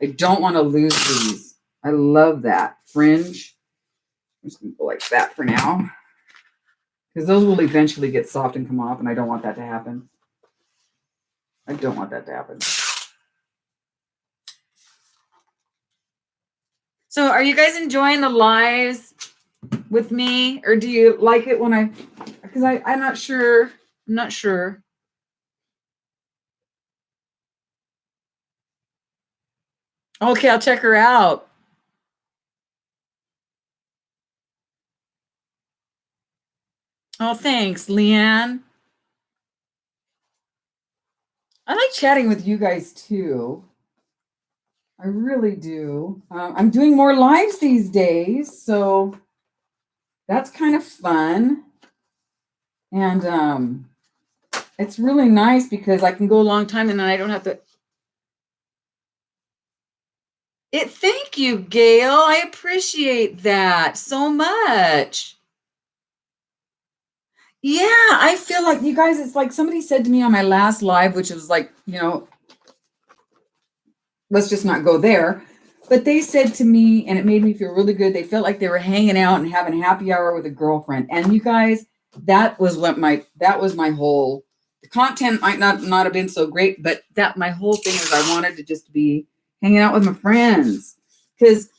I don't want to lose these. I love that fringe. I'm just going to go like that for now. Because those will eventually get soft and come off, and I don't want that to happen. I don't want that to happen. So are you guys enjoying the lives with me? Or do you like it when because I'm not sure. I'm not sure. Okay, I'll check her out. Oh, thanks, Leanne. I like chatting with you guys too. I really do. I'm doing more lives these days, so that's kind of fun. And it's really nice because I can go a long time and then I don't have to. Thank you, Gail. I appreciate that so much. Yeah, I feel like you guys, it's like somebody said to me on my last live, which was like, let's just not go there. But they said to me, and it made me feel really good. They felt like they were hanging out and having happy hour with a girlfriend. And you guys, that was my whole, the content might not have been so great, but my whole thing is I wanted to just be hanging out with my friends. Because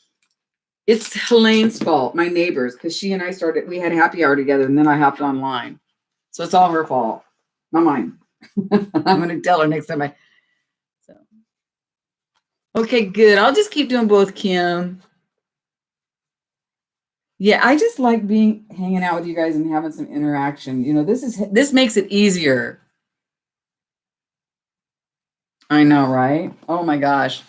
it's Helene's fault, my neighbors, because she and I we had happy hour together, and then I hopped online. So it's all her fault, not mine. I'm going to tell her next time Okay, good. I'll just keep doing both, Kim. Yeah, I just like hanging out with you guys and having some interaction. This makes it easier. I know, right? Oh my gosh.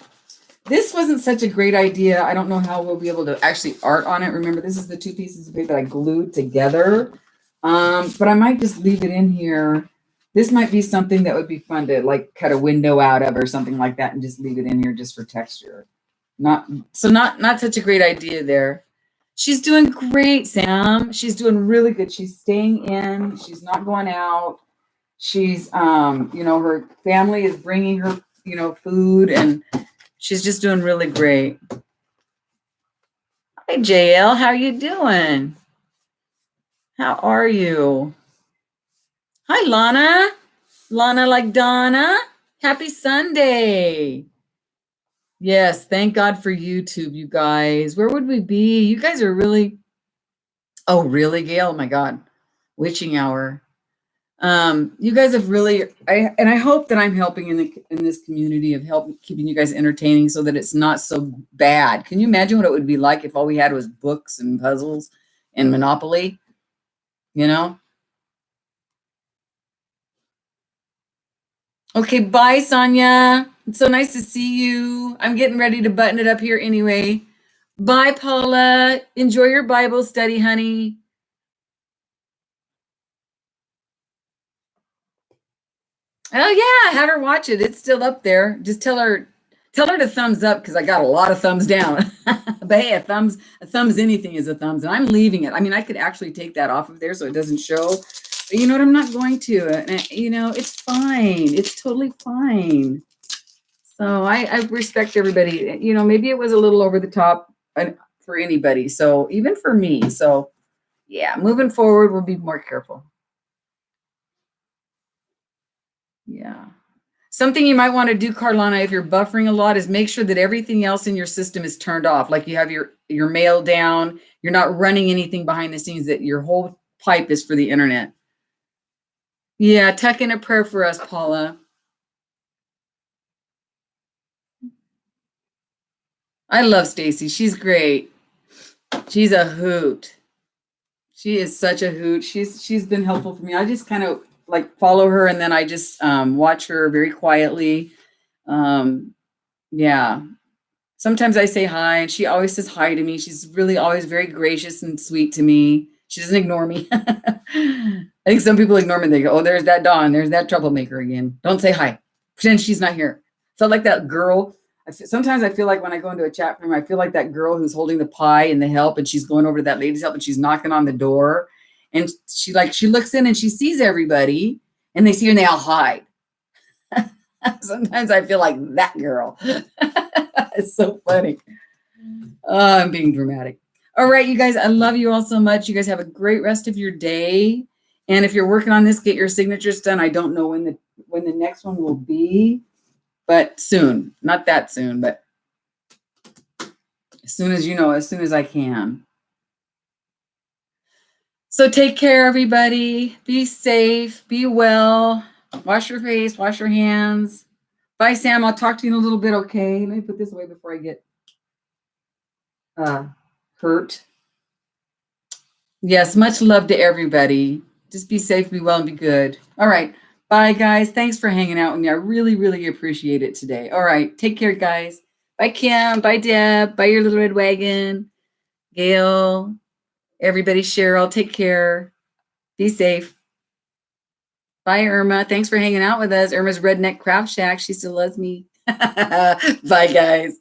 This wasn't such a great idea. I don't know how we'll be able to actually art on it. Remember, this is the two pieces of paper that I glued together. But I might just leave it in here. This might be something that would be fun to like cut a window out of or something like that and just leave it in here just for texture. Not such a great idea there. She's doing great, Sam. She's doing really good. She's staying in. She's not going out. She's her family is bringing her, food, and she's just doing really great. Hi, JL. How you doing? How are you? Hi, Lana. Lana like Donna. Happy Sunday. Yes, thank God for YouTube, you guys. Where would we be? You guys are really... Oh, really, Gail? Oh my God. Witching hour. You guys have really, I hope that I'm helping in this community of keeping you guys entertaining so that it's not so bad. Can you imagine what it would be like if all we had was books and puzzles and Monopoly? Okay, bye, Sonia. It's so nice to see you. I'm getting ready to button it up here anyway. Bye, Paula. Enjoy your Bible study, honey. Oh yeah, I had her watch it. It's still up there. Just tell her to thumbs up because I got a lot of thumbs down. But hey, a thumbs anything is a thumbs, and I'm leaving it. I mean, I could actually take that off of there so it doesn't show. But you know what? I'm not going to. And it's fine. It's totally fine. So I respect everybody. Maybe it was a little over the top for anybody. So even for me. So yeah, moving forward, we'll be more careful. Yeah. Something you might want to do, Carlana, if you're buffering a lot, is make sure that everything else in your system is turned off. Like you have your mail down, you're not running anything behind the scenes, that your whole pipe is for the internet. Yeah, tuck in a prayer for us, Paula. I love Stacy. She's great. She's a hoot. She is such a hoot. She's been helpful for me. I just kind of like follow her, and then I just watch her very quietly. Yeah. Sometimes I say hi, and she always says hi to me. She's really always very gracious and sweet to me. She doesn't ignore me. I think some people ignore me. They go, oh, there's that Dawn. There's that troublemaker again. Don't say hi. Pretend she's not here. So like that girl. Sometimes I feel like when I go into a chat room, I feel like that girl who's holding the pie and the help, and she's going over to that lady's help, and she's knocking on the door. And she looks in and she sees everybody, and they see her and they all hide. Sometimes I feel like that girl. It's so funny. I'm being dramatic. All right, you guys, I love you all so much. You guys have a great rest of your day. And if you're working on this, get your signatures done. I don't know when the next one will be, but soon. Not that soon, but as soon as I can. So take care, everybody. Be safe. Be well. Wash your face. Wash your hands. Bye, Sam. I'll talk to you in a little bit, okay? Let me put this away before I get hurt. Yes, much love to everybody. Just be safe, be well, and be good. All right. Bye, guys. Thanks for hanging out with me. I really, really appreciate it today. All right. Take care, guys. Bye, Kim. Bye, Deb. Bye, your little red wagon. Gail. Everybody, Cheryl. Take care. Be safe. Bye, Irma. Thanks for hanging out with us. Irma's Redneck Craft Shack. She still loves me. Bye, guys.